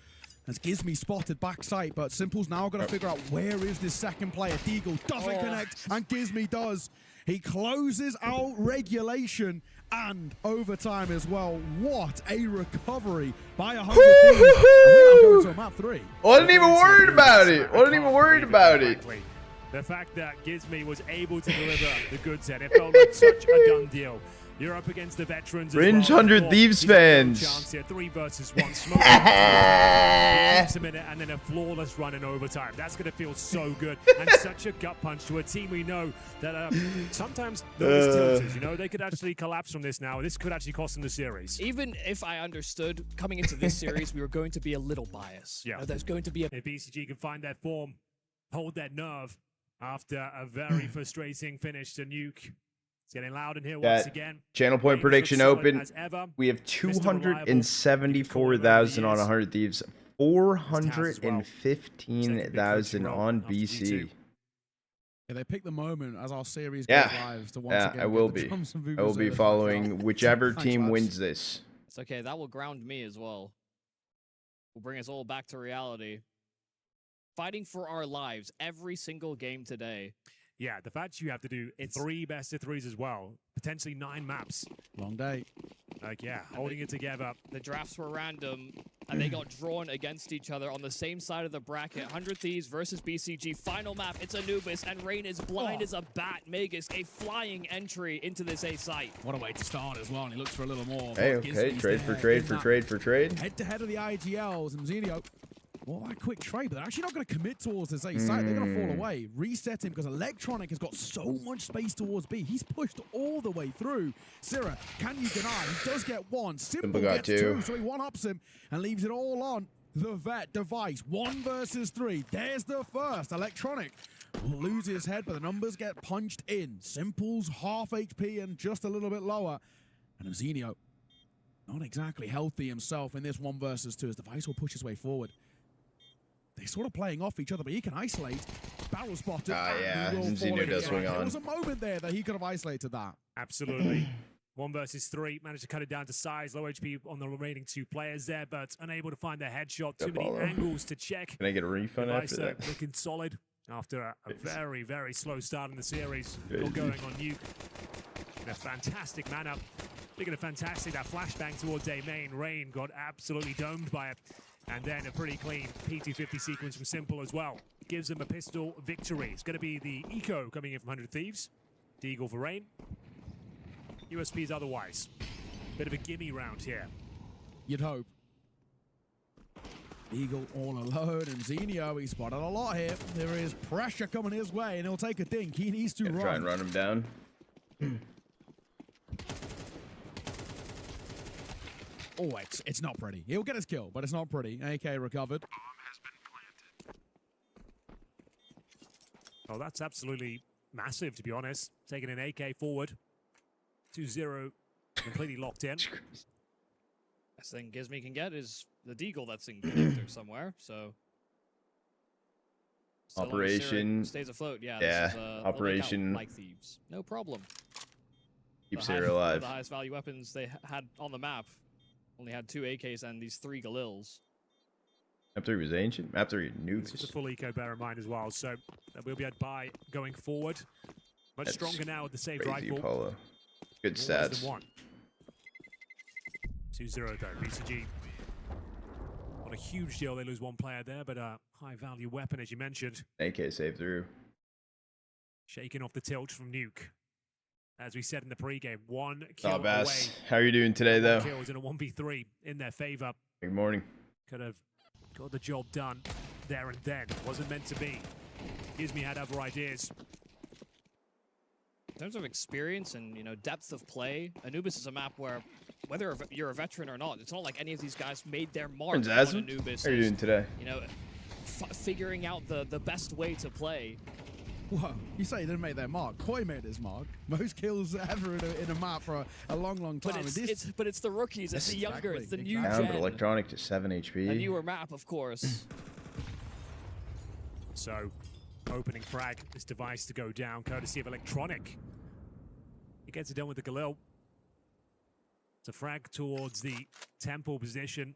as Gizmi spotted backside, but Simple's now got to figure out where is this second player. Deagle doesn't connect, and Gizmi does. He closes out regulation and overtime as well. What a recovery by 100 Thieves. And we're now going to map 3. Wasn't even worried about it. Wasn't even worried about it. The fact that Gizmi was able to deliver the goods there, it felt like such a done deal. You're up against the veterans. Fringe 100 Thieves fans. Chance here, 3 versus 1. Smoke a minute and then a flawless run in overtime. That's going to feel so good. And such a gut punch to a team we know that sometimes those tilters, you know, they could actually collapse from this now. This could actually cost them the series. Even if I understood coming into this series, we were going to be a little biased. Yeah. You know, there's going to be a... If BCG can find that form, hold that nerve after a very frustrating finish to Nuke. It's getting loud in here once again. Channel point prediction open. We have 274,000 on 100 Thieves, 415,000 on BC. Yeah, they pick the moment as our series goes live to once again. I will be. I will be following whichever team wins this. It's okay. That will ground me as well. Will bring us all back to reality. Fighting for our lives every single game today. Yeah, the fact you have to do 3 best-of-3s as well, potentially 9 maps. Long day. Like, yeah, holding it together. The drafts were random, and they got drawn against each other on the same side of the bracket. 100 Thieves versus BCG. Final map, it's Anubis, and Rain is blind as a bat. Magisk, a flying entry into this A site. What a way to start as well, and he looks for a little more. Hey, okay, trade for trade for trade for trade. Head-to-head of the IGLs, and mzinho. Well, that quick trade, but they're actually not going to commit towards this A site. They're going to fall away. Reset him because Electronic has got so much space towards B. He's pushed all the way through. sirah, can you deny? He does get one. Simple gets 2, so he one-ups him and leaves it all on the vet device. 1 versus 3. There's the first. Electronic will lose his head, but the numbers get punched in. Simple's half HP and just a little bit lower. And mzinho, not exactly healthy himself in this 1 versus 2 as device will push his way forward. They're sort of playing off each other, but he can isolate. Barrel spotted. Yeah, mzinho does swing on. There was a moment there that he could have isolated that. Absolutely. 1 versus 3. Managed to cut it down to size. Low HP on the remaining 2 players there, but unable to find their headshot. Too many angles to check. Can I get a refund after that? Looking solid after a very, very slow start in the series. All going on Nuke. In a fantastic manner. Speaking of fantastic, that flashbang towards A main. Rain got absolutely domed by it. And then a pretty clean P250 sequence from Simple as well. Gives them a pistol victory. It's going to be the Eco coming in from 100 Thieves. Deagle for Rain. USPs otherwise. Bit of a gimme round here. You'd hope. Eagle all alone, and mzinho, he spotted a lot here. There is pressure coming his way, and he'll take a dink. He needs to run. Try and run him down. Oh, it's not pretty. He'll get his kill, but it's not pretty. AK recovered. Oh, that's absolutely massive, to be honest. Taking an AK forward. 2-0, completely locked in. Best thing Gizmi can get is the Deagle that's in connector somewhere, so... Operation... stays afloat, yeah. Yeah, this is, Operation... like Thieves. No problem. Keep sirah alive. The highest value weapons they had on the map. Only had 2 AKs and these 3 Galils. Map 3 was ancient. Map 3 nukes. It's a full eco, bear in mind as well. So we'll be able to buy going forward. Much stronger now with the saved crazy rifle. Polo. Good stats. 2-0 though. BCG. Not a huge deal. They lose one player there, but a high-value weapon, as you mentioned. AK saved through. Shaking off the tilt from Nuke. As we said in the pregame, 1 kill Oh, away. Bass. How are you doing today, though? 1 kills in a 1v3 in their favor. Good morning. Could have got the job done there and then. Wasn't meant to be. Gizmi had other ideas. In terms of experience and, you know, depth of play, Anubis is a map where, whether you're a veteran or not, it's not like any of these guys made their mark on Anubis. How are you doing today? You know, figuring out the best way to play. Whoa, you say he didn't make their mark. Poiii made his mark. Most kills ever in a map for a long, long time. But it's the rookies, it's the younger, it's the new Down, gen. but Electronic to 7 HP. A newer map, of course. So, opening frag, this device to go down, courtesy of Electronic. He gets it done with the Galil. It's a frag towards the temple position.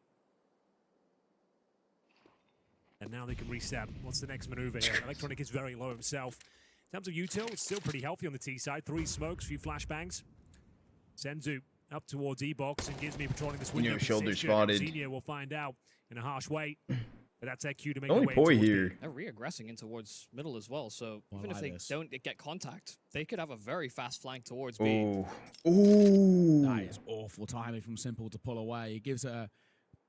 And now they can reset. What's the next maneuver here? Electronic is very low himself. In terms of util, it's still pretty healthy on the T side. 3 smokes, few flashbangs. Senzu up towards E-Box and Gizmi patrolling this window. Shoulder spotted. Mzinho will find out in a harsh way. But that's their cue to make Only their way poiii here. They're re-aggressing in towards middle as well, so even if they don't get contact, they could have a very fast flank towards B. Ooh. Ooh. That is awful timing from Simple to pull away. He gives a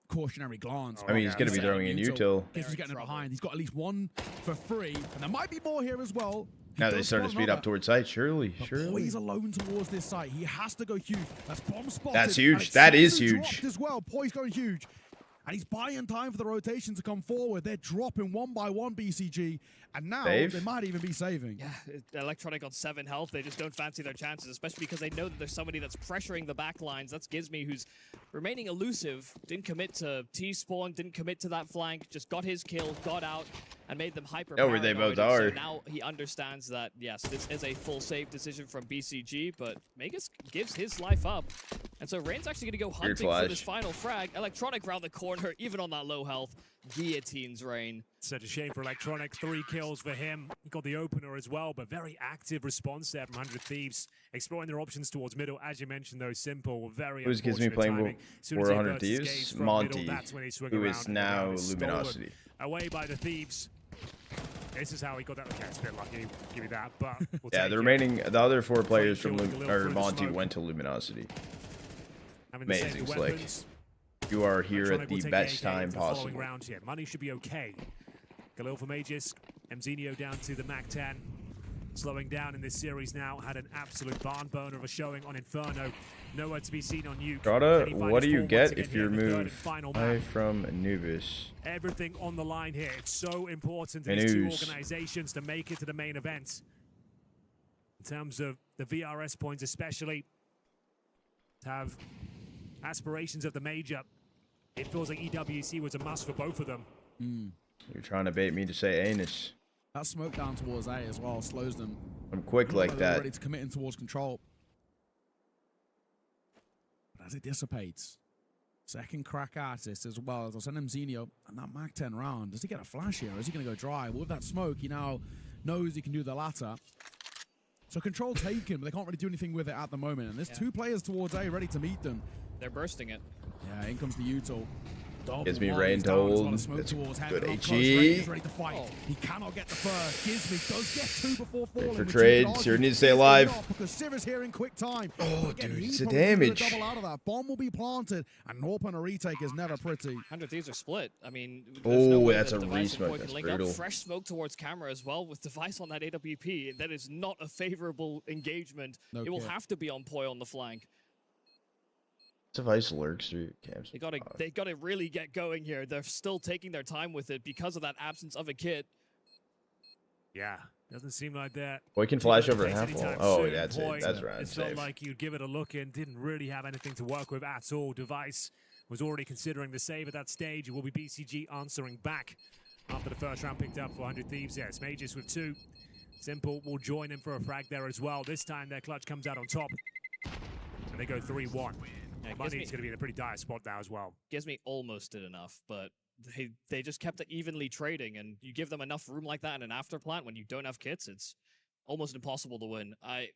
cautionary glance. I mean, he's going to be throwing in util. He's getting it behind. He's got at least 1 for free, and there might be more here as well. Now they start to speed up towards site. Surely. He's alone towards this site. He has to go huge. That's bomb spotted. That's huge. That is huge. Dropped as well. Poiii's going huge. And he's buying time for the rotation to come forward. They're dropping 1 by 1 BCG. And now they might even be saving. Yeah, Electronic on 7 health. They just don't fancy their chances, especially because they know that there's somebody that's pressuring the back lines. That's Gizmi, who's remaining elusive. Didn't commit to T-spawn, didn't commit to that flank. Just got his kill, got out, and made them hyper where they both are. So now he understands that, yes, this is a full save decision from BCG, but Magisk gives his life up. And so Rain's actually going to go hunting for this final frag. Electronic round the corner, even on that low health. Guillotines Rain. Such a shame for Electronic. 3 kills for him. He got the opener as well, but very active response there from 100 Thieves. Exploring their options towards middle. As you mentioned, though, Simple, very Who's Gizmi playing for 100 Thieves? Monty, who is now Luminosity. Away by the Thieves. This is how he got that. Okay, it's a bit lucky. Give you that, but we'll yeah, the other 4 players from Monty went to Luminosity. Amazing slick. You are here at the best time possible. Round here. Money should be okay. Galil for Magisk. mzinho down to the Mac 10. Slowing down in this series now. Had an absolute barn burner of a showing on Inferno. Nowhere to be seen on Nuke. What do you get if you remove from Anubis? Everything on the line here. It's so important to these 2 organizations to make it to the main event. In terms of the VRS points especially. To have aspirations of the major. It feels like EWC was a must for both of them. You're trying to bait me to say anus. That smoke down towards A as well slows them. I'm quick like that. Ready to commit in towards control. But as it dissipates, second crack artist as well. They'll send him mzinho and that Mac 10 round. Does he get a flash here or is he going to go dry? Well, with that smoke, he now knows he can do the latter. So control taken, but they can't really do anything with it at the moment. And there's 2 players towards A ready to meet them. They're bursting it. Yeah, in comes the util. Gives me Rain told. It's good HE. Ready to fight. He cannot get the first. Gives does get 2 before falling. For trades, you need to stay alive. Because sirah's here in quick time. Oh, dude, it's a damage. Double out of that. Bomb will be planted, and an open retake is never pretty. 100 Thieves are split. I mean, that's a re-smoke. That's brutal. Fresh smoke towards camera as well with device on that AWP. That is not a favorable engagement. It will have to be on poiii on the flank. Device lurks through camps. They gotta really get going here. They're still taking their time with it because of that absence of a kit. Yeah, doesn't seem like that. We can flash over half wall. Oh, yeah, that's it. That's right. It felt like you'd give it a look and didn't really have anything to work with at all. Device was already considering the save at that stage. It will be BCG answering back after the first round picked up for 100 Thieves. Yes, Magisk with 2. Simple will join him for a frag there as well. This time their clutch comes out on top. And they go 3-1. Yeah, Money's going to be in a pretty dire spot now as well. Gizmi almost did enough, but they just kept it evenly trading, and you give them enough room like that in an after plant when you don't have kits, it's almost impossible to win. I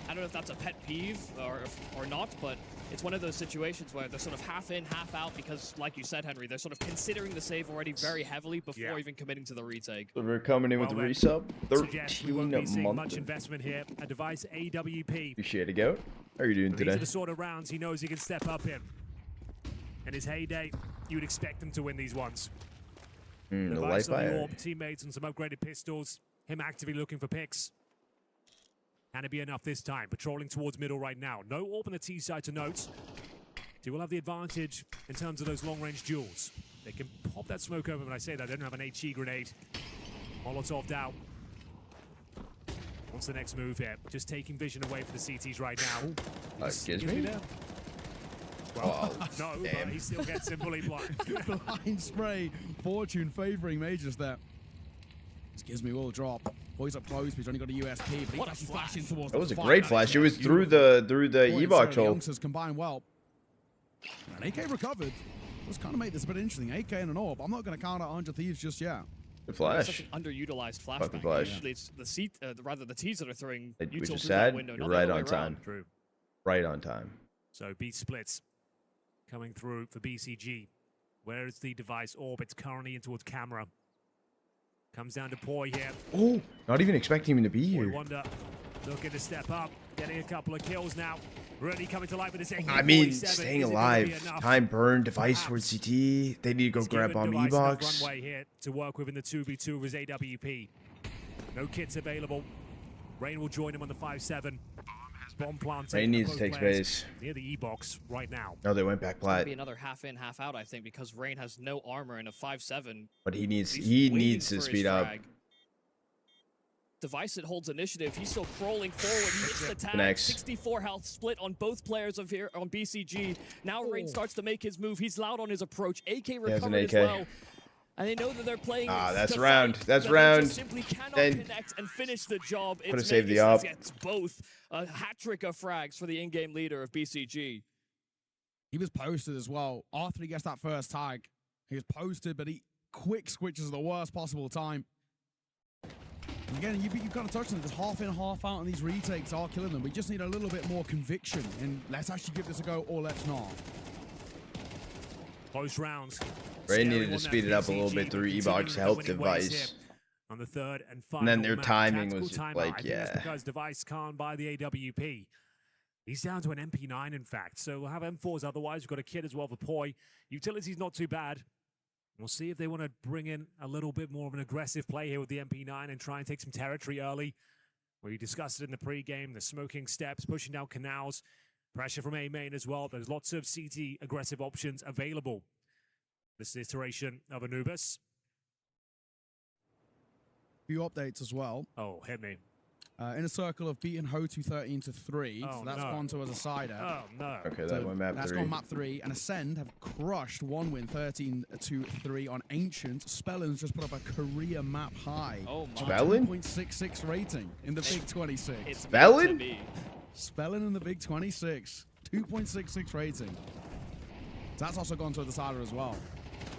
don't know if that's a pet peeve or not, but it's one of those situations where they're sort of half in, half out because, like you said, Henry, they're sort of considering the save already very heavily before even committing to the retake. So we're coming in with the resub. 13 a month. Much investment here. A device AWP. Appreciate it, Goat. How are you doing today? These are the sort of rounds he knows he can step up in. In his heyday, you would expect him to win these ones. The device on the Qualifier. orb, teammates on some upgraded pistols. Him actively looking for picks. Can it be enough this time? Patrolling towards middle right now. No orb on the T side to note. He will have the advantage in terms of those long-range duels. They can pop that smoke over when I say that. They don't have an HE grenade. Molotov'd out. What's the next move here? Just taking vision away from the CTs right now. Excuse me? Well, no, but he still gets him fully blind. Blind spray. Fortune favoring Magisk there. Excuse me, will drop. Boys up close, he's only got a USP, but he's actually flashing towards that was a the great flash. It was through the E-box hole. Youngsters combine well. And AK recovered. Let's kind of make this a bit interesting. AK and an orb. I'm not going to count out 100 Thieves just yet. Good flash. Such an underutilized flashbang. Fucking flash. Usually it's the seat, rather the T's that are throwing Which util is through that sad. window. You're not the right other way on time. around. True. Right on time. So B splits coming through for BCG. Where is the device orb? It's currently in towards camera. Comes down to poiii here. Oh, not even expecting him to be here. Wonder looking to step up, getting a couple of kills now. Really coming to life with this. I mean, staying alive. Time burn, device towards CT. They need to go grab bomb E-box. Runway here to work with in the 2v2 with his AWP. No kits available. Rain will join him on the 5-7. Bomb planting. Rain needs to take space. Near the E-box right now. No, they went back It's gonna flat. be another half in, half out, I think, because Rain has no armor in a 5-7. But he needs He's waiting to for his speed up. frag. Device that holds initiative. He's still crawling forward. He hits the tag. Connects. 64 health split on both players of here on BCG. Now Rain starts to make his move. He's loud on his approach. AK recovered as well. And they know that they're playing. That's to round. fight, That's that round. They just simply cannot Then connect and finish the job. Could have It's saved the Magisk op. that gets both. A hat trick of frags for the in-game leader of BCG. He was posted as well. After he gets that first tag, he was posted, but he quick switches at the worst possible time. And again, you kind of touched on it. Just half in, half out, and these retakes are killing them. We just need a little bit more conviction. And let's actually give this a go, or let's not. Close rounds. Rain needed to speed it up a little bit through E-box help device. On the third and final And then their map. timing Tactical was just timeout. like, I think that's yeah. because device can't buy the AWP. He's down to an MP9, in fact. So we'll have M4s otherwise. We've got a kit as well for poiii. Utility's not too bad. We'll see if they want to bring in a little bit more of an aggressive play here with the MP9 and try and take some territory early. We discussed it in the pre-game, the smoking steps, pushing down canals, pressure from A main as well. There's lots of CT aggressive options available. This iteration of Anubis. Few updates as well. Oh, hit me. In a circle of beating Ho2 13-3. Oh, so that's no. gone to as a sider. Oh, no. Okay, So that went map that's 3. gone map 3, and Ascend have crushed one win 13-3 on Ancient. Spellin's just put up a career map high. Oh my. Spellin? 2.66 rating in the Big 26. It's Spellin? meant to be. Spellin in the Big 26. 2.66 rating. So that's also gone to the sider as well.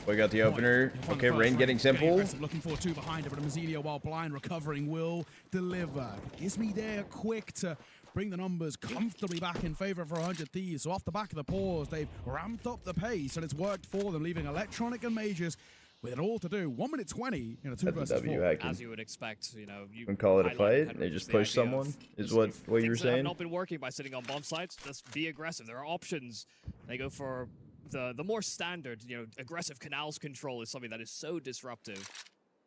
We got the opener. Okay, Rain getting simple. Looking for two behind it, but mzinho, while blind, recovering, will deliver. Gives me there quick to bring the numbers comfortably back in favor for 100 Thieves. So off the back of the pause, they've ramped up the pace, and it's worked for them, leaving Electronic and Magisk with it all to do. 1 minute 20 in a 2 versus 4. As you would expect, you know, you can call it a highlighted fight. kind They of just the push idea someone. of Is what you were things that have saying? not been working by sitting on bomb sites. Just be aggressive. There are options. They go for the more standard, you know, aggressive canals control is something that is so disruptive.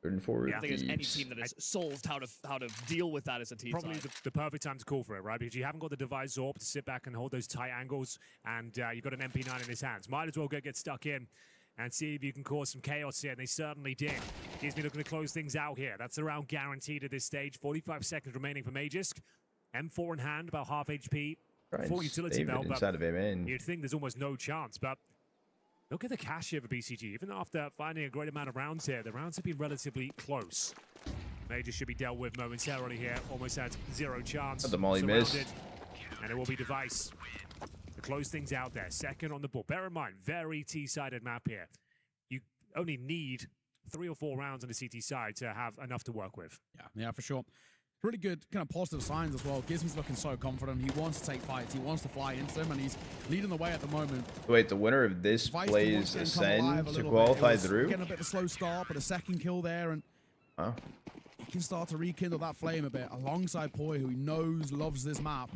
Third and forward. I think there's any team that has solved how to deal with that as a team. Probably side. the perfect time to call for it, right? Because you haven't got the device Zorb to sit back and hold those tight angles, and you've got an MP9 in his hands. Might as well get stuck in and see if you can cause some chaos here, and they certainly did. He's been looking to close things out here. That's around guaranteed at this stage. 45 seconds remaining for Magisk. M4 in hand, about half HP. Full utility belt, but inside of A main. you'd think there's almost no chance, but look at the cash here for BCG. Even after finding a great amount of rounds here, the rounds have been relatively close. Major should be dealt with momentarily here. Almost had zero chance. But the molly missed. And it will be device to close things out there. Second on the board. Bear in mind, very T-sided map here. You only need 3 or 4 rounds on the CT side to have enough to work with. Yeah, for sure. really good kind of positive signs as well. Gizmy's looking so confident. He wants to take fights. He wants to fly into them, and he's leading the way at the moment. Wait, the winner of this plays Ascend to qualify through? Getting a bit of a slow start, but a second kill there, and he can start to rekindle that flame a bit alongside poiii, who he knows loves this map.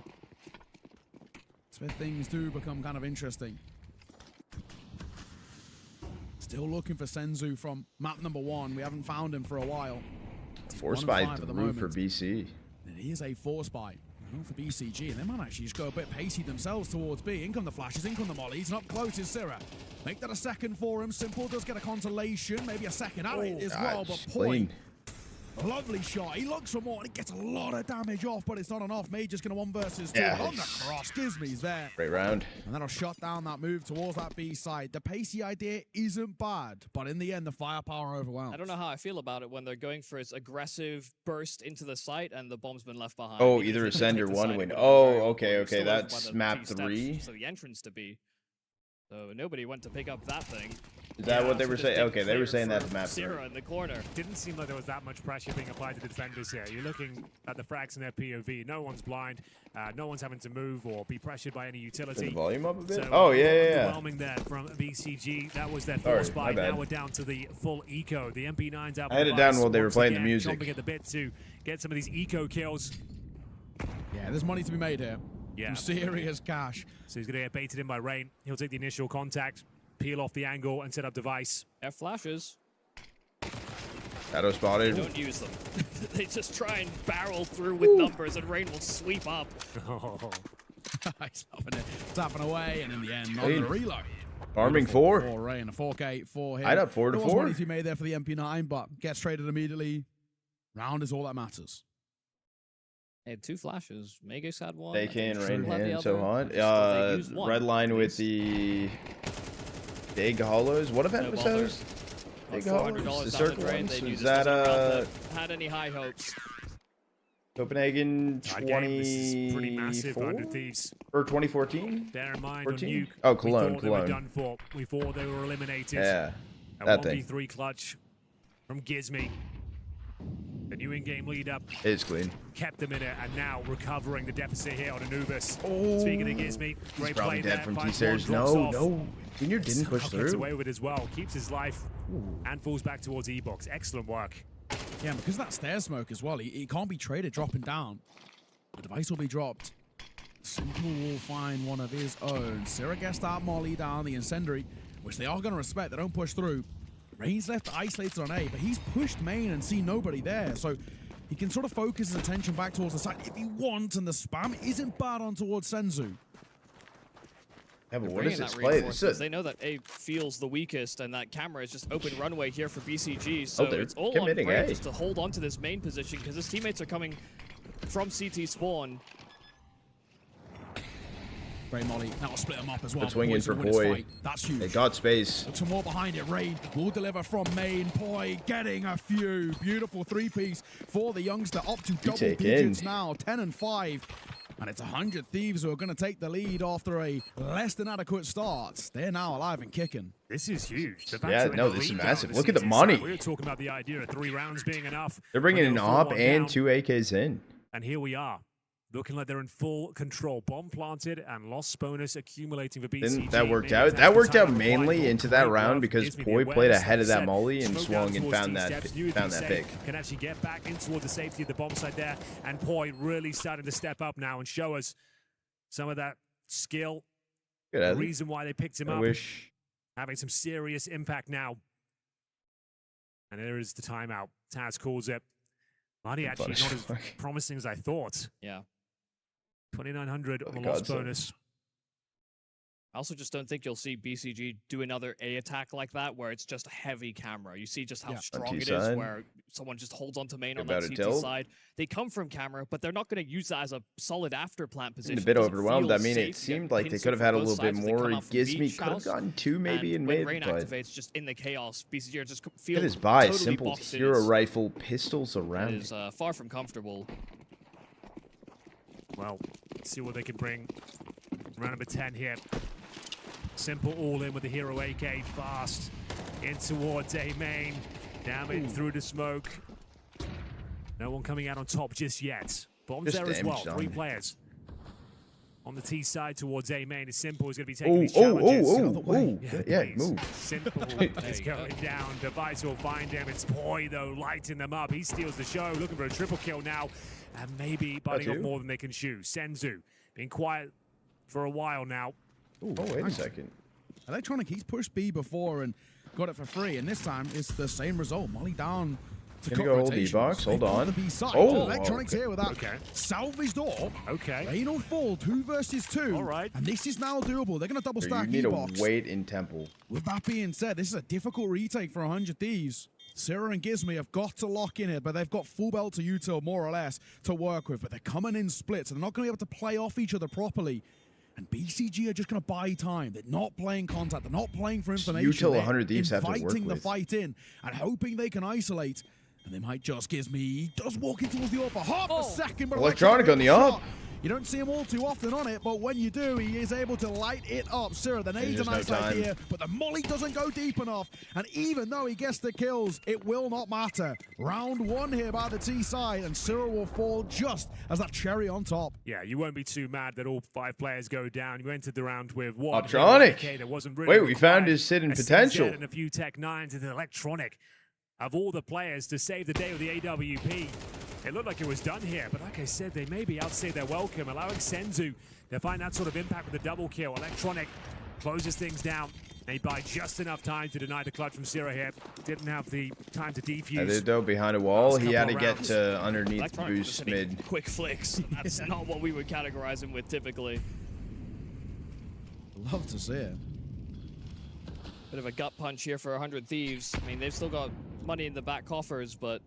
It's where things do become kind of interesting. Still looking for Senzu from map number 1. We haven't found him for a while. Force by through for BC. It is a force buy for BCG, and they might actually just go a bit pacey themselves towards B. In come the flashes, in come the mollies, and up close is sirah. Make that a second for him. Simple does get a consolation, maybe a second at it as well, but poiii. Lovely shot. He looks for more, and he gets a lot of damage off, but it's not enough. Major's going to 1 versus 2. On the cross, Gizmy's there. Great round. And that'll shut down that move towards that B side. The pacey idea isn't bad, but in the end, the firepower overwhelms. I don't know how I feel about it when they're going for its aggressive burst into the site and the bomb's been left behind. Oh, either Ascend or one win. Oh, okay. That's map 3. So the entrance to B. So nobody went to pick up that thing. Is that what they were saying? Okay, they were saying that to map 3. sirah in the corner. Didn't seem like there was that much pressure being applied to the defenders here. You're looking at the frags in their POV. No one's blind. No one's having to move or be pressured by any utility. Turn the volume up a bit? So, oh, yeah. Overwhelming there from BCG. That was their force buy. Now we're down to the full eco. The MP9's out. I had it down while they were playing the music. Chomping at the bit to get some of these eco kills. Yeah, there's money to be made here. Yeah. Some serious cash. So he's going to get baited in by Rain. He'll take the initial contact, peel off the angle, and set up device. F flashes. Shadow spotted. Don't use them. They just try and barrel through with numbers, and Rain will sweep up. He's tapping away, and in the end, on the reload. Farming 4. For Rain, a 4K for him. I'd up 4 to 4. There was money to be made there for the MP9, but gets traded immediately. Round is all that matters. They had 2 flashes. Magisk had 1. They can Rain hand so hot. Red line please. with the big hollows. What event was those? Big hollows. The circle ones. Is that had any high hopes? Copenhagen 24 or 2014? Bear in mind 14? On Nuke, oh, Cologne. We thought they were done for. We thought they were eliminated. Yeah, that 1v3 clutch from Gizmy. The new in-game lead-up is clean. Kept them in it, and now recovering the deficit here on Anubis. Speaking of Gizmy, great play there. From T-Stairs. No. Junior didn't push through. Gets away with it as well. Keeps his life and falls back towards E-Box. Excellent work. Yeah, because of that stair smoke as well, he can't be traded dropping down. The device will be dropped. Simple will find one of his own. sirah gets that molly down, the incendiary, which they are going to respect. They don't push through. Rain's left isolated on A, but he's pushed main and see nobody there. So he can sort of focus his attention back towards the side if he wants, and the spam isn't bad on towards Senzu. Yeah, but what is this play? They know that A feels the weakest, and that camera is just open runway here for BCG. So it's all on Rain just to hold on to this main position because his teammates are coming from CT spawn. Great molly. Now I'll split them up as well. The swing in for poiii. That's huge. They got space. Look some more behind it. Rain will deliver from main. poiii getting a few. Beautiful 3-piece for the youngster. Up to double digits now. 10 and 5. And it's 100 Thieves who are going to take the lead after a less than adequate start. They're now alive and kicking. This is huge. Yeah, no, this is massive. Look at the money. We were talking about the idea of 3 rounds being enough. They're bringing an op and 2 AKs in. And here we are. Looking like they're in full control. Bomb planted and loss bonus accumulating for BCG. Didn't that worked out? That worked out mainly into that round because poiii played ahead of that molly and swung and found that pick. Can actually get back in toward the safety of the bomb side there. And poiii really starting to step up now and show us some of that skill. The reason why they picked him up. Having some serious impact now. And there is the timeout. Taz calls it. Money actually not as promising as I thought. Yeah. 2,900 on the loss bonus. I also just don't think you'll see BCG do another A attack like that where it's just a heavy camera. You see just how strong it is where someone just holds onto main on that CT side. They come from camera, but they're not going to use that as a solid after plant position. A bit overwhelmed. I mean, it seemed like they could have had a little bit more. Gizmy could have gotten 2 maybe in mid. Rain activates just in the chaos. BCG are just feel Look at his buy. Totally Simple hero rifle pistols around. It is far from comfortable. Well, let's see what they can bring. Round number 10 here. Simple all in with the hero AK. Fast in towards A main. Damage through the smoke. No one coming out on top just yet. Bombs there as well. 3 players. On the T side towards A main, Simple is going to be taking these challenges. Yeah, move. Simple is going down. Device will find him. It's poiii, though, lighting them up. He steals the show, looking for a triple kill now, and maybe biting off more than they can chew. Senzu, been quiet for a while now. Ooh, wait a second. Electronic, he's pushed B before and got it for free, and this time it's the same result. Molly down. Gonna go hold D-box, hold on. Electronics here with that salvage door. Rain will fall, 2 versus 2. All right. And this is now doable. They're gonna double stack You need E-box. to wait in temple. With that being said, this is a difficult retake for 100 Thieves. sirah and Gizmi have got to lock in it, but they've got full belt to util more or less to work with. But they're coming in splits, and they're not gonna be able to play off each other properly. And BCG are just going to buy time. They're not playing contact. They're not playing for information. Util 100 Thieves have to work inviting the with. fight in and hoping they can isolate. And they might just Gizmi. He does walk in towards the AWP for half a second. But Electronic on the AWP. You don't see him all too often on it, but when you do, he is able to light it up. sirah, the nade's a nice idea, but the molly doesn't go deep enough. And even though he gets the kills, it will not matter. Round 1 here by the T side, and sirah will fall just as that cherry on top. Yeah, you won't be too mad that all 5 players go down. You entered the round with 1. Electronic. Really wait, we found his hidden potential. And a few Tech 9s into Electronic. Of all the players to save the day with the AWP, it looked like it was done here, but like I said, they maybe outstay their welcome, allowing Senzu to find that sort of impact with the double kill. Electronic closes things down. They buy just enough time to deny the clutch from sirah here. Didn't have the time to defuse. Though behind a wall, he had to get to underneath the boost mid. Quick flicks. That's not what we would categorize him with typically. Love to see it. Bit of a gut punch here for 100 Thieves. I mean, they've still got money in the back coffers, but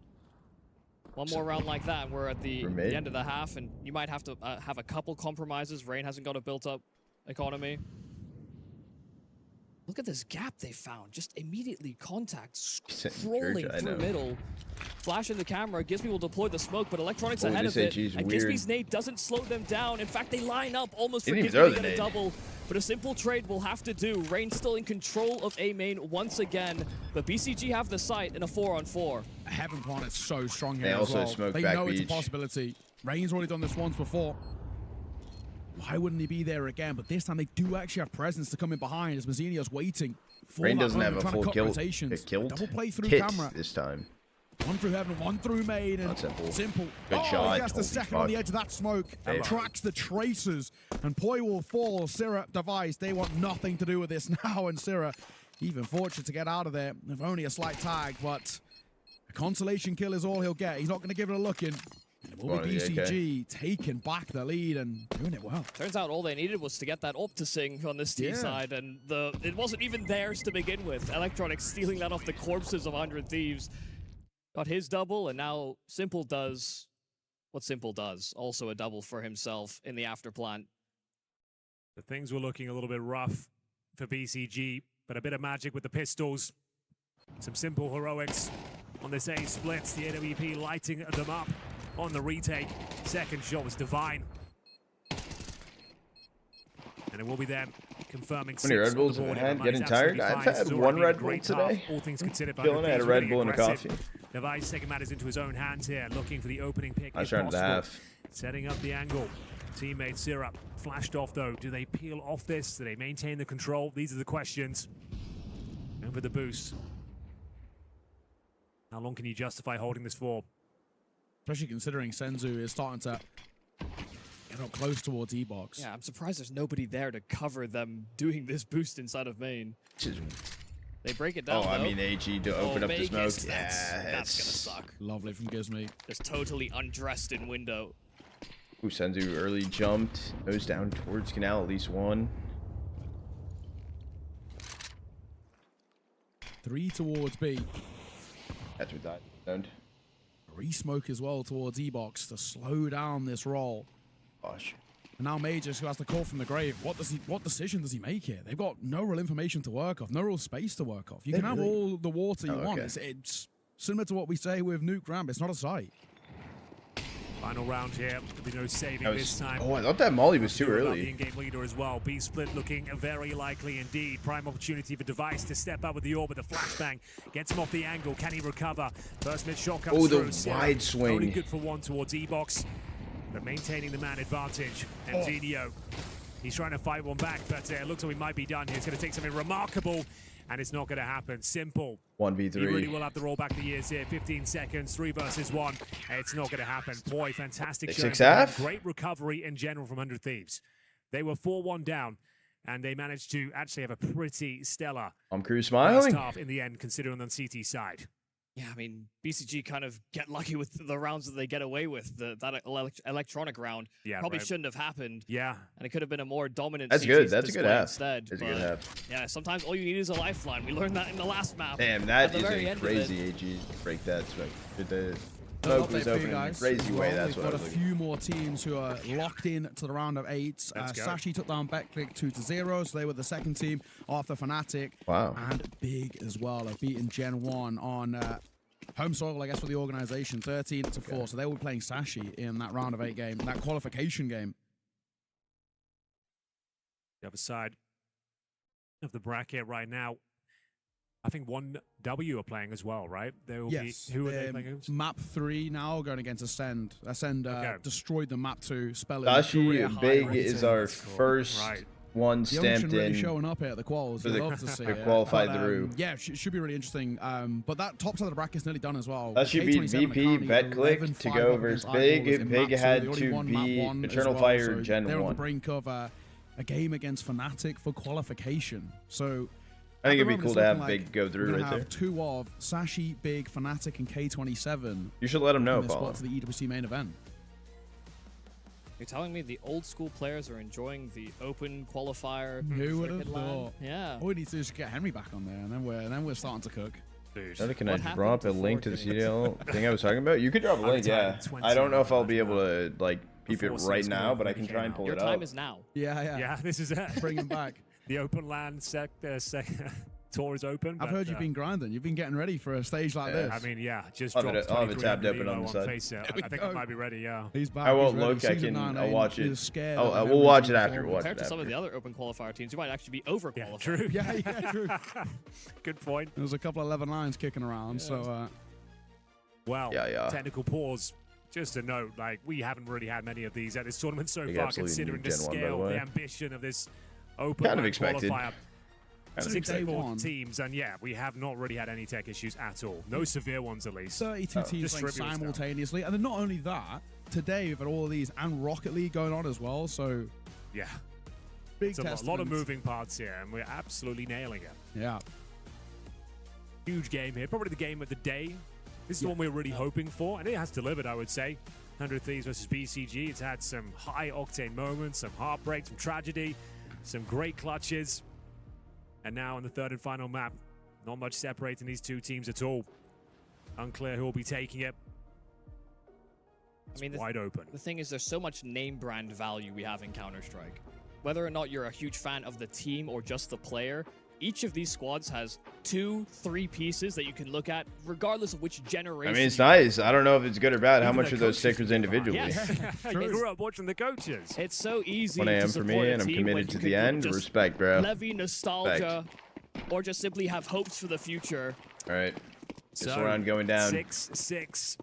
one more round like that, and we're at the end of the half, and you might have to have a couple compromises. Rain hasn't got a built-up economy. Look at this gap they found. Just immediately contact, scrolling through middle. Flash in the camera. Gizmi will deploy the smoke, but Electronic's ahead of it. And Gizmi's nade doesn't slow them down. In fact, they line up almost for Gizmi to get a double. But a simple trade will have to do. Rain still in control of A main once again. But BCG have the site in a 4-on-4. Heaven Plant is so strong here they as also well. smoke They back know beach. It's a possibility. Rain's already done this once before. Why wouldn't he be there again? But this time they do actually have presence to come in behind as mzinho's waiting for Rain that doesn't have a full kill. Double play through hit camera. This time. 1 through Heaven, 1 through main, and simple. Good shot. He gets the second on the edge of that smoke and tracks the tracers. And poiii will fall. sirah device. They want nothing to do with this now. And sirah, even fortunate to get out of there. With only a slight tag, but a consolation kill is all he'll get. He's not going to give it a look in. And it will be BCG taking back the lead and doing it well. Turns out all they needed was to get that AWP to sing on this T side, and it wasn't even theirs to begin with. Electronic stealing that off the corpses of 100 Thieves. Got his double, and now Simple does what Simple does. Also a double for himself in the after plant. The things were looking a little bit rough for BCG, but a bit of magic with the pistols. Some simple heroics on this A splits. The AWP lighting them up on the retake. Second shot was divine. And it will be them confirming 6 Red Bulls in hand, getting tired. I've had 1 Red Bull today. All things considered, Feeling I had a Red Bull and a coffee. Device taking matters into his own hands here, looking for the opening pick. I tried to half. Setting up the angle. Teammate sirah flashed off though. Do they peel off this? Do they maintain the control? These are the questions. And for the boost. How long can you justify holding this for? Especially considering Senzu is starting to get up close towards E-box. Yeah, I'm surprised there's nobody there to cover them doing this boost inside of main. They break it down. I mean AG to open up the smoke. That's gonna suck. Lovely from Gizmi. Just totally undressed in window. Ooh, Senzu early jumped. Goes down towards Canal, at least 1. 3 towards B. That's what that zoned. Re-smoke as well towards E-box to slow down this roll. Gosh. And now Magisk, who has to call from the grave. What decision does he make here? They've got no real information to work off, no real space to work off. You can have all the water you want. It's similar to what we say with Nuke Ramp. It's not a sight. Final round here. There'll be no saving this time. Oh, I thought that Molly was too early. The in-game leader as well. B split looking very likely indeed. Prime opportunity for Device to step up with the orb, but the flashbang gets him off the angle. Can he recover? First mid shot comes through. Oh, the wide swing. Only good for one towards E-Box, but maintaining the man advantage. And mzinho, he's trying to fight one back, but it looks like we might be done here. It's going to take something remarkable, and it's not going to happen. Simple. 1v3. He really will have to roll back the years here. 15 seconds, 3 versus 1. It's not going to happen. Boy, fantastic showing. Great recovery in general from 100 Thieves. They were 4-1 down, and they managed to actually have a pretty stellar Crew smiling first half in the end, considering on the CT side. Yeah, I mean, BCG kind of get lucky with the rounds that they get away with. That electronic round probably shouldn't have happened. Yeah. And it could have been a more dominant That's CT good. That's a good half. Instead. That's a good half. Yeah, sometimes all you need is a lifeline. We learned that in the last map. Damn, that is a crazy AG break that. Did the smoke was open in a crazy way. That's what I was looking. We've got a few more teams who are locked in to the round of 8. Sashi took down Betclick 2-0, so they were the second team after Fnatic. Wow. And Big as well have beaten Gen 1 on home soil, I guess, for the organization, 13-4. So they were playing Sashi in that round of 8 game, that qualification game. The other side of the bracket right now, I think 1W are playing as well, right? They will be. Who are they playing against? Map 3 now going against Ascend. Ascend destroyed the map 2. Sashi Big is our first one stamped in. Really showing up here at the quals. Love to see it. Qualified through. Yeah, should be really interesting. But that top side of the bracket's nearly done as well. Sashi beat VP, Betclick to go versus Big. Big had to beat Eternal Fire Gen 1. They're on the brink of a game against Fnatic for qualification. So I think it'd be cool to have Big go through right there. Have 2 of Sashi, Big, Fnatic, and K27. You should let them know, Paul. To the EWC main event. You're telling me the old school players are enjoying the open qualifier? Who would have thought? Yeah. All we need to do is get Henry back on there, and then we're starting to cook. Can I drop a link to the CDL thing I was talking about? You could drop a link, yeah. I don't know if I'll be able to like peep it right now, but I can try and pull it up. Your time is now. Yeah, this is it. Bring him back. The open land tour is open. I've heard you've been grinding. You've been getting ready for a stage like this. I mean, yeah, just I'll have it tabbed open on the side. I think I might be ready, yeah. He's back. I won't look. I'll watch it. We'll watch it after. Compared to some of the other open qualifier teams, you might actually be overqualified. True. Yeah, true. Good point. There's a couple of 11 lines kicking around, so... Well, technical pause. Just a note, like, we haven't really had many of these at this tournament so far, considering the scale, the ambition of this open qualifier. 6 teams, and yeah, we have not really had any tech issues at all. No severe ones, at least. 32 teams playing simultaneously, and then not only that, today we've got all of these and Rocket League going on as well, so... Yeah. Big a lot of moving parts here, and we're absolutely nailing it. Yeah. Huge game here, probably the game of the day. This is the one we're really hoping for, and it has delivered, I would say. 100 Thieves versus BCG. It's had some high-octane moments, some heartbreak, some tragedy, some great clutches. And now on the third and final map, not much separating these two teams at all. Unclear who will be taking it. It's wide open. The thing is, there's so much name brand value we have in Counter-Strike. Whether or not you're a huge fan of the team or just the player, each of these squads has 2-3 pieces that you can look at, regardless of which generation. I mean, it's nice. I don't know if it's good or bad. How much are those stickers individually? I grew up watching the coaches. It's so easy. 1 a.m. for me, and I'm committed to the end. Respect, bro. Levy nostalgia, or just simply have hopes for the future. All right. This round going down. 6-6.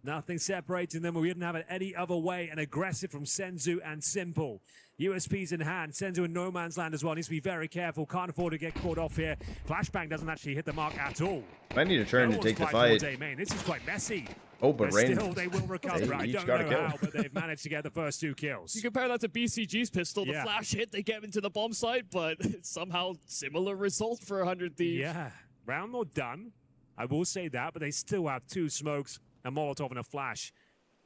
Nothing separating them. We didn't have it any other way. And aggressive from Senzu and Simple. USPs in hand. Senzu in no man's land as well. Needs to be very careful. Can't afford to get caught off here. Flashbang doesn't actually hit the mark at all. I need a turn to take the fight. This is quite messy. Oh, but Rain. Still, they will recover. I don't know how, but they've managed to get the first 2 kills. You compare that to BCG's pistol. The flash hit, they get into the bomb site, but somehow similar result for 100 Thieves. Yeah. Round not done. I will say that, but they still have 2 smokes, a Molotov, and a flash.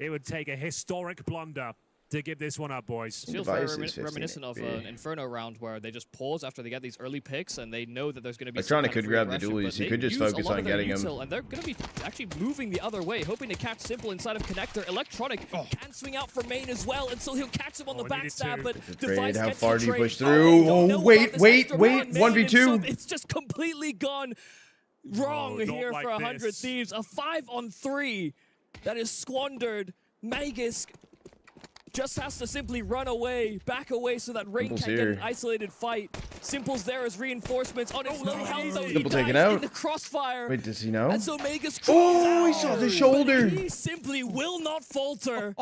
It would take a historic blunder to give this one up, boys. Feels very reminiscent of an Inferno round where they just pause after they get these early picks and they know that there's going to be Electronic could grab the dualies. He could just focus on getting them. And they're going to be actually moving the other way, hoping to catch Simple inside of Connector. Electronic can swing out for main as well, and so he'll catch him on the backstab, but Device how gets far the do you trade. push through? Oh, wait, 1v2. So it's just completely gone wrong here for 100 Thieves. A 5-on-3 that is squandered. Magisk just has to simply run away, back away so that Rain can get an isolated fight. Simple's there as reinforcements on his low health, though. Simple taken out. In the crossfire. Wait, does he know? And so Magisk he saw the shoulder. He simply will not falter.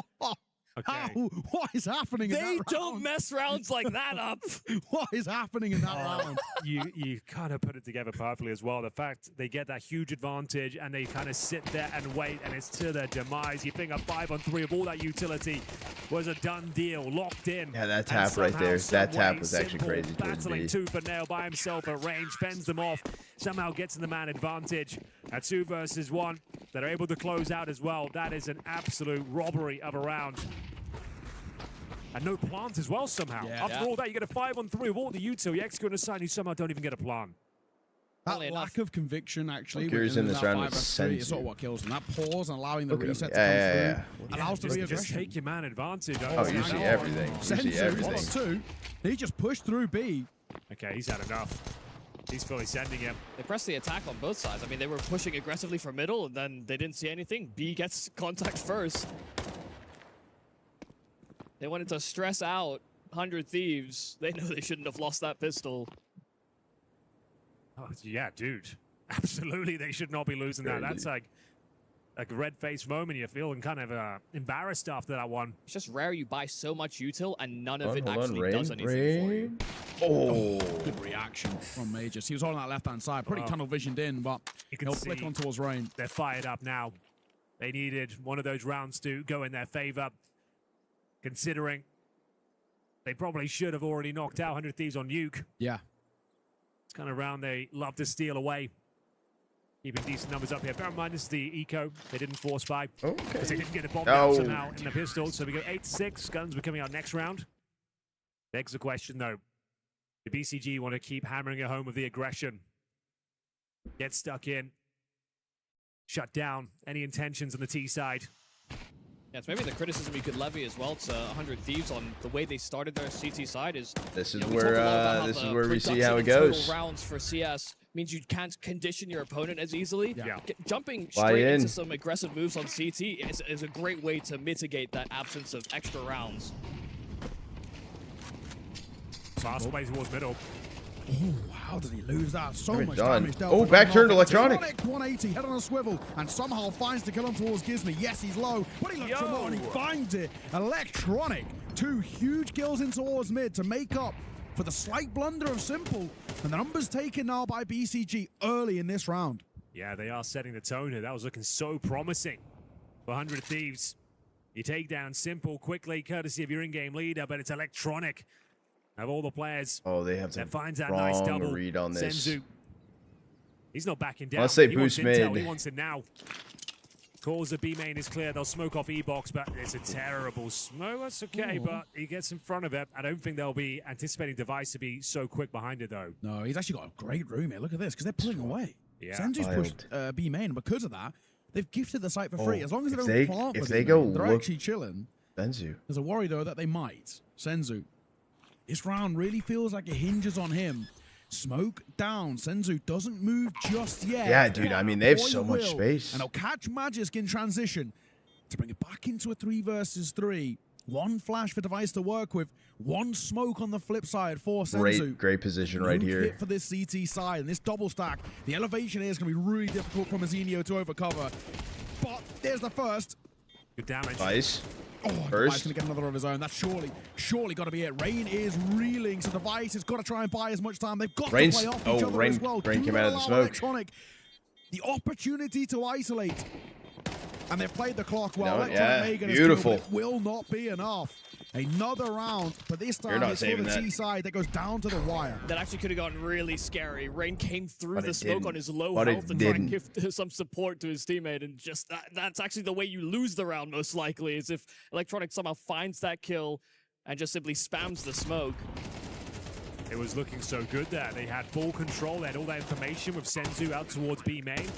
Okay. How? What is happening in that round? They don't mess rounds like that up. What is happening in that round? You kind of put it together perfectly as well. The fact they get that huge advantage and they kind of sit there and wait, and it's to their demise. You think a 5-on-3 of all that utility was a done deal, locked in. Yeah, that tap right there. That tap was actually crazy. Battling tooth for nail by himself at range, fends them off, somehow gets in the man advantage. At 2 versus 1, they're able to close out as well. That is an absolute robbery of a round. And no plant as well somehow. Yeah. After all that, you get a 5-on-3 with all the util. You execute on a side, and you somehow don't even get a plant. That lack of conviction, actually, in this round was Senzu. Is sort of what kills them. That pause and allowing the reset to come through allows the reaggression. Just take your man advantage. Oh, you see everything. You see everything. Senzu, he just pushed through B. Okay, he's had enough. He's fully sending him. They pressed the attack on both sides. I mean, they were pushing aggressively for middle, and then they didn't see anything. B gets contact first. They wanted to stress out 100 Thieves. They know they shouldn't have lost that pistol. Oh, yeah, dude. Absolutely, they should not be losing that. That's like a red-faced moment. You're feeling kind of embarrassed after that one. It's just rare you buy so much util and none of it actually does anything for you. Oh, good reaction from Magisk. He was on that left-hand side, pretty tunnel visioned in, but he'll flick on towards Rain. They're fired up now. They needed one of those rounds to go in their favor, considering they probably should have already knocked out 100 Thieves on Nuke. Yeah. It's kind of round they love to steal away. Keeping decent numbers up here. Bear in mind, this is the eco. They didn't force buy. Because they didn't get a bomb down somehow in the pistol. So we go 8-6. Guns were coming out next round. Begs the question, though. The BCG want to keep hammering it home with the aggression. Get stuck in. Shut down any intentions on the T side. Yeah, it's maybe the criticism you could levy as well to 100 Thieves on the way they started their CT side is this is where we see how it goes. Rounds for CS means you can't condition your opponent as easily. Yeah. Jumping straight into some aggressive moves on CT is a great way to mitigate that absence of extra rounds. Fast plays towards middle. Oh, how did he lose that? So much damage dealt. Oh, back turned electronic. 180, head on a swivel, and somehow finds to kill him towards Gizmi. Yes, he's low, but he looks for more and he finds it. Electronic, 2 huge kills in towards mid to make up for the slight blunder of Simple. And the numbers taken now by BCG early in this round. Yeah, they are setting the tone here. That was looking so promising for 100 Thieves. You take down Simple quickly, courtesy of your in-game leader, but it's electronic. Of all the players, they have that finds that nice double read on this. Senzu. He's not backing down. Let's say boost mid. He wants it now. Calls the B main is clear. They'll smoke off E-box, but it's a terrible smoke. That's okay, but he gets in front of it. I don't think they'll be anticipating Device to be so quick behind it, though. No, he's actually got a great room here. Look at this, because they're pulling away. Yeah. Senzu's pushed B main, and because of that, they've gifted the site for free. As long as they don't plant if with they go, they're actually chilling. Senzu. There's a worry, though, that they might. Senzu. This round really feels like it hinges on him. Smoke down. Senzu doesn't move just yet. Yeah, dude. I mean, they have so much space. And they'll catch Magisk in transition to bring it back into a 3 versus 3. 1 flash for Device to work with. 1 smoke on the flip side for Senzu. Great position right here. Hit for this CT side and this double stack. The elevation here is going to be really difficult for mzinho to overcover. But there's the first. Good damage. Device. Oh, Device gonna get another of his own. That's surely got to be it. Rain is reeling, so Device has got to try and buy as much time. They've got to play off each other as well. Rain came out of the smoke. Electronic, the opportunity to isolate, and they've played the clock well. Beautiful. It will not be enough. Another round, but this time it's for the T side that goes down to the wire. That actually could have gotten really scary. Rain came through the smoke on his low health and tried to give some support to his teammate, and just that's actually the way you lose the round most likely, is if Electronic somehow finds that kill and just simply spams the smoke. It was looking so good there. They had full control. They had all that information with Senzu out towards B main.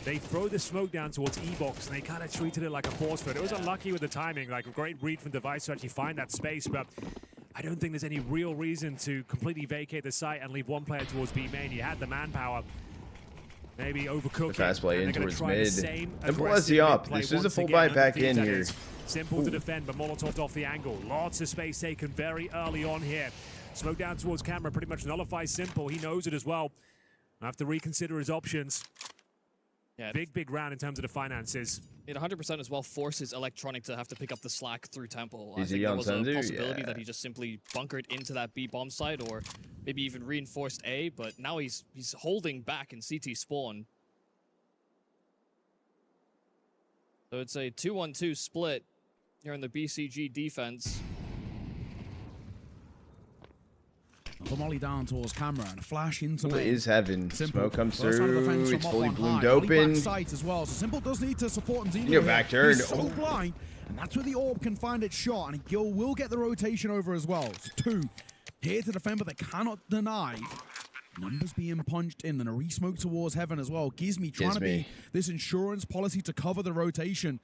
They throw the smoke down towards E-box, and they kind of treated it like a force field. It was unlucky with the timing, like a great read from Device to actually find that space, but I don't think there's any real reason to completely vacate the site and leave 1 player towards B main. You had the manpower. Maybe overcook the fast play in towards mid. Simple as the op. This is a full buy back in here. Simple to defend, but Molotov off the angle. Lots of space taken very early on here. Smoke down towards camera, pretty much nullifies Simple. He knows it as well. Have to reconsider his options. Yeah, big round in terms of the finances. It 100% as well forces Electronic to have to pick up the slack through Temple. I think there was a possibility that he just simply bunkered into that B bomb site, or maybe even reinforced A, but now he's holding back in CT spawn. So it's a 2-1-2 split here in the BCG defense. The molly down towards camera and a flash into it is heaven. Smoke comes through. It's fully bloomed open. As well. So Simple does need to support mzinho. You're back turn. He's so blind, and that's where the orb can find its shot, and Gil will get the rotation over as well. So 2 here to defend, but they cannot deny. Numbers being punched in, and a re-smoke towards heaven as well. Gizmi trying to be this insurance policy to cover the rotation.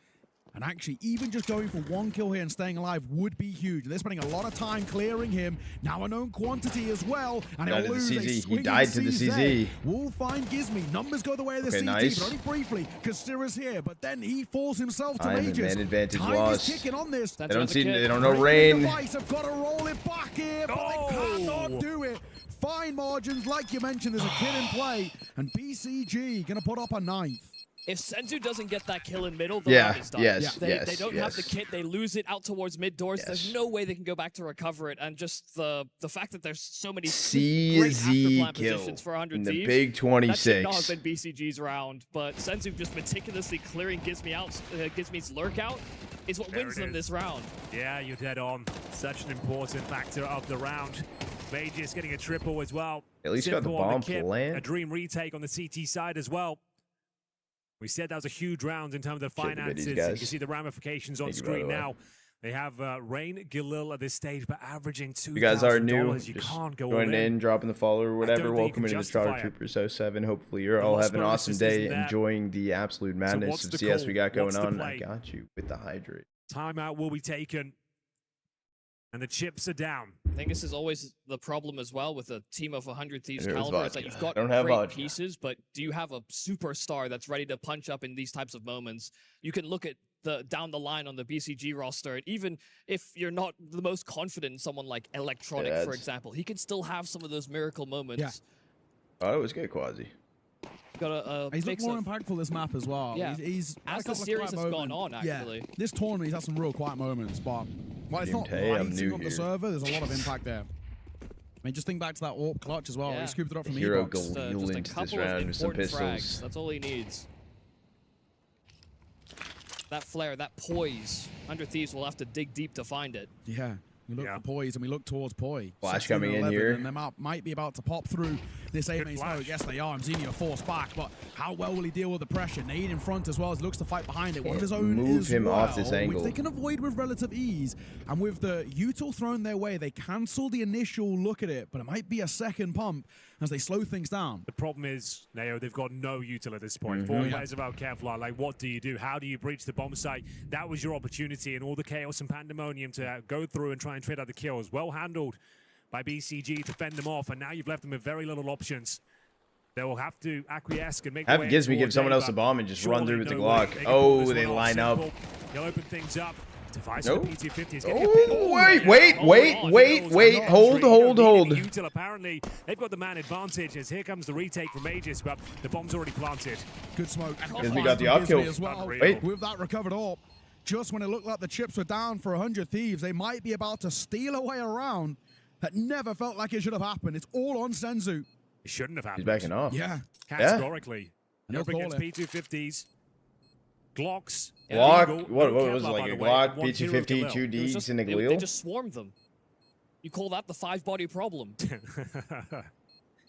And actually, even just going for 1 kill here and staying alive would be huge. They're spending a lot of time clearing him. Now a known quantity as well. And he'll lose. He died to the CZ. We'll find Gizmi. Numbers go the way of the CT, but only briefly, because sirah's here. But then he falls himself to Magisk. Man advantage time lost. is ticking on this. They don't know rain. Have got to roll it back here, but they cannot do it. Fine margins, like you mentioned, there's a kill in play. And BCG going to put up a 9th. If Senzu doesn't get that kill in middle, the round is done. They don't have the kit. They lose it out towards mid doors. There's no way they can go back to recover it. And just the fact that there's so many great afterplan positions for 100 in Thieves, the big 26. That should not have been BCG's round. But Senzu just meticulously clearing Gizmi's lurk out is what wins them this round. Yeah, you're dead on. Such an important factor of the round. Magisk getting a triple as well. At least got the bomb plan. A dream retake on the CT side as well. We said that was a huge round in terms of the finances. You can see the ramifications on screen now. They have Rain, Galil at this stage, but averaging $2,000. You guys are new. You can't go joining in, dropping the follow or whatever. Welcome into the Star Troopers 07. Hopefully you're all having an awesome day, enjoying the absolute madness of CS we got going on. I got you with the hydrate. Timeout will be taken. And the chips are down. I think this is always the problem as well with a team of 100 Thieves caliber. Is that you've got great pieces, but do you have a superstar that's ready to punch up in these types of moments? You can look at down the line on the BCG roster, and even if you're not the most confident in someone like Electronic, for example, he can still have some of those miracle moments. Yeah. Oh, it was good, Quasi. He's looked more impactful this map as well. Yeah. He's as the series has gone on, actually. Yeah. This tournament, he's had some real quiet moments, but while it's not lighting up the server, there's a lot of impact there. I mean, just think back to that AWP clutch as well. He scooped it up from Hero E-Box. Galil into this round with some pistols. Frags. That's all he needs. That flare, that poise. 100 Thieves will have to dig deep to find it. Yeah. We look for poise and we look towards poiii. Flash coming in here. And they might be about to pop through this A-main smoke. Yes, they are. mzinho forced back, but how well will he deal with the pressure? Nade in front as well as looks to fight behind it. One of his own move him off this angle, which they can avoid with relative ease. And with the util thrown their way, they cancel the initial look at it, but it might be a second pump as they slow things down. The problem is, Neo, they've got no util at this point. 4 players about Kevlar. Like, what do you do? How do you breach the bomb site? That was your opportunity, and all the chaos and pandemonium to go through and try and trade out the kills. Well handled by BCG to fend them off, and now you've left them with very little options. They will have to acquiesce and make have Gizmi give someone else a bomb and just run through with the Glock. Oh, they line up. He'll open things up. Nope. Oh, wait. Hold. Util, apparently, they've got the man advantage as here comes the retake from Magisk, but the bomb's already planted. Good smoke. Gizmi got the op kill. Well. Wait. With that recovered AWP, just when it looked like the chips were down for 100 Thieves, they might be about to steal away a round that never felt like it should have happened. It's all on Senzu. It shouldn't have happened. He's backing off. Yeah. Categorically. Up against P250s. Glocks. Glock. What was it, like a Glock, P250, 2 Ds, and a Galil? They just swarmed them. You call that the 5-body problem.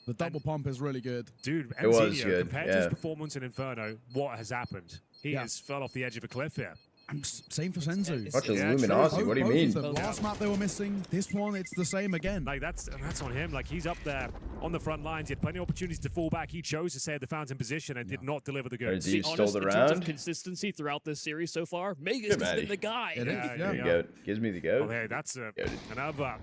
The double pump is really good. Dude, it was good. Compared to his performance in Inferno, what has happened? He has fell off the edge of a cliff here. And same for Senzu. What's luminosity? What do you mean? The last map they were missing. This one, it's the same again. Like that's on him. Like he's up there on the front lines. He had plenty of opportunities to fall back. He chose to stay at the fountain position and did not deliver the goods. In terms of consistency throughout this series so far, Magisk has been the guy. There you go. Gives me the go. Well, hey, that's another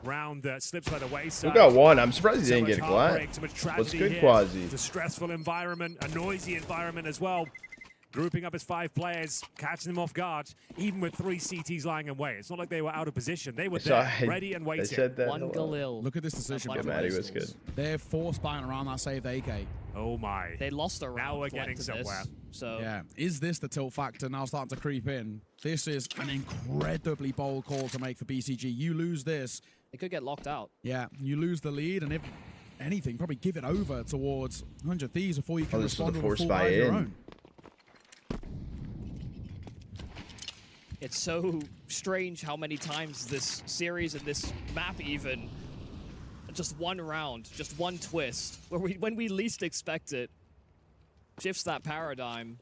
round that slips by the wayside. Who got one? I'm surprised he didn't get a Glock. What's good, Quasi? It's a stressful environment, a noisy environment as well. grouping up as 5 players, catching them off guard, even with 3 CTs lying in wait. It's not like they were out of position. They were there, ready and waiting. One Galil. Look at this decision. Maddie was good. They're force buying around that saved AK. Oh my. They lost a round. Now we're getting somewhere. So yeah, is this the tilt factor now starting to creep in? This is an incredibly bold call to make for BCG. You lose this, it could get locked out. Yeah, you lose the lead, and if anything, probably give it over towards 100 Thieves before you can respond with a full buy of your own. It's so strange how many times this series and this map even, just one round, just one twist, where when we least expect it, shifts that paradigm.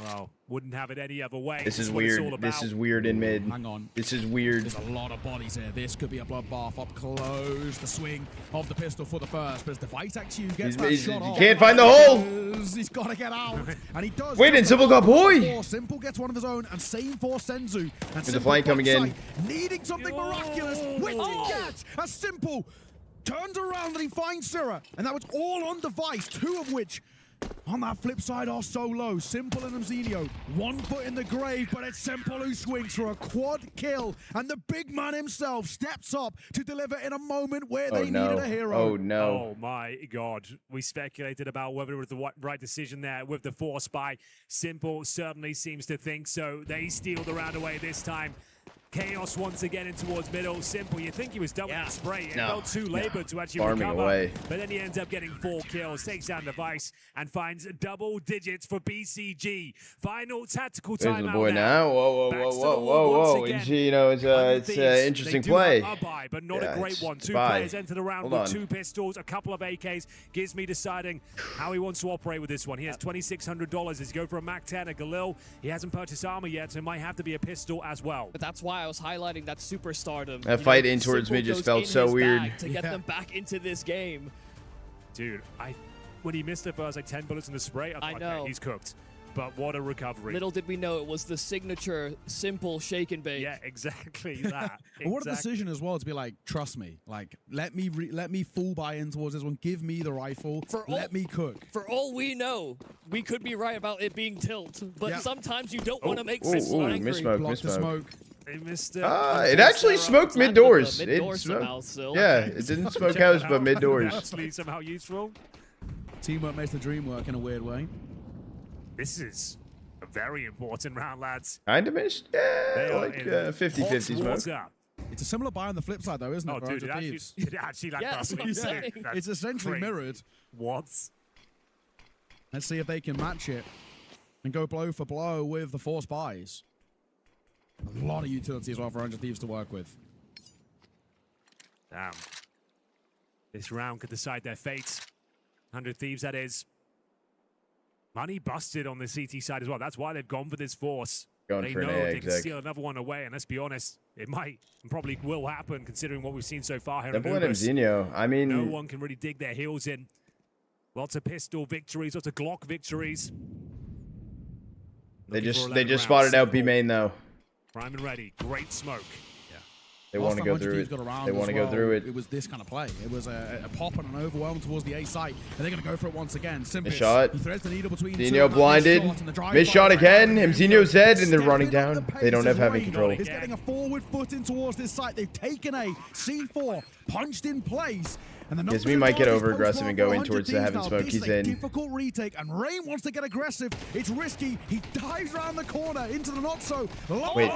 Well, wouldn't have it any other way. This is weird. This is weird in mid. Hang on. This is weird. There's a lot of bodies here. This could be a bloodbath up close. The swing of the pistol for the first, but as the fight actually gets that shot off. He can't find the hole. He's got to get out, and he does. Wait, and Simple got poiii. Simple gets one of his own, and same for Senzu. And there's a flank coming in. Needing something miraculous. Which he gets as Simple turns around and he finds sirah, and that was all on device. 2 of which on that flip side are so low. Simple and mzinho, 1 foot in the grave, but it's Simple who swings for a quad kill, and the big man himself steps up to deliver in a moment where they needed a hero. Oh no. Oh my god. We speculated about whether it was the right decision there with the force buy. Simple certainly seems to think so. They steal the round away this time. Chaos once again in towards middle. Simple, you think he was done with the spray. It felt too labored to actually recover. Away. But then he ends up getting 4 kills, takes down the device, and finds double digits for BCG. Final tactical timeout. There's the boy now. Whoa. You know, it's an interesting play. But not a great one. 2 players enter the round with 2 pistols, a couple of AKs. Gives me deciding how he wants to operate with this one. He has $2,600 as he go for a MAC-10, a Galil. He hasn't purchased armor yet, so it might have to be a pistol as well. But that's why I was highlighting that superstardom. That fight in towards me just felt so weird. To get them back into this game. Dude, when he missed the first 10 bullets in the spray, I thought, okay, he's cooked. But what a recovery. Little did we know it was the signature Simple shake and bake. Yeah, exactly that. What a decision as well to be like, trust me, like let me full buy in towards this one. Give me the rifle. Let me cook. For all we know, we could be right about it being tilt, but sometimes you don't want to make Simple angry. Smoke. They missed it. It actually smoked mid doors. It it didn't smoke house, but mid doors. Actually, somehow useful. Teamwork makes the dream work in a weird way. This is a very important round, lads. Kind of missed. Yeah, like 50-50 smoke. It's a similar buy on the flip side, though, isn't it? Oh, dude, it actually like that's what I'm saying. It's essentially mirrored. What? Let's see if they can match it and go blow for blow with the force buys. A lot of utility as well for 100 Thieves to work with. Damn. This round could decide their fate. 100 Thieves, that is. Money busted on the CT side as well. That's why they've gone for this force. They know they can steal another one away, and let's be honest, it might and probably will happen considering what we've seen so far here. mzinho. I mean, no one can really dig their heels in. Lots of pistol victories, lots of Glock victories. They just spotted out B main though. Prime and ready. Great smoke. They want to go through it. They want to go through it. It was this kind of play. It was a pop and an overwhelm towards the A site, and they're going to go for it once again. Simply, shot. He threads the needle between mzinho blinded. Missed shot again. mzinho's dead, and they're running down. They don't have heavy control. He's getting a forward foot in towards this site. They've taken a C4, punched in place. Gives me might get over aggressive and go in towards the heaven smoke. He's in. Difficult retake, and Rain wants to get aggressive. It's risky. He dives around the corner into the not so. Wait.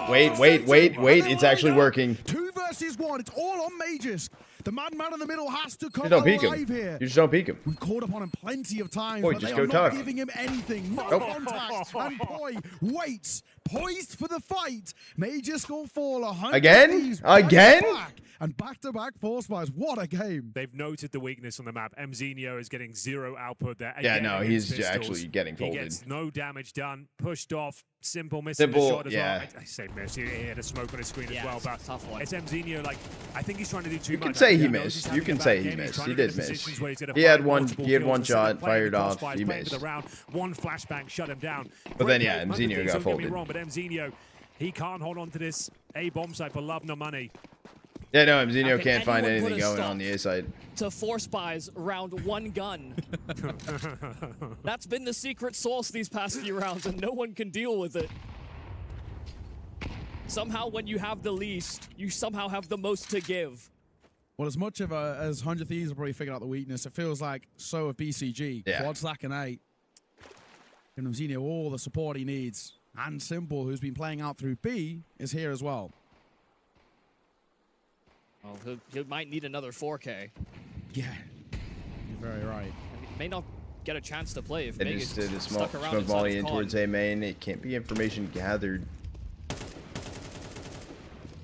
It's actually working. 2 versus 1. It's all on Magisk. The madman in the middle has to come alive here. You just don't peek him. We've called upon him plenty of times, Boy, but just they are go not talk. giving him anything. No contact. And poiii waits, poised for the fight. Magisk will fall 100. Again? And back-to-back force buys. What a game. They've noted the weakness on the map. mzinho is getting 0 output there. Yeah, no, he's actually getting folded. He gets no damage done. Pushed off. Simple missing the shot as well. I say miss. He had a smoke on his screen as well, but it's mzinho. Like, I think he's trying to do too much. You can say he missed. You can say he missed. He did miss. He had one shot fired off. He missed. One flashbang shut him down. But then, yeah, mzinho got folded. But mzinho, he can't hold on to this A bomb site for love nor money. Yeah, no, mzinho can't find anything going on the A side. To force buys around one gun. That's been the secret sauce these past few rounds, and no one can deal with it. Somehow, when you have the least, you somehow have the most to give. Well, as much of as 100 Thieves have probably figured out the weakness, it feels like so have BCG. Yeah. Quad Slack and 8. Giving mzinho all the support he needs. And Simple, who's been playing out through B, is here as well. Well, he might need another 4K. Yeah, you're very right. And he may not get a chance to play if It Meg is is small, stuck around smoke inside volley his in con. towards A main. It can't be information gathered.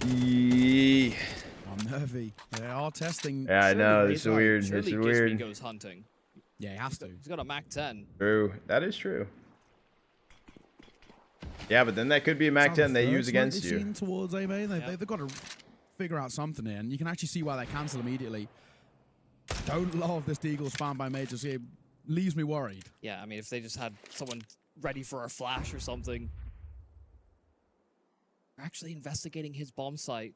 I'm nervy. They are testing. Yeah, I know. This is weird. This is weird. Goes hunting. Yeah, he has to. He's got a Mac 10. True. That is true. Yeah, but then that could be a Mac 10 they use against you. Towards A main, they've got to figure out something here, and you can actually see why they cancel immediately. Don't love this Deagle spam by Majors. It leaves me worried. Yeah, I mean, if they just had someone ready for a flash or something. They're actually investigating his bomb site.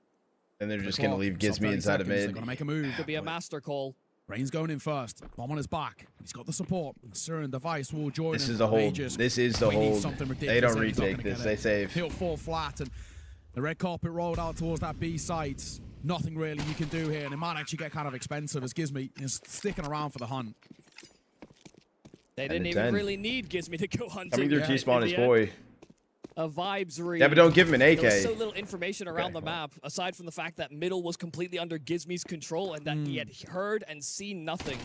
And they're just going to leave Gizmy inside of mid. They're going to make a move. Could be a master call. Rain's going in first. Bomb on his back. He's got the support. Sirah and Device will join. This is the hold. This is the hold. They don't retake this. They save. He'll fall flat, and the red carpet rolled out towards that B site. Nothing really you can do here, and it might actually get kind of expensive as Gizmy is sticking around for the hunt. They didn't even really need Gizmy to go hunting. Coming through T-spawn is boy. A vibes read. Yeah, but don't give him an AK. There was so little information around the map, aside from the fact that middle was completely under Gizmy's control and that he had heard and seen nothing.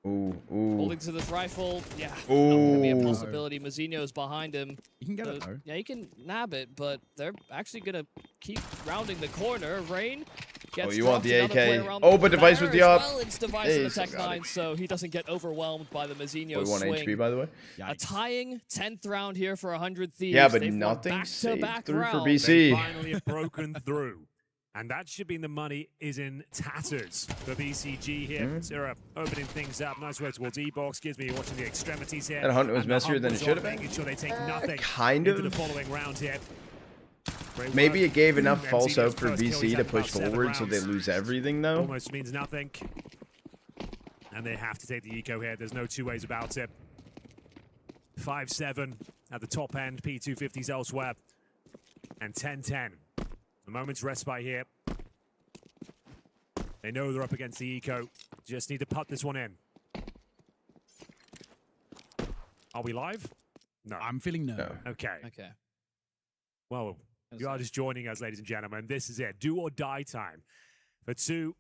Ooh, ooh. Holding to this rifle, yeah. Ooh. Not gonna be a possibility. Mzinho's behind him. You can get it though. Yeah, he can nab it, but they're actually gonna keep rounding the corner. Rain gets you want the AK? Oh, but Device with the op. Well, it's Device in the Tech 9, so he doesn't get overwhelmed by the Mzinho one swing. HP, by the way. A tying 10th round here for 100 Thieves. Yeah, but They've nothing saved through for rounds. BC. They finally have broken through. And that should mean the money is in tatters for BCG here. Sirah opening things up. Nice way towards E-Box. Gives me watching the extremities here. That hunt was messier than it should have been. Making sure they take nothing kind into of. the following round here. Maybe it gave enough false hope for BC to push forward so they lose everything, though. Almost means nothing. And they have to take the eco here. There's no two ways about it. 5-7 at the top end. P250s elsewhere. And 10-10. A moment's respite here. They know they're up against the eco. Just need to putt this one in. Are we live? No. I'm feeling no. Okay. Okay. Well, you are just joining us, ladies and gentlemen. This is it. Do or die time for two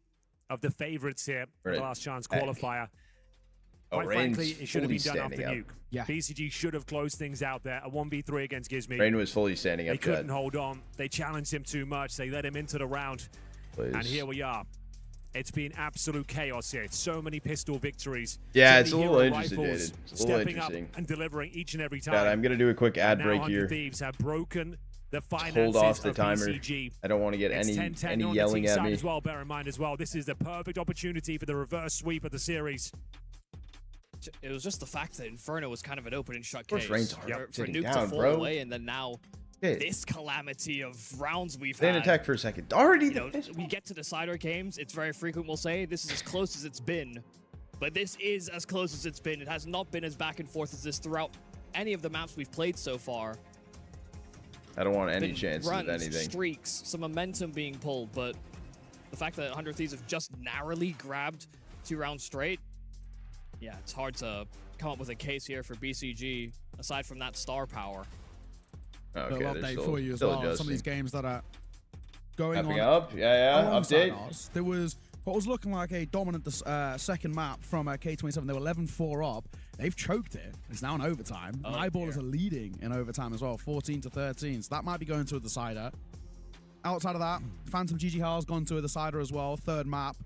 of the favorites here for the last chance qualifier. Quite frankly, it should have been done after Nuke. Yeah. BCG should have closed things out there. A 1v3 against Gizmy. Rain was fully standing up. They couldn't hold on. They challenged him too much. They let him into the round. And here we are. It's been absolute chaos here. So many pistol victories. Yeah, so it's a little interesting, Jaden. It's a little stepping interesting. up and delivering each and every time. God, I'm going to do a quick ad break here. Thieves have broken the finances hold off the of timer. BCG. I don't want to get any yelling at me. As well, bear in mind as well, this is the perfect opportunity for the reverse sweep of the series. It was just the fact that Inferno was kind of an open and shut case. Rain's for Nuke to fall away, and then now this calamity of rounds we've had. Attack for a second. Already, we get to the cider games. It's very frequent. We'll say this is as close as it's been, but this is as close as it's been. It has not been as back and forth as this throughout any of the maps we've played so far. I don't want any chances of anything. Streaks, some momentum being pulled, but the fact that 100 Thieves have just narrowly grabbed 2 rounds straight. Yeah, it's hard to come up with a case here for BCG, aside from that star power. Okay, little update for you as well. Some of these games that are going on. Up. Yeah, update. Us, there was what was looking like a dominant second map from K27. They were 11-4 up. They've choked it. It's now in overtime. Eyeballers are leading in overtime as well, 14-13. So that might be going to a decider. Outside of that, Phantom GG has gone to a decider as well. Third map.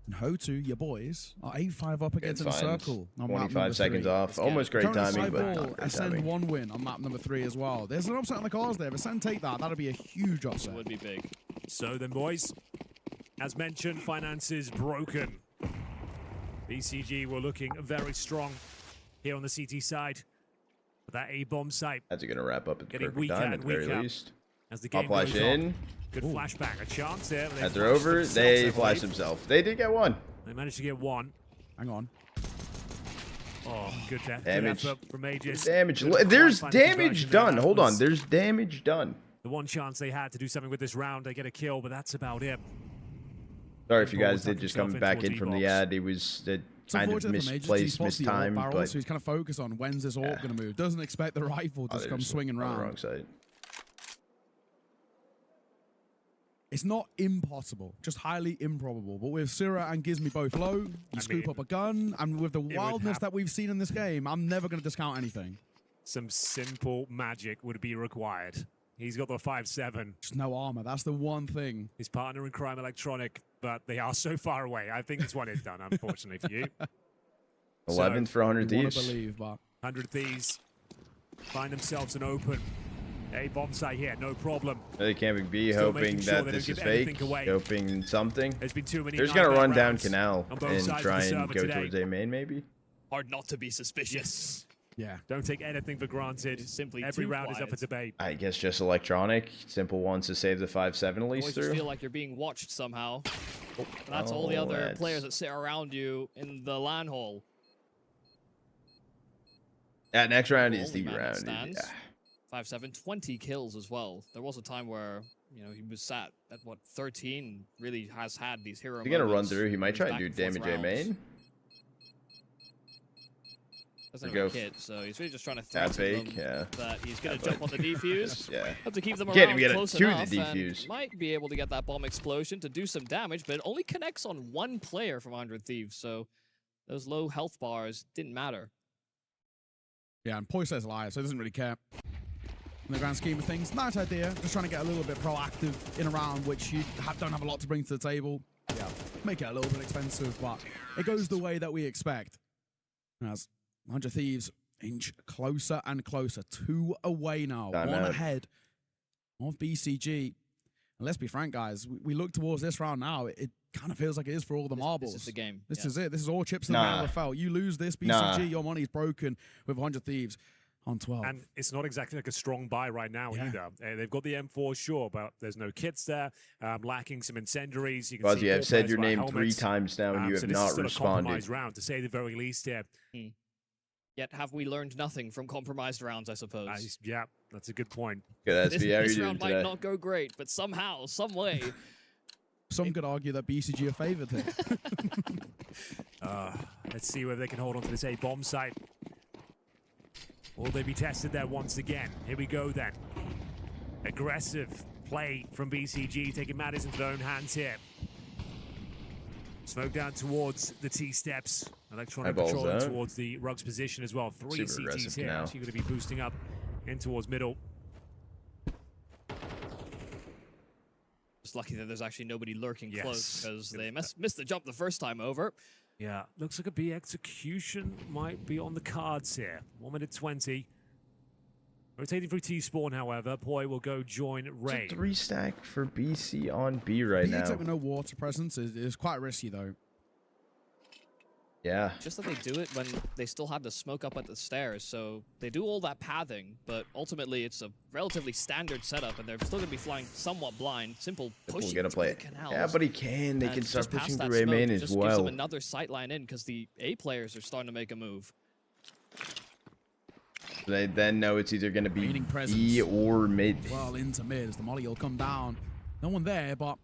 And Hotu, your boys, are 8-5 up against in a circle. 25 seconds off. Almost great timing, but not great Ascend timing. 1 win on map number 3 as well. There's an upset on the cards there. If Ascend take that, that'd be a huge upset. It would be big. So then, boys, as mentioned, finances broken. BCG were looking very strong here on the CT side. But that A-bomb site. That's going to wrap up at the getting perfect weaker time and at the very weaker. least. As the game flash goes in. on. Good flashback. A chance there. As they're over, they flash themselves. They did get one. They managed to get one. Hang on. Oh, good damage. Good effort from Magisk. Damage. There's damage done. Hold on. There's damage done. The one chance they had to do something with this round, they get a kill, but that's about it. Sorry if you guys did just come back in from the ad. It was kind of misplaced, mistimed, but so he's kind of focused on when's this AWP going to move. Doesn't expect the rifle to come swinging round. Wrong side. It's not impossible, just highly improbable. But with sirah and Gizmi both low, you scoop up a gun, and with the wildness that we've seen in this game, I'm never going to discount anything. Some simple magic would be required. He's got the 5-7. Just no armor. That's the one thing. His partner in crime, Electronic, but they are so far away. I think this one is done, unfortunately for you. 11th for 100 Thieves. Believe, but 100 Thieves find themselves an open. A bomb site here, no problem. They can't be hoping that this is fake, hoping something. There's been too many. They're just gonna run down canal and try and go towards A main, maybe. Hard not to be suspicious. Yeah. Don't take anything for granted. It's simply every round is up for debate. I guess just Electronic. Simple ones to save the 5-7 at least through. You feel like you're being watched somehow. That's all the other players that sit around you in the LAN hall. That next round is the round. Yeah. 5-7, 20 kills as well. There was a time where, you know, he was sat at, what, 13, really has had these hero moments. He's going to run through. He might try and do damage A main. Doesn't have a kit, so he's really just trying to threaten them that he's going to jump on the defuse. Yeah. Have to keep them Can't around even close get it enough, to the defuse. and might be able to get that bomb explosion to do some damage, but it only connects on one player from 100 Thieves, so those low health bars didn't matter. Yeah, and poiii says live, so he doesn't really care. In the grand scheme of things, nice idea. Just trying to get a little bit proactive in a round which you don't have a lot to bring to the table. Yeah, make it a little bit expensive, but it goes the way that we expect. As 100 Thieves inch closer and closer. 2 away now. One ahead of BCG. And let's be frank, guys. We look towards this round now. It kind of feels like it is for all the marbles. This is the game. This is it. This is all chips in the barrel of felt. You lose this, BCG, your money's broken with 100 Thieves. On 12. And it's not exactly like a strong buy right now either. They've got the M4, sure, but there's no kits there. Lacking some incendiaries. You can see I've said your name 3 times now, and you have not responded. A round, to say the very least here. Yet have we learned nothing from compromised rounds, I suppose. Yeah, that's a good point. Yeah, this round might not go great, but somehow, some way. Some could argue that BCG are favored here. Let's see whether they can hold on to this A bomb site. Will they be tested there once again? Here we go then. Aggressive play from BCG, taking matters into their own hands here. Smoke down towards the T-steps. Electronic controlling towards the Rugs position as well. 3 CTs here. Actually going to be boosting up in towards middle. It's lucky that there's actually nobody lurking close, because they missed the jump the first time over. Yeah, looks like a B execution might be on the cards here. 1 minute 20. Rotating through T-spawn, however. poiii will go join Ray. It's a 3 stack for BC on B right now. With no water presence is quite risky, though. Yeah. Just that they do it when they still have the smoke up at the stairs, so they do all that pathing, but ultimately it's a relatively standard setup, and they're still going to be flying somewhat blind. Simple pushing through the canals. Yeah, but he can. They can start pushing through A main as well. Gives them another sight line in, because the A players are starting to make a move. They then know it's either going to be B or mid. Well, into mid. The molly will come down. No one there, but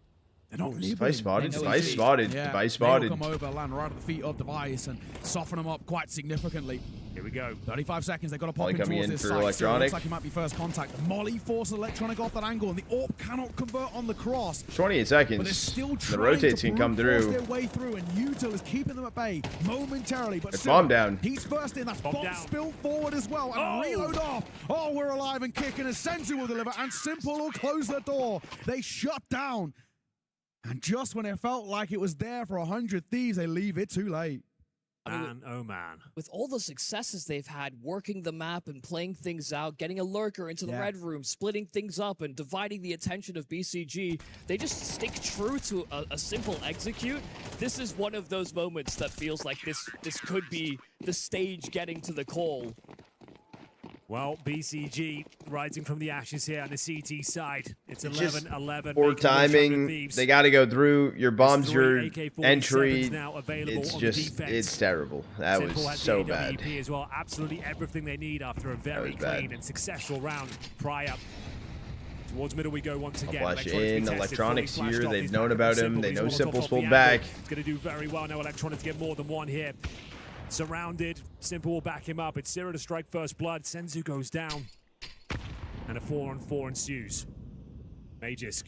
they're not leaving. Device spotted. Device spotted. Yeah, Device spotted. They'll come over, land right at the feet of Device, and soften them up quite significantly. Here we go. 35 seconds. They've got to pop in towards this site. Electronic. Looks like it might be first contact. Molly forces Electronic off that angle, and the AWP cannot convert on the cross. 28 seconds. But they're still the rotates can come through. Their way through, and Util is keeping them at bay momentarily. But it's bomb down. He's first in. That's bomb spilled forward as well, and reload off. Oh, we're alive and kicking as Senzu will deliver, and Simple will close the door. They shut down. And just when it felt like it was there for 100 Thieves, they leave it too late. Man, oh man. With all the successes they've had working the map and playing things out, getting a lurker into the red room, splitting things up and dividing the attention of BCG, they just stick true to a simple execute. This is one of those moments that feels like this could be the stage getting to the call. Well, BCG rising from the ashes here on the CT side. It's 11-11. Poor timing. They got to go through. Your bombs, your entry. It's just, it's terrible. That was so bad. As well. Absolutely everything they need after a very clean and successful round prior. Towards middle we go once again. Flash in. Electronics here. They've known about him. They know Simple's pulled back. He's going to do very well now. Electronics get more than one here. Surrounded. Simple will back him up. It's sirah to strike first blood. Senzu goes down. And a 4-on-4 ensues. Magisk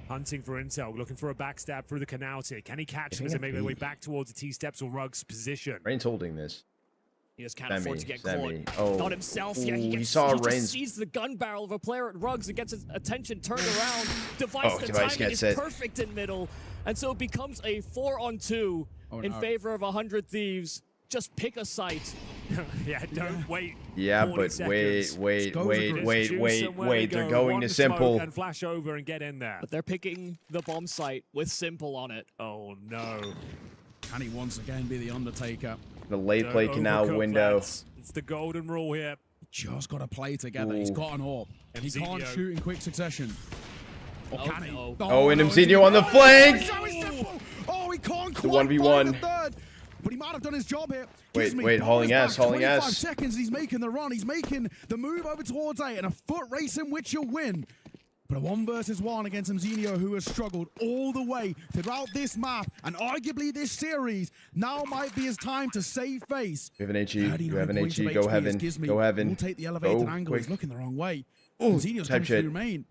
hunting for intel, looking for a backstab through the canals here. Can he catch him as they make their way back towards the T-steps or Rugs position? Rain's holding this. He just can't afford to get caught. Oh. Not himself. Yeah, he just sees the gun barrel of a player at Rugs and gets his attention turned around. Device, the timing is perfect in middle. And so it becomes a 4-on-2 in favor of 100 Thieves. Just pick a site. Yeah, don't wait. Yeah, but wait. They're going to Simple. And flash over and get in there. But they're picking the bomb site with Simple on it. Oh, no. Can he once again be the Undertaker? The late play canal window. It's the golden rule here. Just got to play together. He's got an AWP. He can't shoot in quick succession. Or can he? Oh, and mzinho on the flank. Oh, he can't the 1v1. But he might have done his job here. Wait, hauling ass. 25 seconds, he's making the run. He's making the move over towards A, and a foot race in which you'll win. But a 1 versus 1 against mzinho, who has struggled all the way throughout this map, and arguably this series, now might be his time to save face. We have an HE. You have an HE. Go heaven. Go heaven. We'll take the elevated angle. He's looking the wrong way. mzinho's coming through main.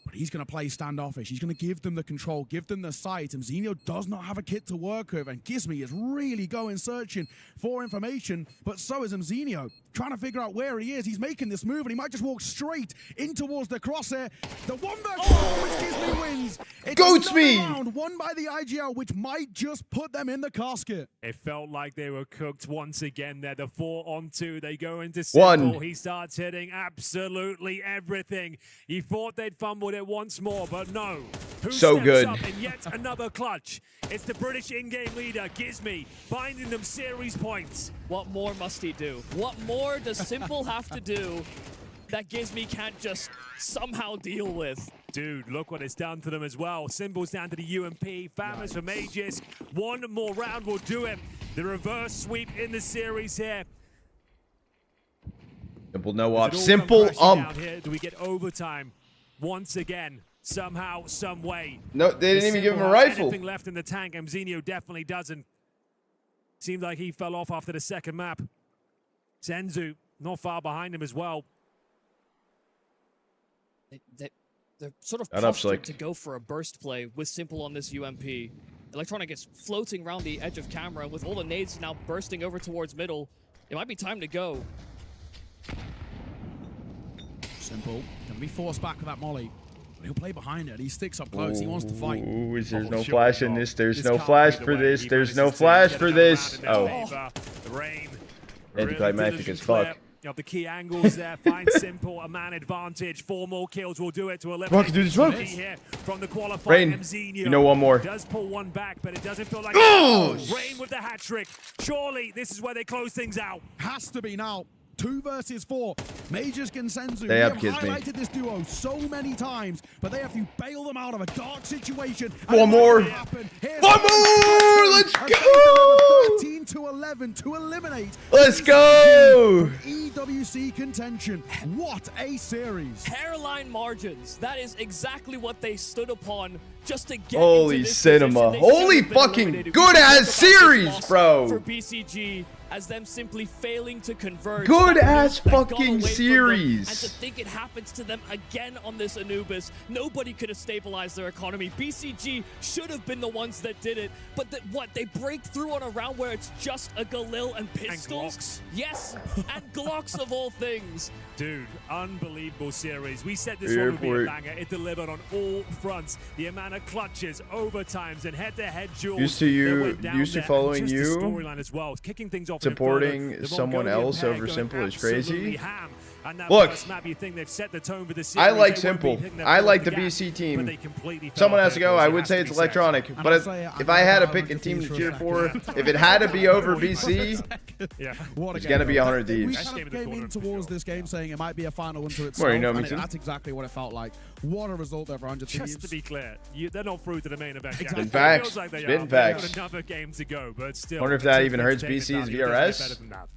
But he's going to play standoffish. He's going to give them the control, give them the sight. mzinho does not have a kit to work with, and Gizmi is really going searching for information, but so is mzinho, trying to figure out where he is. He's making this move, and he might just walk straight in towards the crosshair. The 1 versus 4, which Gizmi wins. It's round won by the IGL, which might just put them in the casket. It felt like they were cooked once again there. The 4-on-2, they go into Simple. He starts hitting absolutely everything. He thought they'd fumbled it once more, but no. Who so good. Up in yet another clutch? It's the British in-game leader, Gizmi, finding them series points. What more must he do? What more does Simple have to do that Gizmi can't just somehow deal with? Dude, look what it's done to them as well. Simple's down to the UMP. Famous for Magisk. One more round will do it. The reverse sweep in the series here. Simple no up. Simple here. Do we get overtime once again? Somehow, some way. No, they didn't even give him a rifle. Anything left in the tank? mzinho definitely doesn't. Seemed like he fell off after the second map. Senzu not far behind him as well. They're sort of postured to go for a burst play with Simple on this UMP. Electronic is floating around the edge of camera with all the nades now bursting over towards middle. It might be time to go. Simple gonna be forced back with that molly. He'll play behind it. He sticks up close. He wants to fight. There's no flash in this. There's no flash for this. There's no flash for this. Oh. The rain. Anticlimactic as fuck. Of the key angles there, find Simple a man advantage. 4 more kills will do it to eliminate. Rock, do this, Rock. Here from the qualifier. Rain, mzinho you know one more. Does pull one back, but it doesn't feel like. Rain with the hat trick. Surely this is where they close things out. Has to be now. 2 versus 4. Magisk and Senzu. They have highlighted this duo so many times, but they have to bail them out of a dark situation. One more. One more. Let's go. 13 to 11 to eliminate. Let's go. EWC contention. What a series. Hairline margins. That is exactly what they stood upon just to get Holy into this cinema. Holy fucking good ass series, bro. For BCG, as them simply failing to convert. Good ass fucking series. And to think it happens to them again on this Anubis. Nobody could have stabilized their economy. BCG should have been the ones that did it. But they break through on a round where it's just a Galil and pistols? And Glocks. Yes, and Glocks of all things. Dude, unbelievable series. We said this one would be a banger. It delivered on all fronts. The amount of clutches, overtimes, and head-to-head duels. Used to following you. Storyline as well. Kicking things off. Supporting someone else over Simple is crazy. And that Look, first map, you think they've set the tone for the I series, like they won't be simple. hitting their I foot like off the gas, BC but team. they completely fell Someone off has to their go. course. I It would has say to it's be said. electronic. And But I'll say, if I had to pick a team to cheer for, if it had to be over BC, Yeah. it's going to be 100 We Thieves. kind of came in towards this game saying it might be a final unto itself, Well, you know, and Mixon. that's exactly what it felt like. What a result over 100 Thieves. Just to be clear, they're not through to the main event. Exactly. Spin facts. It feels like they Spin are. facts. They've got another game to go, but still. Wonder if that even hurts BC's Better VRS. than that.